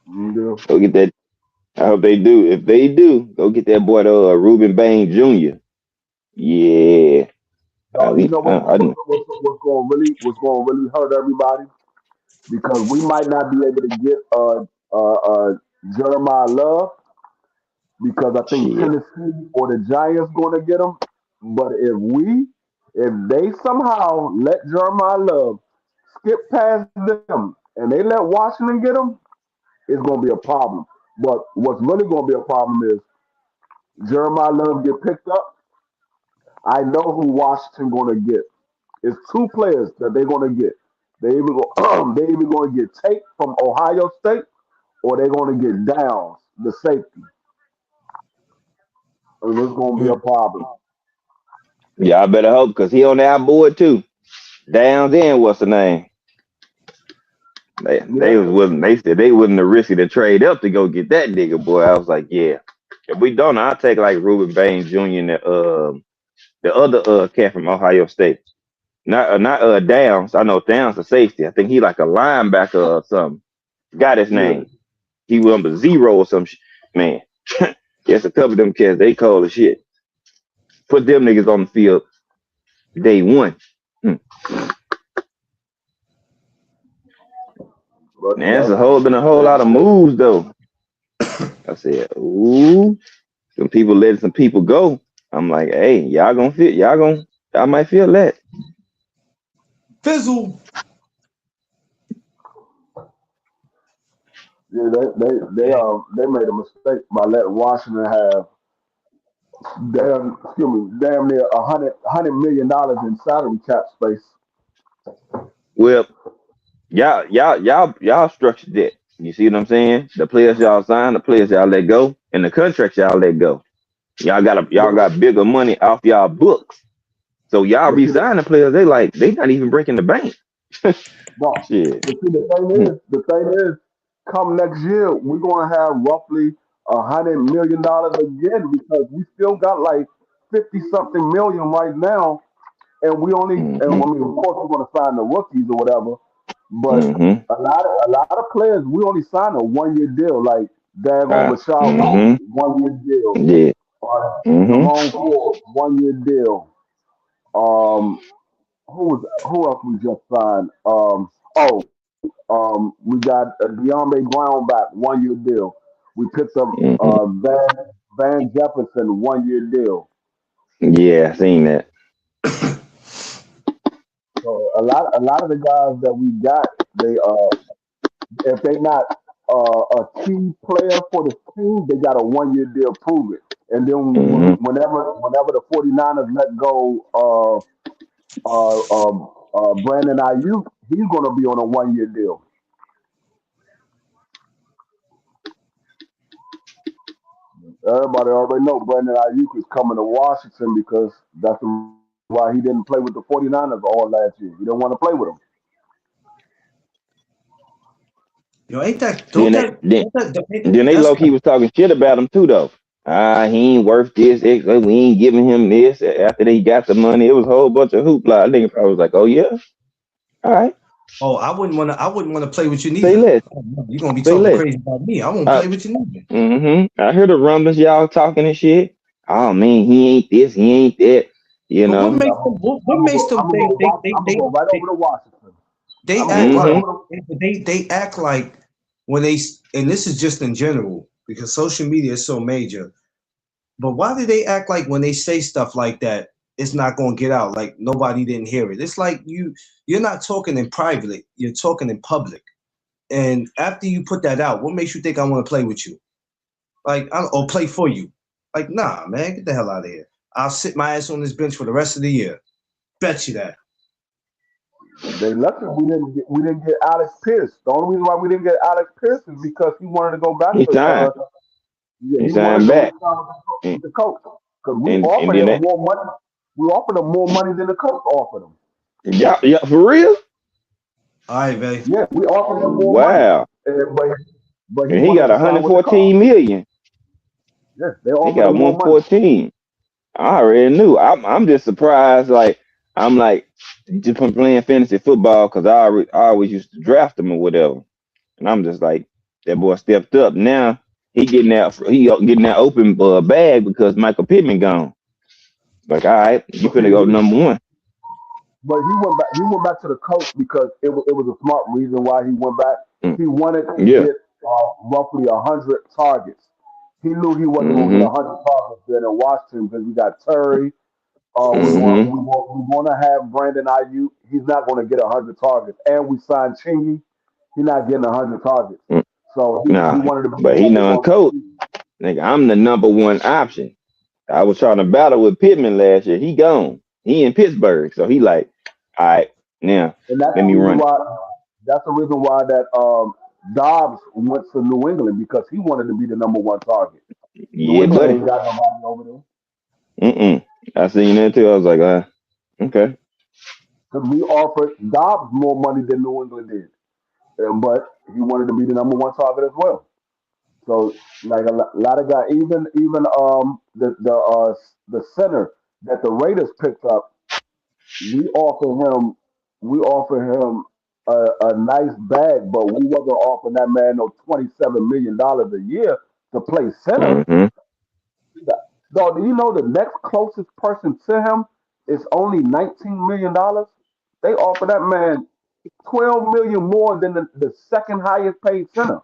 yeah. Go get that. I hope they do. If they do, go get that boy Ruben Bain Jr. Yeah. You know I know. what's going to really hurt everybody? because we might not be able to get Jeremiah Love because I think Shit. Tennessee or the Giants going to get him. But if they somehow let Jeremiah Love skip past them and they let Washington get him, it's going to be a problem. But what's really going to be a problem is Jeremiah Love get picked up. I know who Washington going to get. It's two players that they're going to get. They either going to get Tate from Ohio State or they're going to get Downs, the safety. And it's going to be a problem. Y'all better hope because he on our board too. Downs in what's the name? They was willing. They said they wasn't risky to trade up to go get that nigga, boy. I was like, yeah. If we don't, I'll take like Ruben Baines Jr. and the other cat from Ohio State. Not Downs. I know Downs a safety. I think he like a linebacker or something. Got his name. He was number 0 or some shit. Man, yes, a couple of them cats, they cold as shit. Put them niggas on the field day one. But Man, it's been a whole lot of moves though. I said, ooh, some people letting some people go. I'm like, hey, y'all might feel that. Fizzle. Yeah, they made a mistake by letting Washington have damn near $100 million in salary cap space. Well, y'all structured that. You see what I'm saying? The players y'all sign, the players y'all let go, and the contracts y'all let go. Y'all got bigger money off y'all books. So y'all resign the players, they not even breaking the bank. No. Shit. But see, the thing is, come next year, we're gonna have roughly $100 million again because we still got like 50-something million right now, and we only and I mean, of course, we're gonna sign the rookies or whatever. But a lot of players, we only sign a 1-year deal, like Dagon Rashad, 1-year deal. Yeah. Jerome Ford, 1-year deal. Who else we just signed? We got De'Armond Brown back, 1-year deal. We picked up Van Jefferson, 1-year deal. Yeah, I seen that. So a lot of the guys that we got, they if they not a key player for the team, they got a 1-year deal. Prove it. And then whenever the 49ers let go Brandon Ayuk, he's going to be on a 1-year deal. Everybody already know Brandon Ayuk is coming to Washington because that's why he didn't play with the 49ers all last year. He didn't want to play with them. Yo, ain't that? Then they low-key was talking shit about him too, though. He ain't worth this. We ain't giving him this. After they got the money, it was a whole bunch of hoopla. I think I was like, oh yeah, all right. Oh, I wouldn't want to play with you neither. Say less. You're gonna be talking crazy about me. I won't play with you neither. I heard the rumblings, y'all talking and shit. Oh man, he ain't this, he ain't that. You know. What makes them think they go right over to Washington? They act like when they, and this is just in general because social media is so major. But why do they act like when they say stuff like that, it's not going to get out? Like nobody didn't hear it. It's like you're not talking in private. You're talking in public. And after you put that out, what makes you think I want to play with you? Like, or play for you? Like, nah, man, get the hell out of here. I'll sit my ass on this bench for the rest of the year. Bet you that. They lucky we didn't get Alex Pierce. The only reason why we didn't get Alex Pierce is because he wanted to go back. He signed. He signed back with the coach because we offered him more money. We offered him more money than the coach offered him. Yeah, for real. All right, baby. Yeah, we offered him more money. But he got 114 million. Yeah, they offered he got 114. I already knew. I'm just surprised. Like I'm like just from playing fantasy football because I always used to draft him or whatever, and I'm just like that boy stepped up. Now he getting that open bag because Michael Pittman gone. Like all right, you finna go number one. but he went back to the Colts because it was a smart reason why he went back. Mm. He wanted to Yeah. get roughly 100 targets. He knew he wasn't going to get Mm-hmm. 100 targets then in Washington because we got Terry. Mm-hmm. We want to have Brandon Ayuk. He's not going to get 100 targets, and we signed Chingy. He's not getting 100 targets. Mm. So he Nah, wanted to be but he number done one coach. receiver. Nigga, I'm the number one option. I was trying to battle with Pittman last year. He gone. He in Pittsburgh. So he like, all right, now And that's let the me reason run it. why. That's the reason why that Dobbs went to New England because he wanted to be the number one target. New Yeah, England buddy. ain't got nobody over there Mm-mm. I seen that too. I was like, okay. because we offered Dobbs more money than New England did, but he wanted to be the number one target as well. So like lot of guys, even the center that the Raiders picked up, we offered him we offered him a nice bag, but we wasn't offering that man no $27 million a year to play center. Mm-hmm. Dog, do you know the next closest person to him is only $19 million? They offer that man 12 million more than the second highest paid center.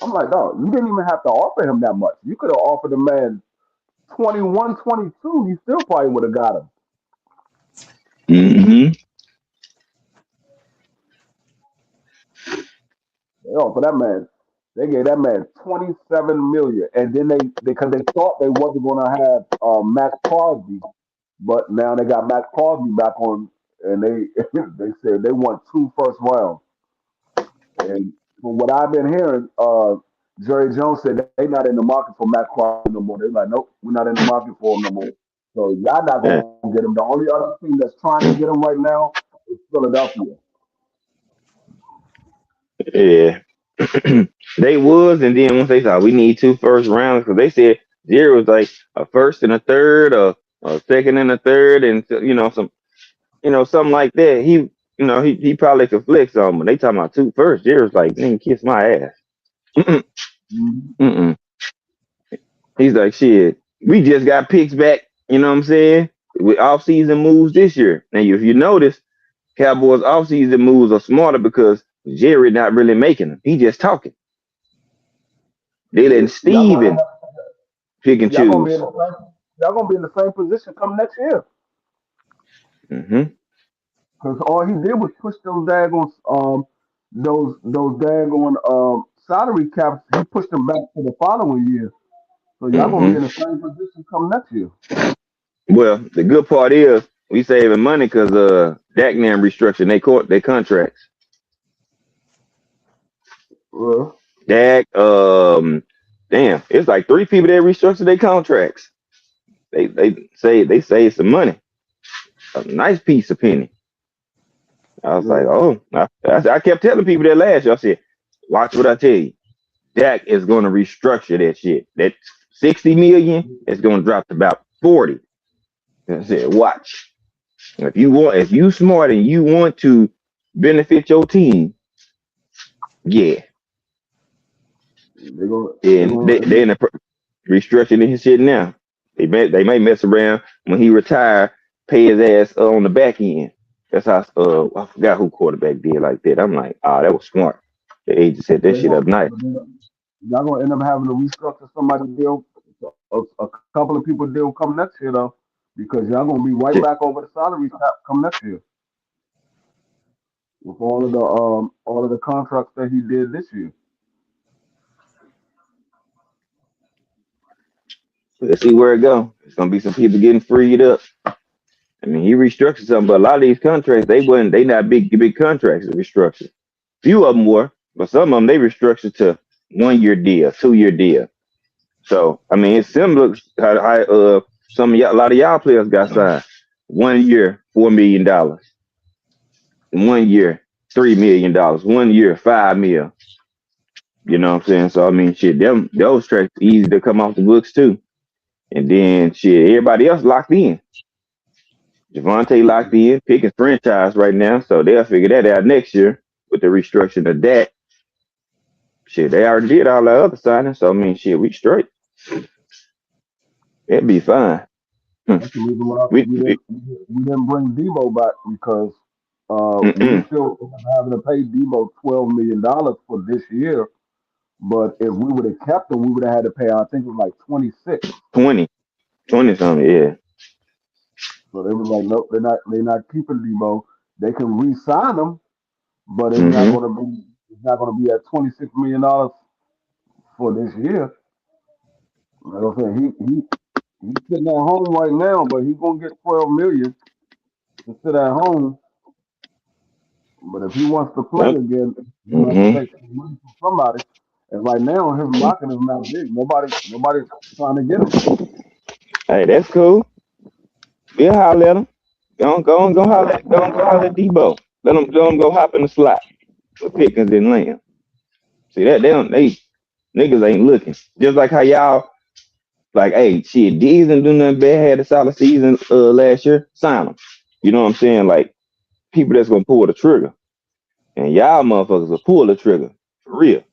I'm like, dog, you didn't even have to offer him that much. You could have offered the man 21, 22. He still probably would have got him. Mm-hmm. They offered that man. They gave that man 27 million, and then they because they thought they wasn't going to have Max Crosby, but now they got Max Crosby back on, and they they said they want 2 first rounds. And from what I've been hearing, Jerry Jones said they not in the market for Matt Crosby no more. They're like, nope, we're not in the market for him no more. So y'all not Yeah. gonna get him. The only other team that's trying to get him right now is Philadelphia. Yeah. They was, and then once they thought we need 2 first rounds, because they said Jerry was like a first and a third, or a second and a third, and something like that. He probably could flex on, but they talking about 2 first. Jerry was like, nigga, kiss my ass. Mm-mm, Mhm. mm-mm. He's like, shit, we just got picks back, you know what I'm saying? With off-season moves this year. Now, if you notice, Cowboys off-season moves are smarter because Jerry not really making them. He just talking. They letting Y'all gonna Steven pick and y'all gonna be in choose. the same y'all gonna be in the same position come next year. Hmm. Because all he did was push those daggone salary caps. He pushed them back to the following year. So y'all gonna be Hmm. in the same position come next year. Well, the good part is we saving money because Dak now restructuring their contracts. Uh, Dak, damn, it's like 3 people that restructured their contracts. They saved some money, a nice piece of penny. I was like, yeah. oh, I kept telling people that last year. I said, watch what I tell you. Dak is going to restructure that shit. That 60 million is going to drop to about 40. And I said, watch. If you smart and you want to benefit your team, yeah. They And they gonna in the restructuring his shit now. They may mess around when he retire, pay his ass on the back end. That's how I forgot who quarterback did like that. I'm like, that was smart. The agent set that they shit gonna up nice. y'all gonna end up having to restructure somebody deal. A couple of people deal come next year though, because y'all gonna be right Shit. back over the salary cap come next year with all of the contracts that he did this year. Let's see where it go. It's gonna be some people getting freed up. I mean, he restructured something, but a lot of these contracts, they not big contracts to restructure. Few of them were, but some of them they restructured to 1 year deal, 2 year deal. So I mean, it's similar how a lot of y'all players got signed. 1 year, $4 million. 1 year, $3 million. 1 year, 5 mil. You know what I'm saying? So I mean, shit, those tracks easy to come off the books too. And then shit, everybody else locked in. Javante locked in, picking franchise right now, so they'll figure that out next year with the restructuring of that. Shit, they already did all the other signings, so I mean, shit, we straight. It'll be fine. That's the reason why we, we we didn't bring Debo back because we mm-mm, still end up having to pay Debo $12 million for this year. But if we would have kept him, we would have had to pay. I think it was like 26. 20, 20 something. Yeah. So they was like, nope, they're not keeping Debo. They can re-sign him, but Mm-hmm. it's not gonna be at $26 million for this year. Like I said, he's sitting at home right now, but he's gonna get 12 million to sit at home. But if he wants to play Yep. again, he's gonna have to Mm-hmm. take some money from somebody. And right now, his market is not big. Nobody's trying to get him. Hey, that's cool. We'll holler at him. Go holler at Debo. Let him go hop in the slot with Pickens and Lamb. See that they niggas ain't looking. Just like how y'all like, hey, shit, D's didn't do nothing bad. Had a solid season last year. Sign them. You know what I'm saying? Like people that's gonna pull the trigger, and y'all motherfuckers will pull the trigger for real.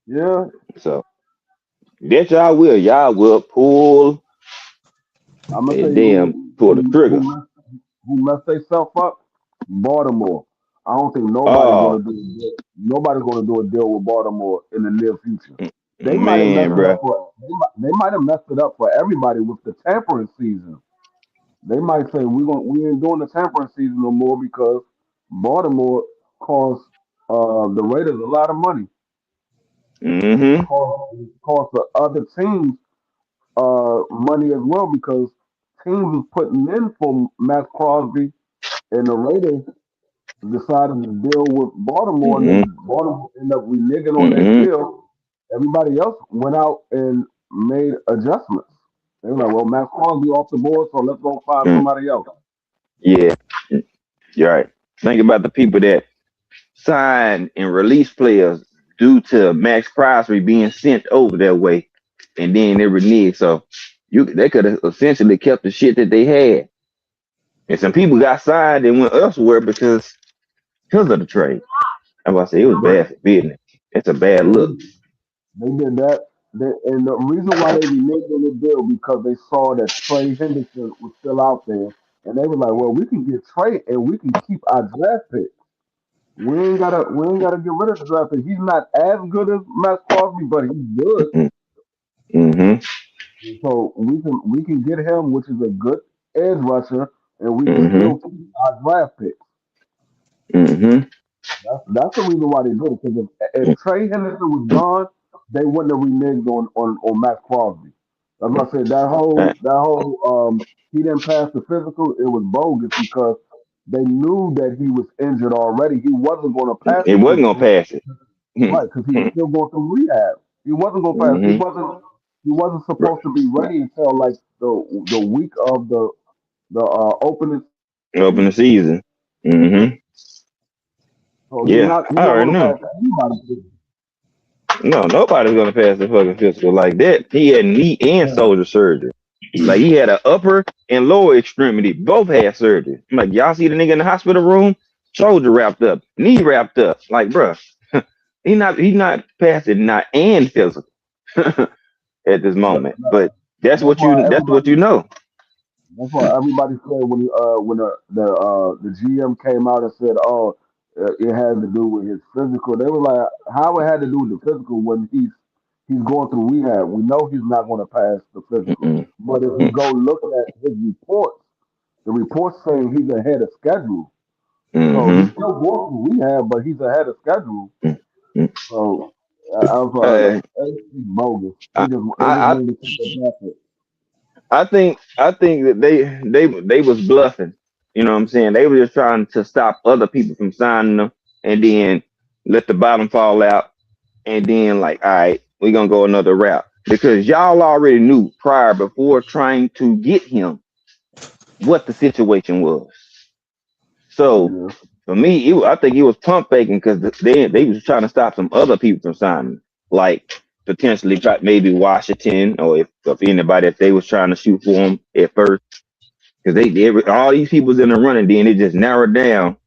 Yeah, So that y'all will pull I'm gonna tell and you damn pull the trigger. who messed themselves up. Baltimore. I don't think Oh nobody's gonna do a deal with Baltimore in the near future. They might have man, messed it bro. up for they might have messed it up for everybody with the tampering season. They might say we ain't doing the tampering season no more because Baltimore costs the Raiders a lot of money. And Mm-hmm. cost the other teams money as well because teams was putting in for Matt Crosby and the Raiders decided to deal with Baltimore and Mm-hmm. then Baltimore ended up reneging on their Mm-hmm. deal. Everybody else went out and made adjustments. They were like, well, Matt Crosby off the board, so let's go find Mm. somebody else. Yeah, you're right. Think about the people that sign and release players due to Max Crosby being sent over that way, and then they renege. So they could have essentially kept the shit that they had, and some people got signed and went elsewhere because of the trade. I'm about to say it was Yeah, bad for business. It's a bad they, look. they did that. And the reason why they reneged on the deal because they saw that Trey Henderson was still out there. And they were like, well, we can get Trey and we can keep our draft pick. We ain't gotta get rid of the draft pick. He's not as good as Matt Crosby, but he's good. Mm-hmm. So we can get him, which is a good edge rusher, and we can Mm-hmm. still keep our draft pick. Mm-hmm. That's the reason why they did it. Because if Trey Henderson was gone, they wouldn't have reneged on Matt Crosby. That's why I said that whole he didn't pass the physical. It was bogus because they knew that he was injured already. He wasn't going to pass It the wasn't gonna physical, pass it. right? Because he was still going through rehab. He wasn't going to pass. He Mm-hmm. wasn't. He wasn't supposed to be ready until like the week of the opening Open the season. season. Mm-hmm. So Yeah, he's I not already going to know. pass anybody. No, nobody's gonna pass the fucking physical like that. He had knee and shoulder surgery. Like he had an upper and lower extremity, both had surgery. I'm like, y'all see the nigga in the hospital room, shoulder wrapped up, knee wrapped up. Like, bruh, he's not passing not and physical at this moment. But that's That's what why you everybody. know. That's why everybody said when the GM came out and said, "Oh, it had to do with his physical." They were like, "How it had to do with the physical when he's going through rehab? We know he's not going to pass the physical." Mm-mm. But if you go look at his reports, the reports saying he's ahead of schedule. So he's Mm-hmm. still going through rehab, but he's ahead of schedule. Mm-hmm. So I was Uh, like, it's bogus. I, They just I wanted to keep the benefit. I think that they was bluffing. You know what I'm saying? They were just trying to stop other people from signing them, and then let the bottom fall out, and then like, all right, we're gonna go another route because y'all already knew prior before trying to get him what the situation was. So Yeah. for me, I think it was pump faking because they was trying to stop some other people from signing, like potentially maybe Washington or if anybody if they was trying to shoot for him at first because all these people's in the running, then it just narrowed down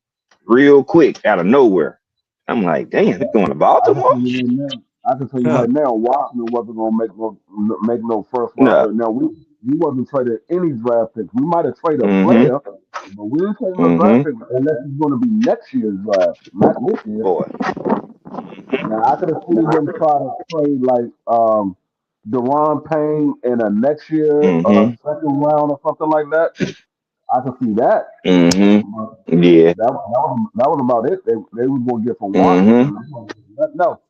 real quick out of nowhere. I'm like, damn, they're going to I can Baltimore? tell you right now. I can tell you Huh. right now, Washington wasn't gonna make no first round. No. Now we wasn't trading any draft picks. We might have traded a Mm-hmm. player, but we didn't trade no draft Mm-hmm. picks unless it's gonna be next year's draft, not this year. Boy. Now I could have seen them try to trade like Deron Payne in a next year Mm-hmm. second round or something like that. I could see that. But Mm-hmm. Yeah. that was about it. They was gonna get from Mm-hmm. Washington. No,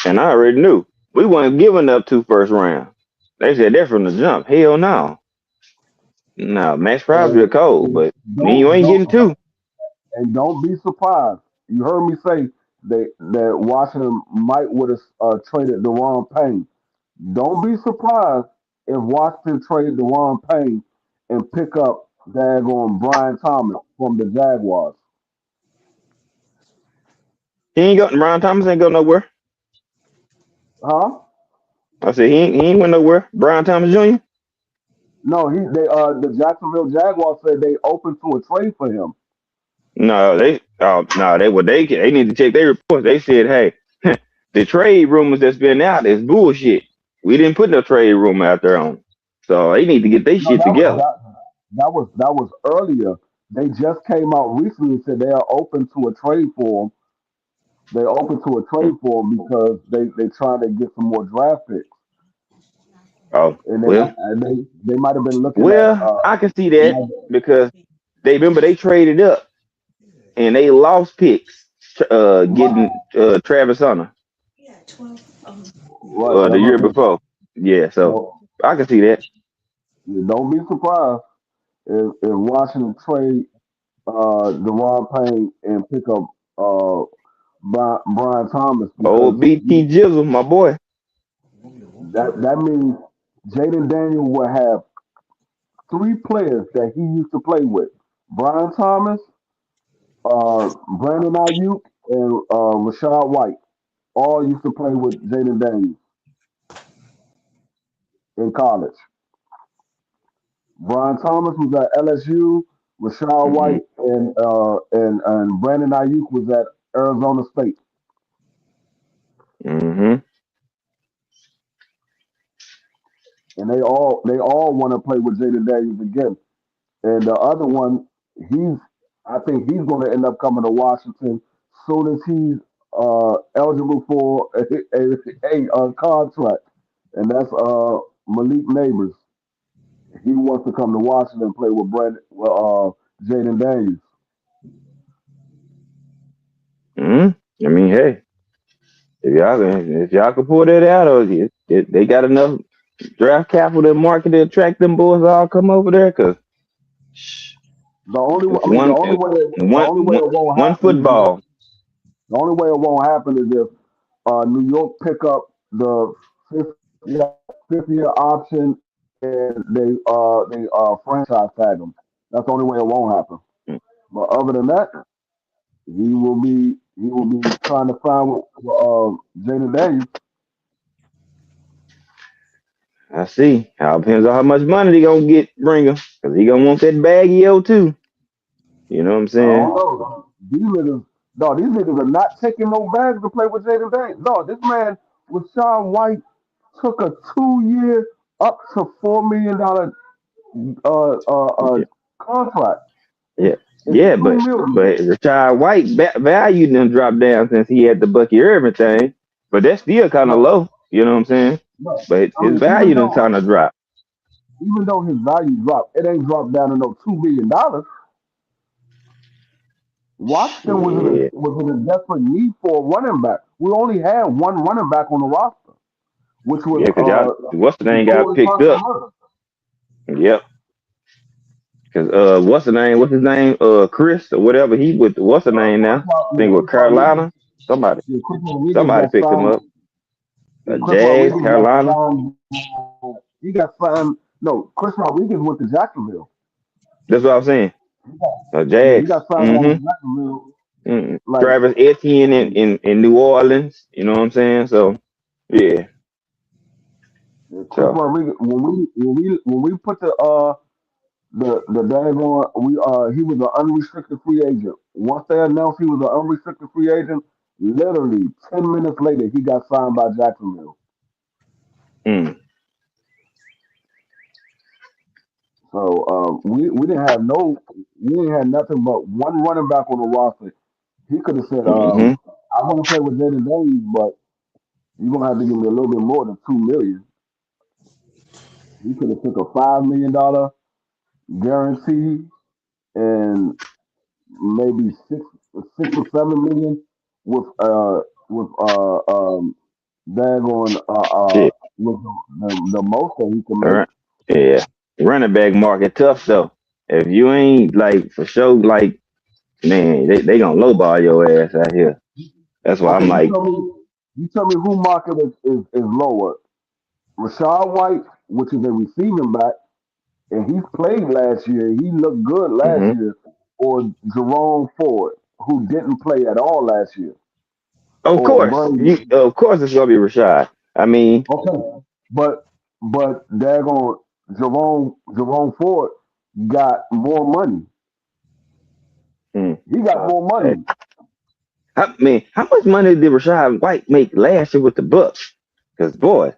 And I already knew we weren't giving up 2 first rounds. They said that from the jump. Hell no. No, Max Crosby a and, cold, and but you don't ain't getting don't 2. and don't be surprised. You heard me say that Washington might would have traded Deron Payne. Don't be surprised if Washington traded Deron Payne and pick up daggone Brian Thomas from the Jaguars. He ain't got Brian Thomas ain't go nowhere. Huh? I said he ain't went nowhere. Brian Thomas Jr. No, the Jacksonville Jaguars said they open to a trade for him. No, they need to check their reports. They said, hey, the trade rumors that's been out is bullshit. We didn't put no trade rumor out there on. So they need to get their No, shit together. that was earlier. They just came out recently and said they are open to a trade for him. They're open to a trade for him because they trying to get some more draft picks, Oh, and well, they might have been looking at I can see they that might, because they traded up and they lost picks right, getting Travis Hunter right. the That's year what I'm saying. before. Yeah, so So I can see that. you don't be surprised if Washington trade Deron Payne and pick up Brian Thomas because Old BT Jizzle, my boy. that means Jaden Daniel will have three players that he used to play with: Brian Thomas, Brandon Ayuk, and Rashad White. All used to play with Jaden Daniels in college. Brian Thomas was at LSU. Rashad Hmm. White and Brandon Ayuk was at Arizona State, Hmm. and they all want to play with Jaden Daniels again. And the other one, I think he's going to end up coming to Washington soon as he's eligible for a contract, and that's Malik Neighbors. He wants to come to Washington and play with Jaden Daniels. Hmm. I mean, hey, if y'all can pull that out, or they got enough draft capital and market to attract them boys, all come over there. Cause The only, it's I mean, one the one only way one it won't one happen is if football. the only way it won't happen is if New York pick up the fifth year option and they franchise tag him. That's the only way it won't happen. But other than that, he will be trying to find Jaden Daniels. I see. How depends on how much money they gonna bring him, cause he gonna want that bag too. You know what I'm I saying? don't know. These niggas are not taking no bags to play with Jaden Daniels. No, this man with Sean White took a 2 year up to $4 million Yeah, contract. yeah, It's yeah. two But million. Rashad White value done dropped down since he had the Bucky Irving thing. But that's still kind of No, low. You know what I'm saying? no. But I his mean, value done kind of dropped. even though his value dropped, it ain't dropped down to no $2 billion. Washington was in Shit. a was in a desperate need for a running back. We only had one running back on the roster, which was Yeah, cause y'all, what's the name got Jordan picked Thompson up? Hunter. Yep. Cause what's the name? What's his name? Chris or whatever. He with what's the name now? I think with Chris Rodriguez. Carolina. Somebody Yeah, Chris Rodriguez somebody got picked him signed. up. Yeah, Chris Jazz, Rodriguez got Carolina. signed. He got signed. No, Chris Rodriguez went to Jacksonville. That's what I'm saying. Yeah, he Jags. got signed down Mm-hmm. to Jacksonville. Like Travis Etienne in New Orleans. You know what I'm saying? So yeah. yeah, Chris So Rodriguez, when we put the daggone he was an unrestricted free agent. Once they announced he was an unrestricted free agent, Literally 10 minutes later, he got signed by Jacksonville. Mm. So we didn't have nothing but one running back on the roster. He could have said, Mm-hmm. I want to play with Jaden Daniels, but you're gonna have to give me a little bit more than $2 million. He could have took a $5 million guarantee and maybe six or 7 million with daggone Shit. with the most that he can All make. right. Yeah. Running back market tough though. If you ain't like for sure, like man, they gonna lowball your ass out here. That's why Okay, I'm like, you tell me who market is lower. Rashad White, which is a receiving back, and he played last year. He looked good last hmm year. Or Jerome Ford, who didn't play at all last year. Or of course it's gonna be Rashad. I mean, okay, but daggone Jerome Ford got more money. mm, He got more hey, money. how much money did Rashad White make last year with the Bucks? Because boy,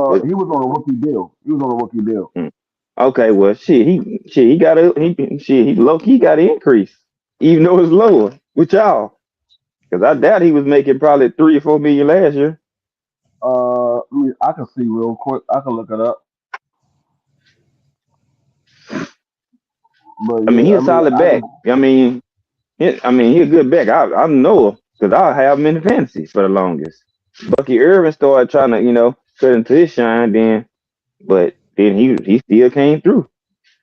it, He was on a rookie deal. He was on a rookie deal. mm, okay, well, he got he low key got an increase, even though it's lower with y'all. Because I doubt he was making probably 3 or 4 million last year. I can see real quick. I can look it up. But I mean, yeah, he a solid back. He a good back. I know him because I have him in the fantasy for the longest. Bucky Irvin started trying to, cut into his shine then, but then he still came through.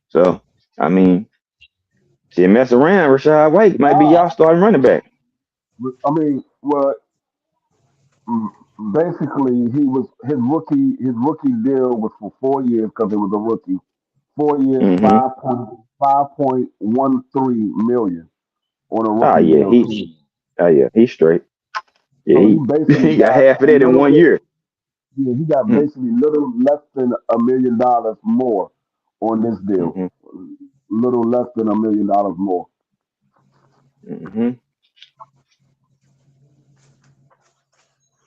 So, I mean, shit, mess around, Rashad White might be nah, y'all starting running back. well, mm, basically his rookie deal was for 4 years because it was a rookie. 4 years, Mm-hmm. 5.13 million on a Oh rookie yeah, deal too. he's straight. Yeah, So he he basically he got got half of a that in little one bit. year. Yeah, he got Mm-hmm. basically little less than $1 million more on this deal. Mm-hmm. Little less than $1 million more. Mm-hmm.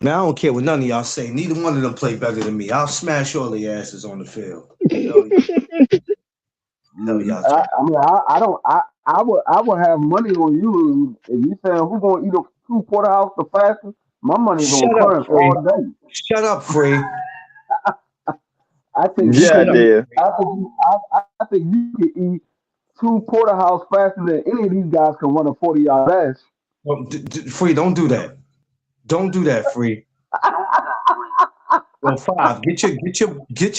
Now I don't care what none of y'all say. Neither one of them play better than me. I'll smash all their asses on the field. Hell, hell y'all. I don't. I would have money on you if you saying who's gonna eat a two porterhouse the fastest. My money's on Shut up, Clarence Free. all day. Shut up, Free. I think you Shut could up. eat. Goddamn. I think you could eat two porterhouse faster than any of these guys can run a 40-yard dash. Free, don't do that. Don't do that, Free. Well, Five, get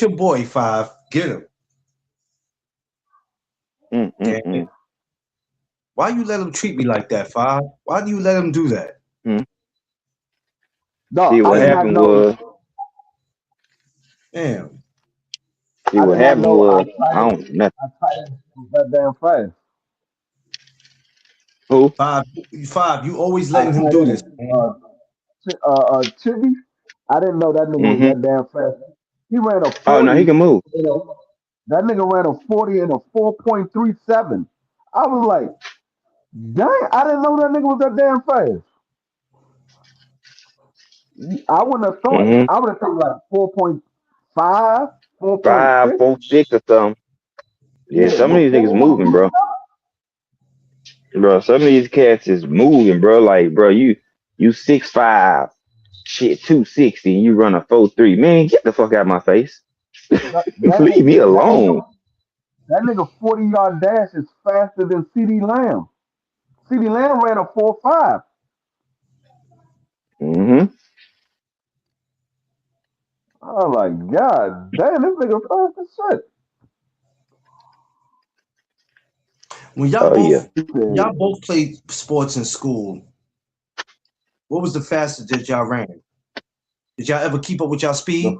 your boy, Five. Get him. Damn Mm-mm-mm. it. Why you let him treat me like that, Five? Why do you let him do that? Mm. No, See I what did Damn. not happened know. was Damn. see I what did not happened know. was I don't nothing. I tightened that damn fast. Who? Five, you always I letting him do this, tightened. man. Chivy. I didn't know that nigga was Mm-hmm. that damn fast. He ran a Oh no, he 40. can move. That nigga ran a 40 and a 4.37. I was like, dang, I didn't know that nigga was that damn fast. I wouldn't have thought, Mm-hmm. I would have thought like 4.5, 5, 4.6. 4, 6 or something. Yeah, Yeah, some of but these niggas 4. moving, bro. Bro, some of these cats is moving, bro. Like, bro, you 6'5", shit 260, and you run a 4.3. Man, get the fuck out of my face. Leave me That alone. nigga, that nigga 40-yard dash is faster than CD Lamb. CD Lamb ran a 4.5. Mm-hmm. I was like, God damn, this nigga fast as shit. When y'all Oh yeah. both He when said, y'all both played sports in school, what was the fastest that y'all ran? Did y'all ever keep up with y'all the, speed?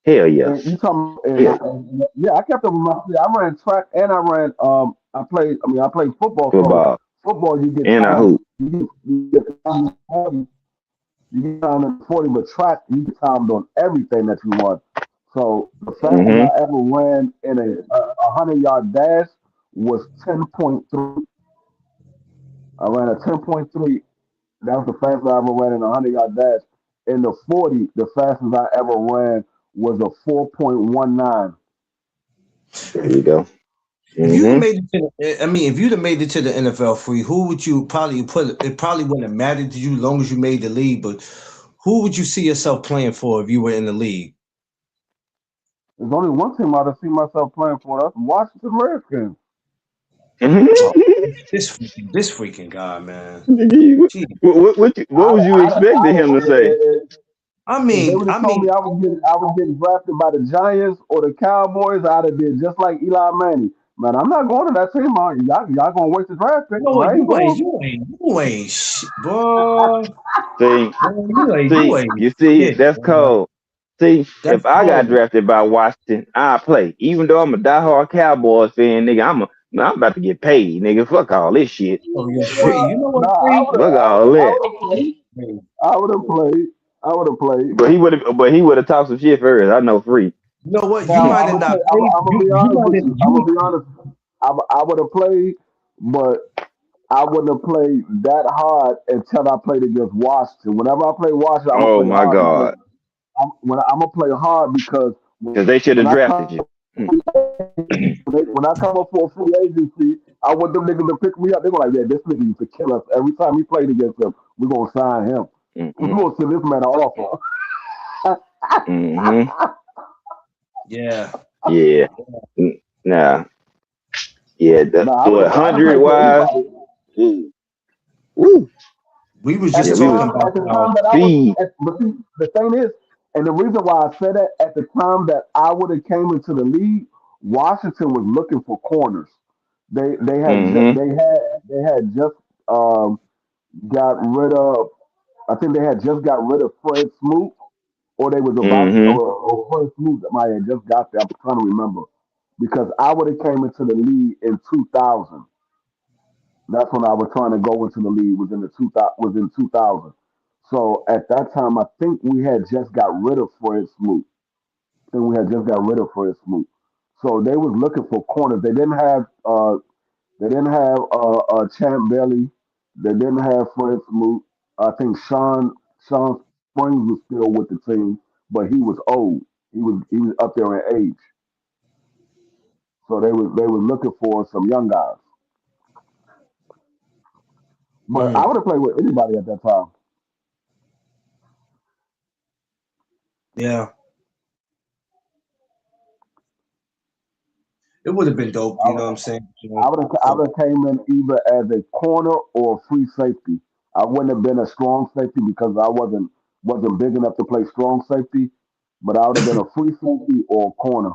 Hell yeah. and you talking, Yeah. yeah, I kept up with my speed. I ran track and I ran, I played football. So Football. football, you get And I time. hoop. You get time in 40. You get time in 40, but track, you get timed on everything that you want. So the fastest Mm-hmm. I ever ran in a 100-yard dash was 10.3. I ran a 10.3. That was the fastest I ever ran in a 100-yard dash. In the 40, the fastest I ever ran was a 4.19. There you go. If you'd have Mm-hmm. made it to I mean, if you'd have made it to the NFL free, who would you probably put? It probably wouldn't have mattered to you as long as you made the league. But who would you see yourself playing for if you were in the league? There's only one team I'd have seen myself playing for. That's Washington Redskins. Oh, this freaking guy, man. Gee. What was you expecting him to say? I If they mean, would I have told mean, me I was getting drafted by the Giants or the Cowboys, I'd have been just like Eli Manning. Man, I'm not going to that team. Y'all gonna waste the draft pick, no, so I ain't going. you ain't shit, boy. See, Boy, you see, ain't you see, shit, that's boy. cold. See, That's if I got cold. drafted by Washington, I play. Even though I'm a diehard Cowboys fan, nigga, I'm about to get paid, nigga. Fuck all this shit. Oh, you're free. You know what, Nah, free? Fuck all I that. would have played. Free. I would have played. I would have played. But he would have talked some shit first. I know free. You know what? You Now might have not played. I'm gonna be You honest might with have. you. I'm gonna You be honest. I would have played, but I wouldn't have played that hard until I played against Washington. Whenever I play Washington, I'm gonna Oh play my hard because god. I'm gonna play hard because Because they should when have I drafted come you. when I come up for a free agency, I want them niggas to pick me up. They're gonna like, yeah, this nigga used to kill us every time we played against him. We're gonna sign him. We're Mm-hmm. gonna send this man an offer. Mm-hmm. yeah. Yeah. Nah. Yeah. Nah, What I would 100 play for wise? anybody. Woo. Woo. We was At Yeah, just the we was talking time, about at the how time that I was, feed. but see, the thing is, and the reason why I said that at the time that I would have came into the league, Washington was looking for corners. Mm-hmm. They had just um, got rid of. I think they had just got rid of Fred Smoot, or they was about Mm-hmm. or Fred Smoot might have just got there. I'm trying to remember because I would have came into the league in 2000. That's when I was trying to go into the league. Was in 2000. So at that time, I think we had just got rid of Fred Smoot. I think we had just got rid of Fred Smoot. So they was looking for corners. They didn't have Champ Bailey. They didn't have Fred Smoot. I think Sean Springs was still with the team, but he was old. He was up there in age. So they was looking for some young guys. But I mm, would have played with anybody at that time. yeah, it would have been dope, you know what I'm saying? You know, I so would have came in either as a corner or a free safety. I wouldn't have been a strong safety because I wasn't big enough to play strong safety, but I would have been a free safety or a corner.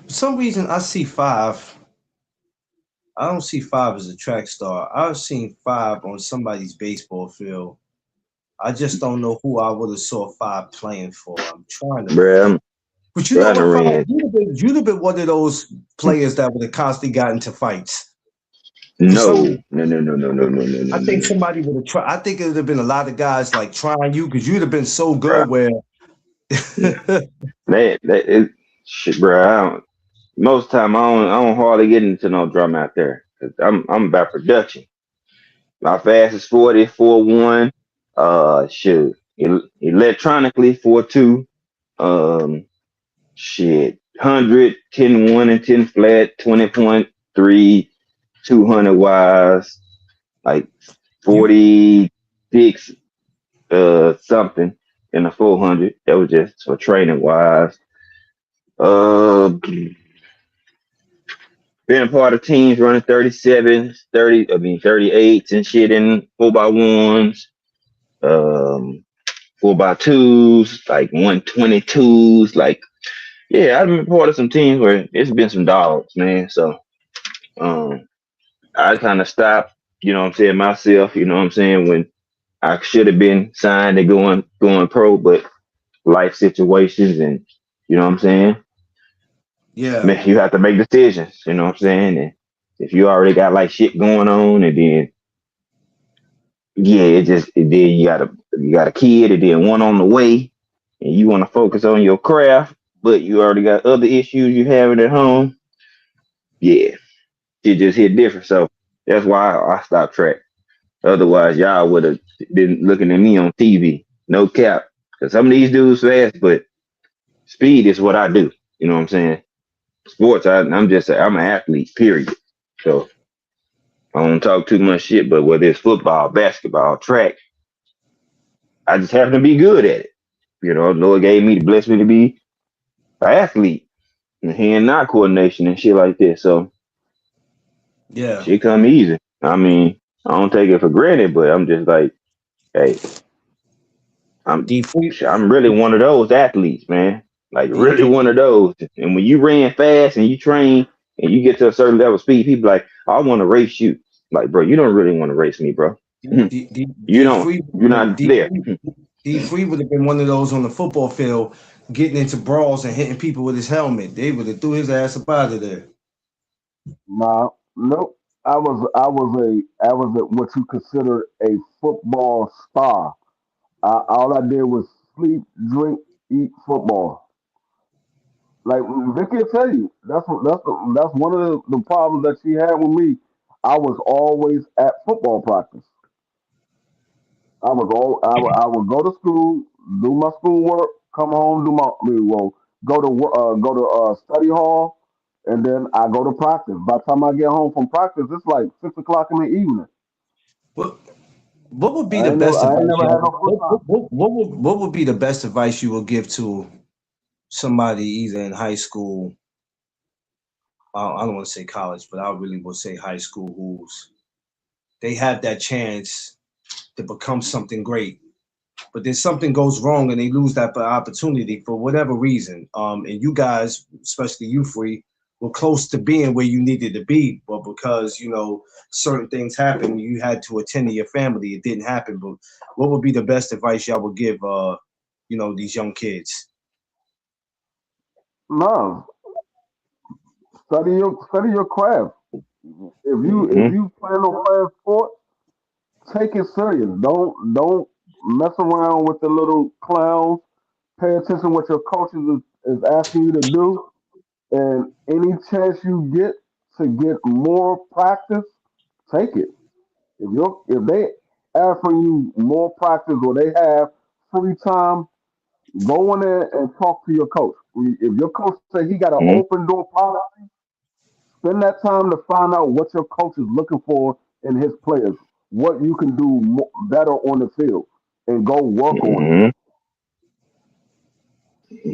for some reason I see five. I don't see five as a track star. I've seen five on somebody's baseball field. I just don't know who I would have saw five playing for. I'm trying to Bruh, think. I'm But you know trying to what, five? ran. You'd have been one of those players that would have constantly got into fights. For some No. reason, No, no, no, no, no, no, no, no, I no, think no. somebody would have tried. I think it would have been a lot of guys like trying you because you'd have been so Bruh. good where That is shit, bruh. Most time I don't hardly get into no drama out there. 'Cause I'm about production. My fastest 40, 4.1. Shoot. Electronically 4.2. Um, shit. 100, 10.1 and 10 flat, 20.3, 200 wise, like you 46, something in the 400. That was just for training wise. Being part of teams running 37s, 38s and shit in 4x1s, 4x2s, like 122s. Like, yeah, I've been part of some teams where it's been some dogs, man. So, um, I kind of stopped, you know what I'm saying, myself, you know what I'm saying, when I should have been signed and going pro, but life situations and, you know what I'm saying, yeah. man, you have to make decisions, you know what I'm saying? And if you already got like shit going on and then yeah, then you got a kid and then one on the way and you want to focus on your craft, but you already got other issues you having at home, yeah, it just hit different. So That's why I stopped track. Otherwise, y'all would have been looking at me on TV. No cap. Because some of these dudes fast, but speed is what I do. You know what I'm saying? Sports, I'm an athlete, period. So I don't talk too much shit, but whether it's football, basketball, track, I just happen to be good at it. You know, Lord gave me, blessed me to be an athlete and hand-eye coordination and shit like that. So Yeah. shit come easy. I mean, I don't take it for granted, but I'm just like, hey, I'm D Free, I'm really one of those athletes, man. Like D, really D, one of those. And when you ran fast and you train and you get to a certain level of speed, people like, I want to race you. Like, bro, you don't really want to race me, bro. You D don't. Free, You're not there. D Free would have been one of those on the football field getting into brawls and hitting people with his helmet. They would have threw his ass up out of there. Nah, nope. I was what you consider a football star. All I did was sleep, drink, eat football. Like Vicky will tell you, that's one of the problems that she had with me. I was always at football practice. I would go to school, do my schoolwork, come home, go to study hall, and then I go to practice. By the time I get home from practice, it's like 6 o'clock in the evening. What what would be I the ain't never best I ain't advice never you had no good time. what would be the best advice you would give to somebody either in high school, I don't want to say college, but I really would say high school who's they have that chance to become something great, but then something goes wrong and they lose that opportunity for whatever reason. And you guys, especially you, Free, were close to being where you needed to be, but because certain things happened, you had to attend to your family. It didn't happen. But what would be the best advice y'all would give, these young kids? No, study your craft. If Hmm. you plan on playing sport, take it serious. Don't mess around with the little clowns. Pay attention what your coaches is asking you to do, and any chance you get to get more practice, take it. If they offer you more practice or they have free time, go in there and talk to your coach. If your coach say he got an Hmm. open door policy, spend that time to find out what your coach is looking for in his players, what you can do better on the field, and go work on it. Hmm.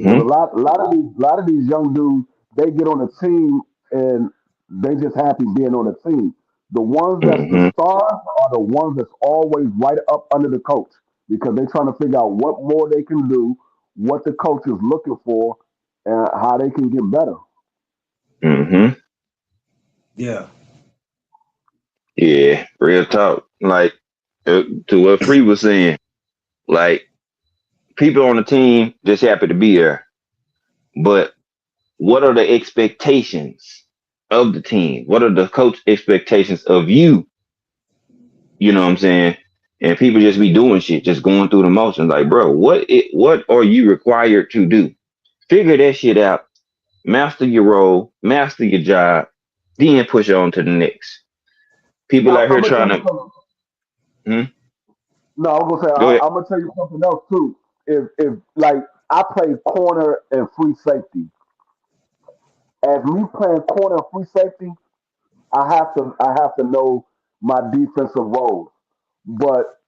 Because Hmm. a lot of these young dudes, they get on a team and they just happy being on a team. The ones that's the Hmm. stars are the ones that's always right up under the coach because they're trying to figure out what more they can do, what the coach is looking for, and how they can get better. Hmm. Yeah, Yeah, real talk. Like to what Free was saying, like people on the team just happy to be there, but what are the expectations of the team? What are the coach expectations of you? You know what I'm saying? And people just be doing shit, just going through the motions. Like, bro, what are you required to do? Figure that shit out. Master your role, master your job, then push on to the next. People Now, out I'm here gonna tell trying you to something. hmm, No, I'm gonna say go ahead. I'm gonna tell you something else too. If like I play corner and free safety, as me playing corner and free safety, I have to know my defensive roles. But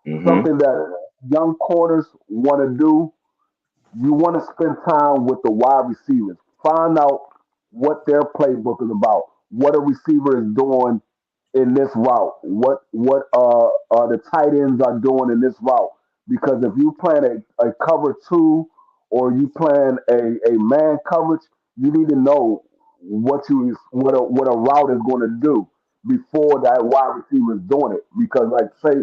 Hmm. something that young corners want to do, you want to spend time with the wide receivers. Find out what their playbook is about. What a receiver is doing in this route. What the tight ends are doing in this route. Because if you plan a cover two or you plan a man coverage, you need to know what a route is going to do before that wide receiver is doing it. Because like say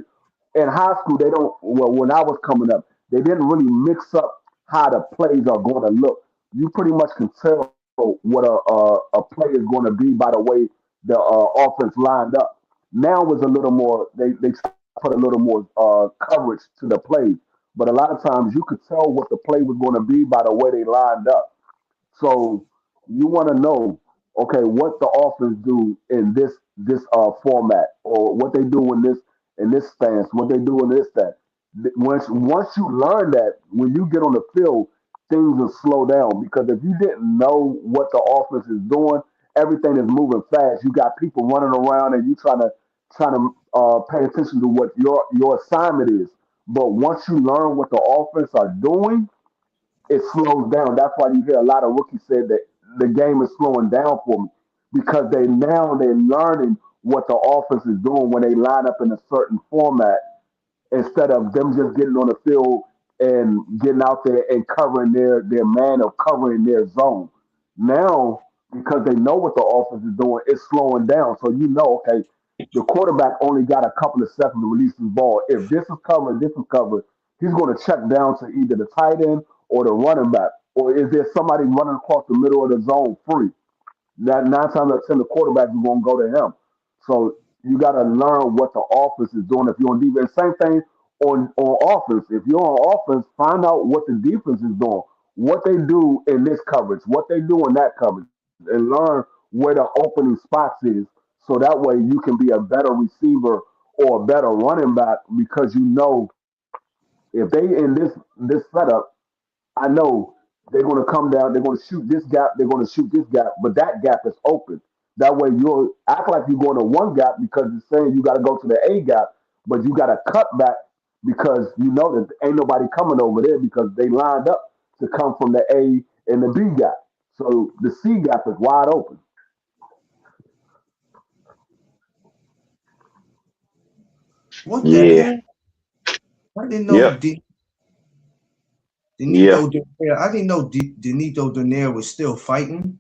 in high school they don't well when I was coming up, they didn't really mix up how the plays are going to look. You pretty much can tell what a play is going to be by the way the offense lined up. Now is a little more. They try to put a little more coverage to the plays, but a lot of times you could tell what the play was going to be by the way they lined up. So you want to know, okay, what the offense do in this this format, or what they do in this stance, what they do in this that. Once you learn that, when you get on the field, things will slow down, because if you didn't know what the offense is doing, everything is moving fast. You got people running around, and you trying to pay attention to what your assignment is. But once you learn what the offense are doing, it slows down. That's why you hear a lot of rookies say that the game is slowing down for me, because they're learning what the offense is doing when they line up in a certain format, instead of them just getting on the field and getting out there and covering their man or covering their zone. Now, because they know what the offense is doing, it's slowing down. So you know, okay, the quarterback only got a couple of seconds to release his ball. If this is covered, he's going to check down to either the tight end or the running back. Or is there somebody running across the middle of the zone free? That 9 times out of 10, the quarterback is going to go to him. So you got to learn what the offense is doing if you're on defense. Same thing on offense. If you're on offense, find out what the defense is doing, what they do in this coverage, what they do in that coverage, and learn where the opening spots is. So that way you can be a better receiver or a better running back, because you know if they in this setup, I know they're going to come down, they're going to shoot this gap, they're going to shoot this gap, but that gap is open. That way you'll act like you're going to one gap because it's saying you got to go to the A gap, but you got to cut back because you know that ain't nobody coming over there, because they lined up to come from the A and the B gap. So the C gap is wide open. What the Yeah. hell? I didn't know Yep. Yeah. Denito Donaire. I didn't know Denito Donaire was still fighting.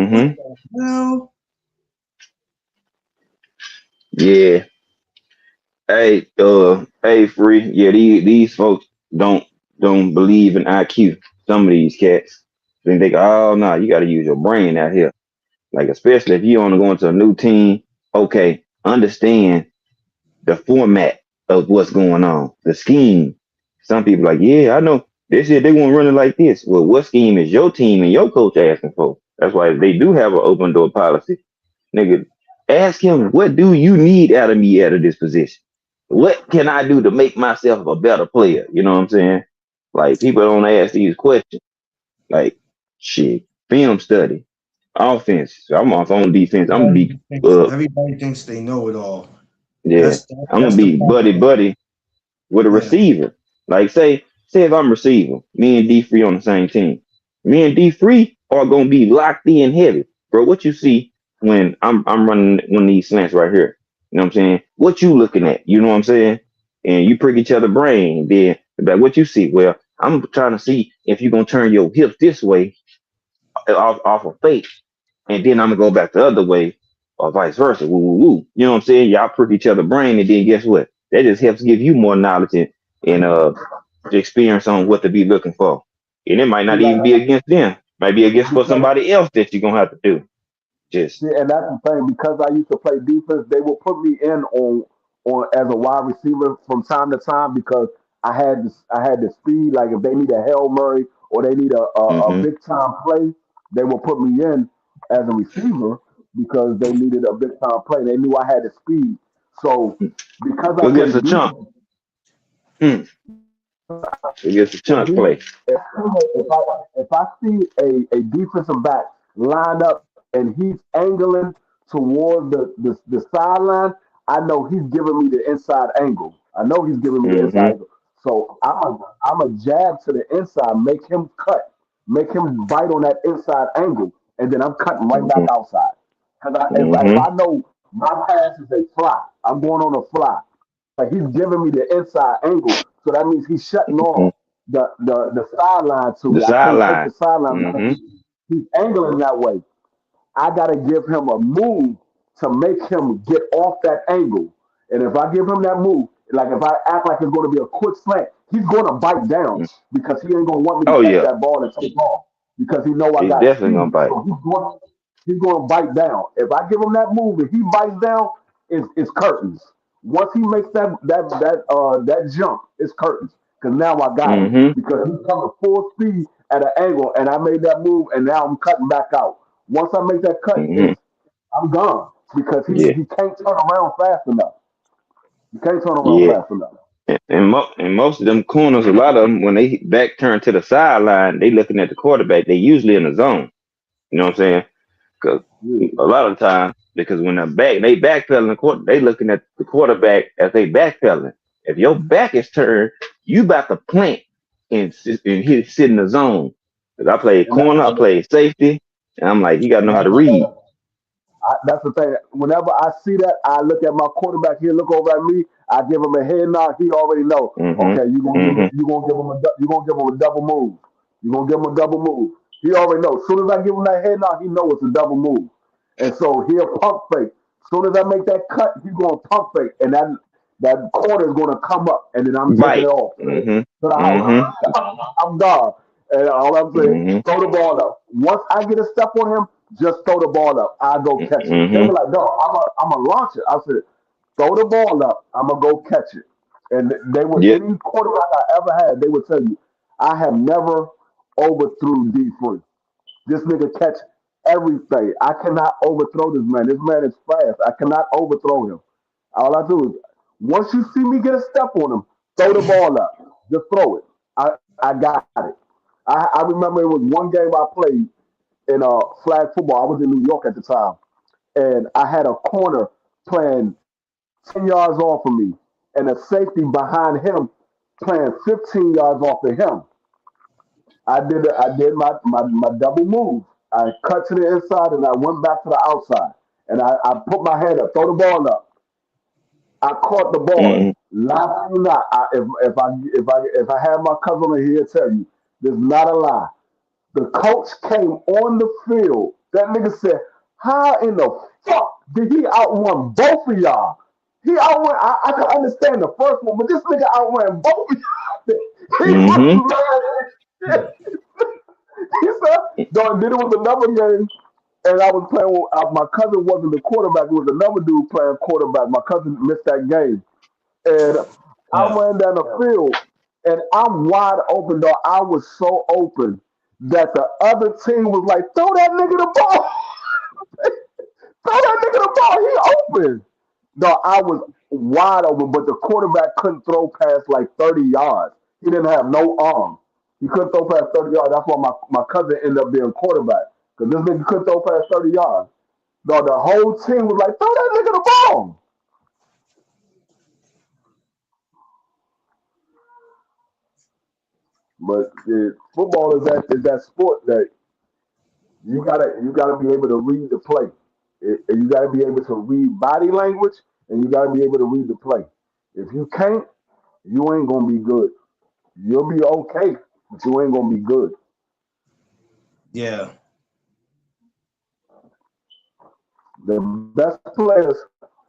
What Mm-hmm. the hell? Yeah. Hey, free. Yeah, these folks don't don't believe in IQ. Some of these cats think they go, oh no, you got to use your brain out here. Like especially if you want to go into a new team. Okay, understand the format of what's going on, the scheme. Some people like, yeah, I know. They said they want to run it like this. Well, what scheme is your team and your coach asking for? That's why they do have an open door policy. Nigga, ask him, what do you need out of me out of this position? What can I do to make myself a better player? You know what I'm saying? Like people don't ask these questions. Like shit, film study, offense. I'm off on defense. I'm gonna be Everybody thinks they know it all. yeah. I'm gonna That's the be buddy problem. buddy with a Yeah. receiver. Like say if I'm receiver, me and D Free on the same team. Me and D Free are gonna be locked in heavy. Bro, what you see when I'm running one of these slants right here. You know what I'm saying? What you looking at? You know what I'm saying? And you prick each other brain, then like what you see. Well, I'm trying to see if you're gonna turn your hips this way off of fake, and then I'm gonna go back the other way, or vice versa. Woo, woo, woo. You know what I'm saying? Y'all prick each other brain, and then guess what? That just helps give you more knowledge and experience on what to be looking for. And it might See, not like, even be against them. Might be against for because somebody else that you're gonna have to do. Just see, and that's the thing. Because I used to play defense, they will put me in on as a wide receiver from time to time, because I had the speed. Like if they need a Hail Murray or they need a hmm big time play, they will put me in as a receiver because they needed a big time play. They knew I had the speed. So because I against a played chunk. defense, Hmm. Against a chunk if play. I see a defensive back line up and he's angling toward the sideline, I know he's giving me the inside angle. I know he's giving me the inside hmm angle. So I'm a jab to the inside, make him cut, make him bite on that inside angle, and then I'm cutting right back hmm outside. Because if hmm I know my pass is a fly, I'm going on a fly. Like he's giving me the inside angle, so that means he's shutting off the sideline to The me. I can't take sideline. the sideline because hmm he's angling that way. I got to give him a move to make him get off that angle. And if I give him that move, like if I act like it's going to be a quick slant, he's going to bite down because he ain't going to want me to Oh catch yeah, that ball and take off because he know I he's got definitely gonna speed. bite. So he's going to bite down. If I give him that move and he bites down, it's curtains. Once he makes that jump, it's curtains. Because now I got him hmm because he's coming full speed at an angle, and I made that move, and now I'm cutting back out. Once I make that cut, hmm I'm gone because Yeah, he can't turn around fast enough. He can't turn around yeah. fast enough. And most of them corners, a lot of them, when they back turn to the sideline, they looking at the quarterback. They usually in the zone. You know what I'm saying? Because Yeah. a lot of the time, because when they backpedaling the court, they looking at the quarterback as they backpedaling. If your back is turned, you about to plant and sit in the zone. Because I played And that, corner, I played safety, and I'm like, you gotta know and how that's to the read. thing. That's the thing. Whenever I see that, I look at my quarterback. He look over at me. I give him a head nod. He already know. Mm-hmm. Okay, Mm-hmm. you gonna give him you gonna give him a double move. You gonna give him a double move. He already know. As soon as I give him that head nod, he know it's a double move. And so he'll pump fake. As soon as I make that cut, he's gonna pump fake, and that corner is gonna come up, and then I'm taking it Bite. off to Mm-hmm. the Mm-hmm. house. I'm gone. And all I'm saying, Mm-hmm. throw the ball up. Once I get a step on him, just throw the ball up. I go catch it. They Mm-hmm. were like, no, I'm a launch it. I said, throw the ball up. I'm gonna go catch it. And they would Yep. any quarterback I ever had, they would tell you, I have never overthrew D free. This nigga catch everything. I cannot overthrow this man. This man is fast. I cannot overthrow him. All I do is once you see me get a step on him, throw the ball up. Just throw it. I got it. I remember it was one game I played in flag football. I was in New York at the time, and I had a corner playing 10 yards off of me, and a safety behind him playing 15 yards off of him. I did my double move. I cut to the inside and I went back to the outside. And I put my hand up, throw the ball up. I caught the ball. Mm-hmm. Lie to you not. If I have my cousin in here, tell you this is not a lie. The coach came on the field. That nigga said, "How in the fuck did he outrun both of y'all?" He outran. I can understand the first one, but this nigga outran both of y'all. He Mm-hmm. was mad. He said, "Dog." Then it was another game, and I was playing. With, my cousin wasn't the quarterback. It was another dude playing quarterback. My cousin missed that game, and I Yeah. ran down the field, and I'm wide open. Dog, I was so open that the other team was like, "Throw that nigga the ball! Throw that nigga the ball! He open!" No, I was wide open, but the quarterback couldn't throw past like 30 yards. He didn't have no arm. He couldn't throw past 30 yards. That's why my cousin ended up being quarterback. Because this nigga couldn't throw past 30 yards. No, the whole team was like, throw that nigga the ball. But football is that sport that you gotta be able to read the play. And you gotta be able to read body language and you gotta be able to read the play. If you can't, you ain't gonna be good. You'll be okay, but you ain't gonna be good. Yeah. The best players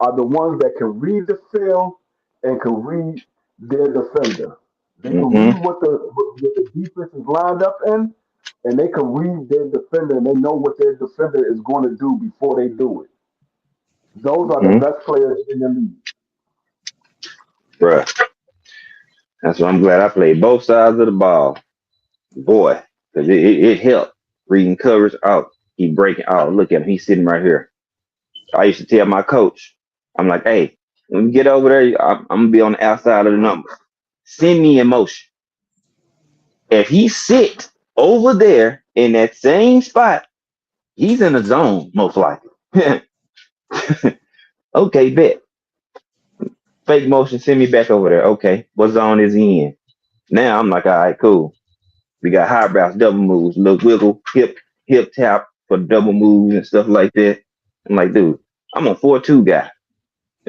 are the ones that can read the field and can read their defender. They can Mm-hmm. read what the defense is lined up in, and they can read their defender, and they know what their defender is going to do before they do it. Those are the Mm-hmm. best players in the league. Bruh. That's why I'm glad I played both sides of the ball. Boy, because it helped reading covers out. He breaking out. Look at him. He's sitting right here. I used to tell my coach, I'm like, hey, when we get over there, I'm gonna be on the outside of the number. Send me in motion. If he sit over there in that same spot, he's in the zone, most likely. Okay, bet. Fake motion, send me back over there. Okay, what zone is he in? Now I'm like, all right, cool. We got high brows, double moves, little wiggle, hip tap for double moves and stuff like that. I'm like, dude, I'm a 4-2 guy.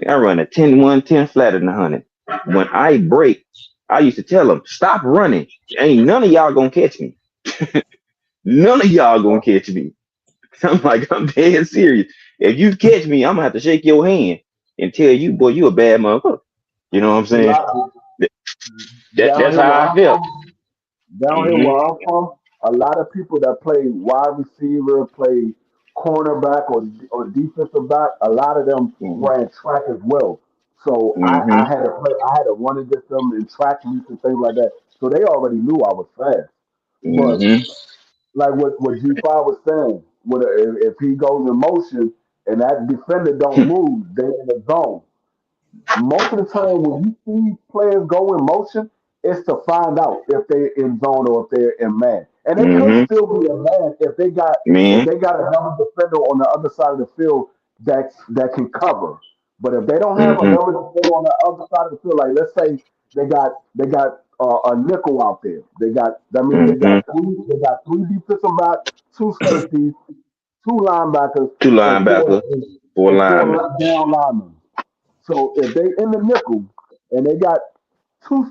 I run a 10-1, 10 flat in the 100. When I break, I used to tell them, stop running. Ain't none of y'all gonna catch me. None of y'all gonna catch me. I'm like, I'm dead serious. If you catch me, I'm gonna have to shake your hand and tell you, boy, you a bad motherfucker. You know what I'm A saying? lot of down That's here where how I I'm felt. from, down here Mm-hmm. where I'm from, a lot of people that play wide receiver, play cornerback or defensive back, a lot of them ran track as well. So I Mm-hmm. had to play, I had to run against them in track meets and things like that. So they already knew I was fast. But Mm-hmm. like what G5 was saying, if he goes in motion, and that defender don't move, they're in the zone. Most of the time when you see players go in motion, it's to find out if they're in zone or if they're in man. And they could Mm-hmm. still be in man if Man. they got another defender on the other side of the field that can cover. But if they don't have Mm-hmm. another defender on the other side of the field, like let's say they got a nickel out there. That means Mm-hmm. they got three defensive backs, two safeties, two linebackers, Two and four linebackers, four and four linemen. down linemen. So if they in the nickel and they got two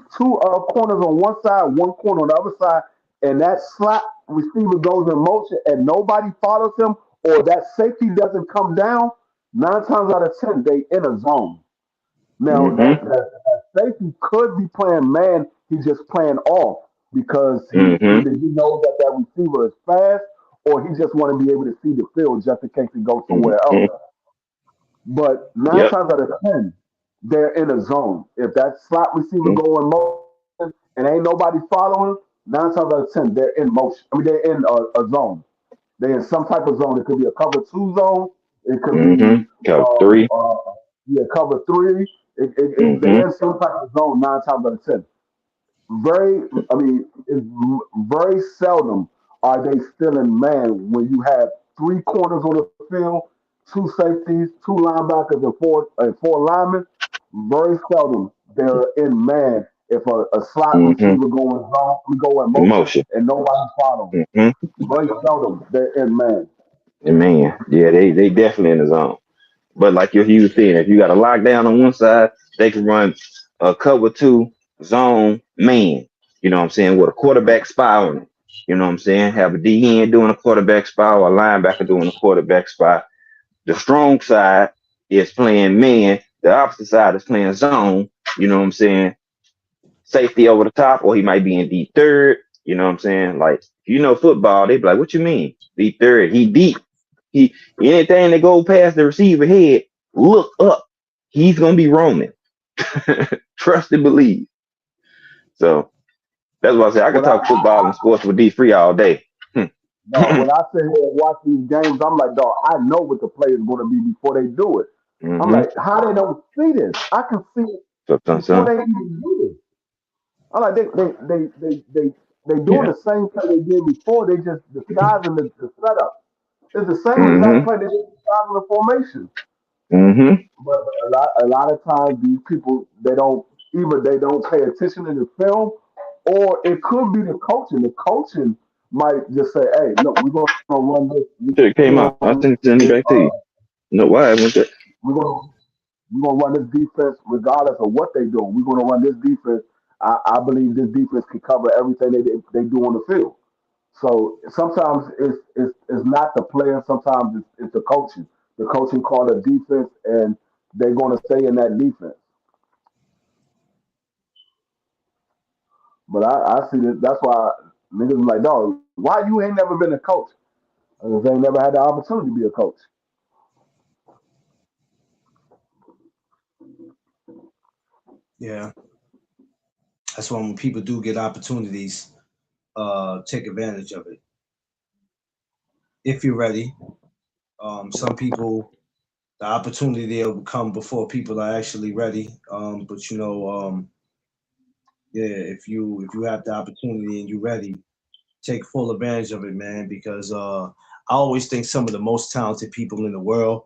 corners on one side, one corner on the other side, and that slot receiver goes in motion and nobody follows him, or that safety doesn't come down, 9 times out of 10 they in a zone. Now Mm-hmm. that safety could be playing man, he's just playing off because Mm-hmm. he knows that that receiver is fast, or he just want to be able to see the field just in case he goes somewhere else. Mm-hmm. But nine Yep. times out of 10, they're in a zone. If that slot receiver go in motion and ain't nobody following, 9 times out of 10, they're in motion. I mean, they're in a zone. They're in some type of zone. It could be a cover two zone. It could Mm-hmm. be, Count uh, three. uh, yeah, cover three. Mm-hmm. They're in some type of zone 9 times out of 10. Very, I mean, it's very seldom are they still in man when you have three corners on the field, two safeties, two linebackers, and four linemen. Very seldom they're in man if a slot Mm-hmm. receiver going zone, we go in motion Emotion. and nobody following. Mm-hmm. Very seldom they're in man. And man, yeah, they definitely in the zone. But like you was saying, if you got a lockdown on one side, they can run a cover two zone man. You know what I'm saying? With a quarterback spy on it. You know what I'm saying? Have a D end doing a quarterback spy or a linebacker doing a quarterback spy. The strong side is playing man. The opposite side is playing zone. You know what I'm saying? Safety over the top, or he might be in deep third. You know what I'm saying? Like, football, they be like, what you mean? Deep third. He deep. He anything that go past the receiver head, look up. He's gonna be roaming. Trust and believe. So that's why I say I could When I talk football and sports with D3 all day. no, when I sit here and watch these games, I'm like, dog, I know what the play is going to be before they do it. I'm Mm-hmm. like, how they don't see this? I can see it So, before they even do this. I'm like, they doing yeah. the same play they did before. They just disguising the setup. It's the same exact Mm-hmm. play they did disguising the formation. Mm-hmm. But a lot of times these people they don't pay attention to the film, or it could be the coaching. The coaching might just say, "Hey, look, we're gonna run this. So it We're came gonna out. run I this. send it back to you. No, why I went that? We're gonna we're gonna run this defense regardless of what they do. We're gonna run this defense. I believe this defense can cover everything they do on the field. So sometimes it's not the player. Sometimes it's the coaching. The coaching call the defense, and they're gonna stay in that defense. But I see that. That's why niggas be like, dog, why you ain't never been a coach? Because they ain't never had the opportunity to be a coach. Yeah, that's why when people do get opportunities, take advantage of it if you're ready. Some people, the opportunity will come before people are actually ready. But yeah, if you have the opportunity and you're ready, take full advantage of it, man. Because I always think some of the most talented people in the world.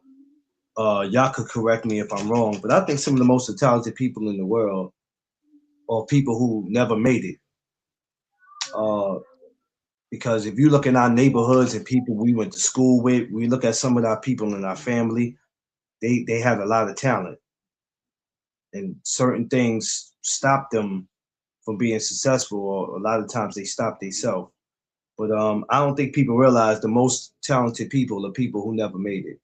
Y'all could correct me if I'm wrong, but I think some of the most talented people in the world are people who never made it. Uh, because if you look in our neighborhoods and people we went to school with, we look at some of our people in our family, they had a lot of talent, and certain things stop them from being successful, or a lot of times they stop themselves. But I don't think people realize the most talented people are people who never made it.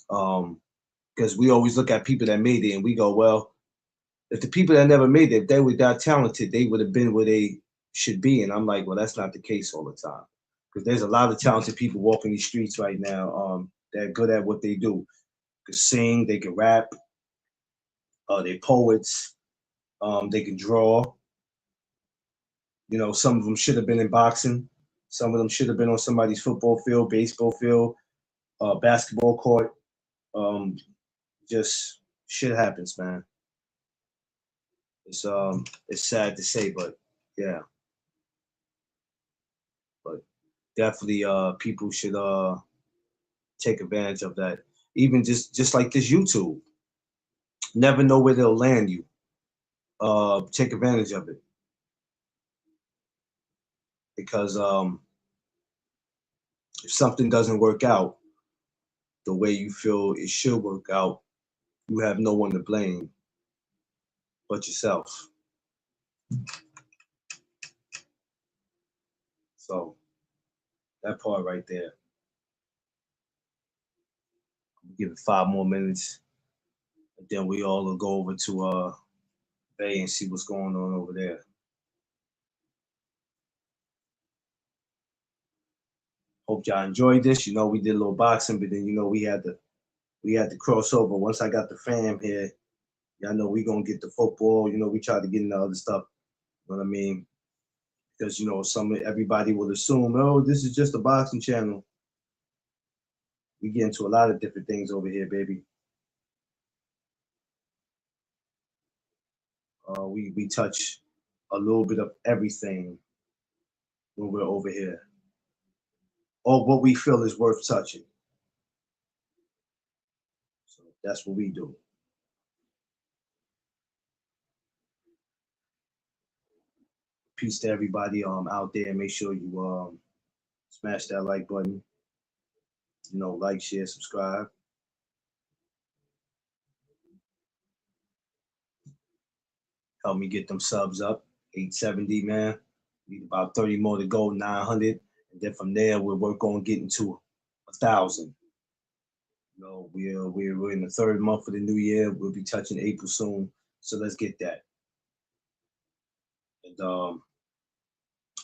Um, because we always look at people that made it and we go, well, if the people that never made it, if they were that talented, they would have been where they should be. And I'm like, well, that's not the case all the time. Because there's a lot of talented people walking these streets right now that are good at what they do. They can sing, they can rap, they're poets, they can draw. Some of them should have been in boxing. Some of them should have been on somebody's football field, baseball field. basketball court. Just shit happens, man. It's sad to say, but yeah. But definitely people should take advantage of that. Even just like this YouTube. Never know where they'll land you. Take advantage of it. Because if something doesn't work out the way you feel it should work out, you have no one to blame but yourself. So that part right there. I'll give it 5 more minutes, and then we all will go over to Bay and see what's going on over there. Hope y'all enjoyed this. You know, we did a little boxing, but then we had to cross over. Once I got the fam here, y'all know we gonna get the football. We tried to get into other stuff. You know what I mean? Because everybody will assume, oh, this is just a boxing channel. We get into a lot of different things over here, baby. We touch a little bit of everything when we're over here, or what we feel is worth touching. So that's what we do. Peace to everybody out there. Make sure you smash that like button. Like, share, subscribe. Help me get them subs up. 870, man. Need about 30 more to go, 900. And then from there, we'll work on getting to 1,000. We're in the 3rd month of the new year. We'll be touching April soon. So let's get that. And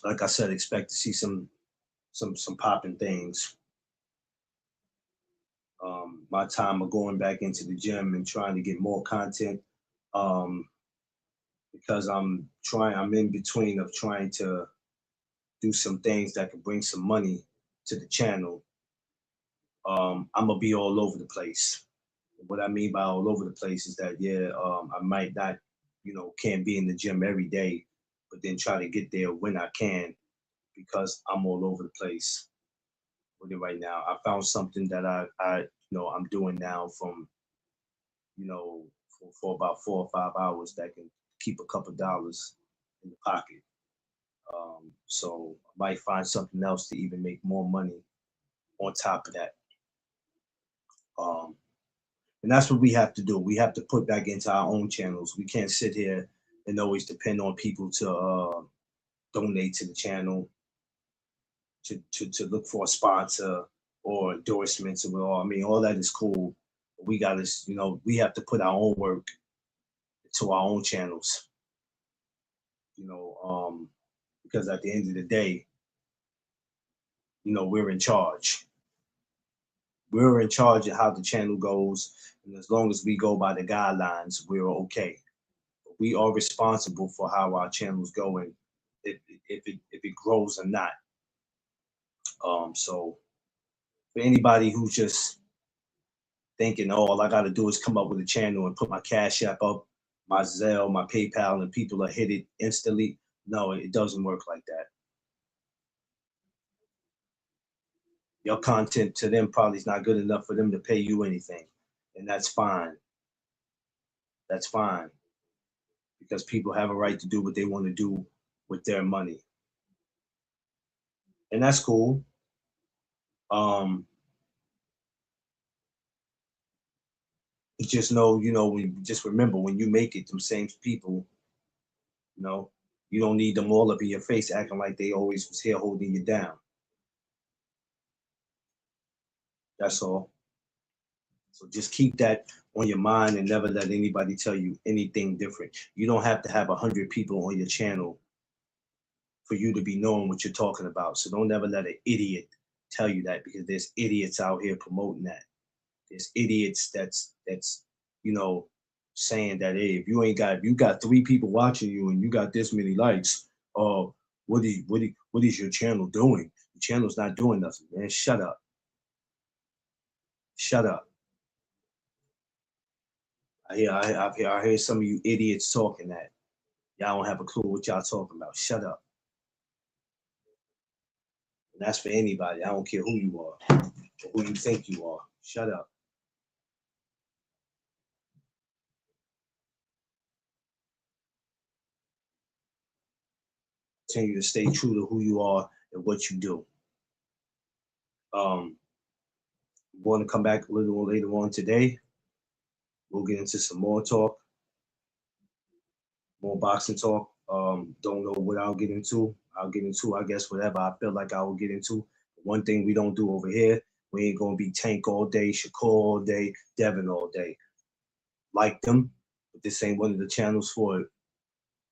like I said, expect to see some popping things. My time of going back into the gym and trying to get more content. Because I'm in between of trying to do some things that could bring some money to the channel. I'm gonna be all over the place. What I mean by all over the place is that I might not, can't be in the gym every day, but then try to get there when I can, because I'm all over the place with it right now. I found something that I'm doing now from, for about 4 or 5 hours that can keep a couple dollars in the pocket. So I might find something else to even make more money on top of that. And that's what we have to do. We have to put back into our own channels. We can't sit here and always depend on people to donate to the channel, to look for a sponsor or endorsements. All that is cool. But we got to, we have to put our own work to our own channels. Because at the end of the day, we're in charge. We're in charge of how the channel goes, and as long as we go by the guidelines, we're okay. But we are responsible for how our channel's going, if it grows or not. So for anybody who's just thinking, oh, all I got to do is come up with a channel and put my Cash App up, my Zelle, my PayPal, and people will hit it instantly. No, it doesn't work like that. Your content to them probably is not good enough for them to pay you anything. And that's fine. That's fine. Because people have a right to do what they want to do with their money. And that's cool. Just know, just remember, when you make it, them same people, you don't need them all up in your face acting like they always was here holding you down. That's all. So just keep that on your mind and never let anybody tell you anything different. You don't have to have 100 people on your channel for you to be knowing what you're talking about. So don't ever let an idiot tell you that, because there's idiots out here promoting that. There's idiots that's saying that, hey, if you got 3 people watching you and you got this many likes, what is your channel doing? Your channel's not doing nothing, man. Shut up. Shut up. I hear some of you idiots talking that. Y'all don't have a clue what y'all talking about. Shut up. And that's for anybody. I don't care who you are or who you think you are. Shut up. Continue to stay true to who you are and what you do. We're going to come back a little later on today. We'll get into some more talk, more boxing talk. Don't know what I'll get into. I'll get into, I guess, whatever I feel like I will get into. One thing we don't do over here, we ain't gonna be Tank all day, Shakur all day, Devin all day. Like them, but this ain't one of the channels for it.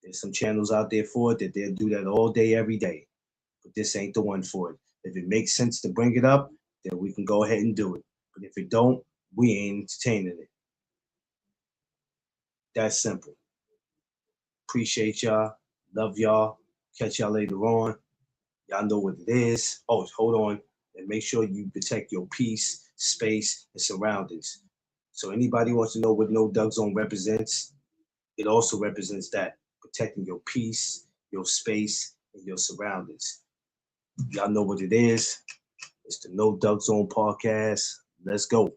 There's some channels out there for it that they'll do that all day, every day. But this ain't the one for it. If it makes sense to bring it up, then we can go ahead and do it. But if it don't, we ain't entertaining it. That's simple. Appreciate y'all. Love y'all. Catch y'all later on. Y'all know what it is. Oh, hold on. And make sure you protect your peace, space, and surroundings. So anybody wants to know what No Doug Zone represents, it also represents that. Protecting your peace, your space, and your surroundings. Y'all know what it is. It's the No Doug Zone podcast. Let's go.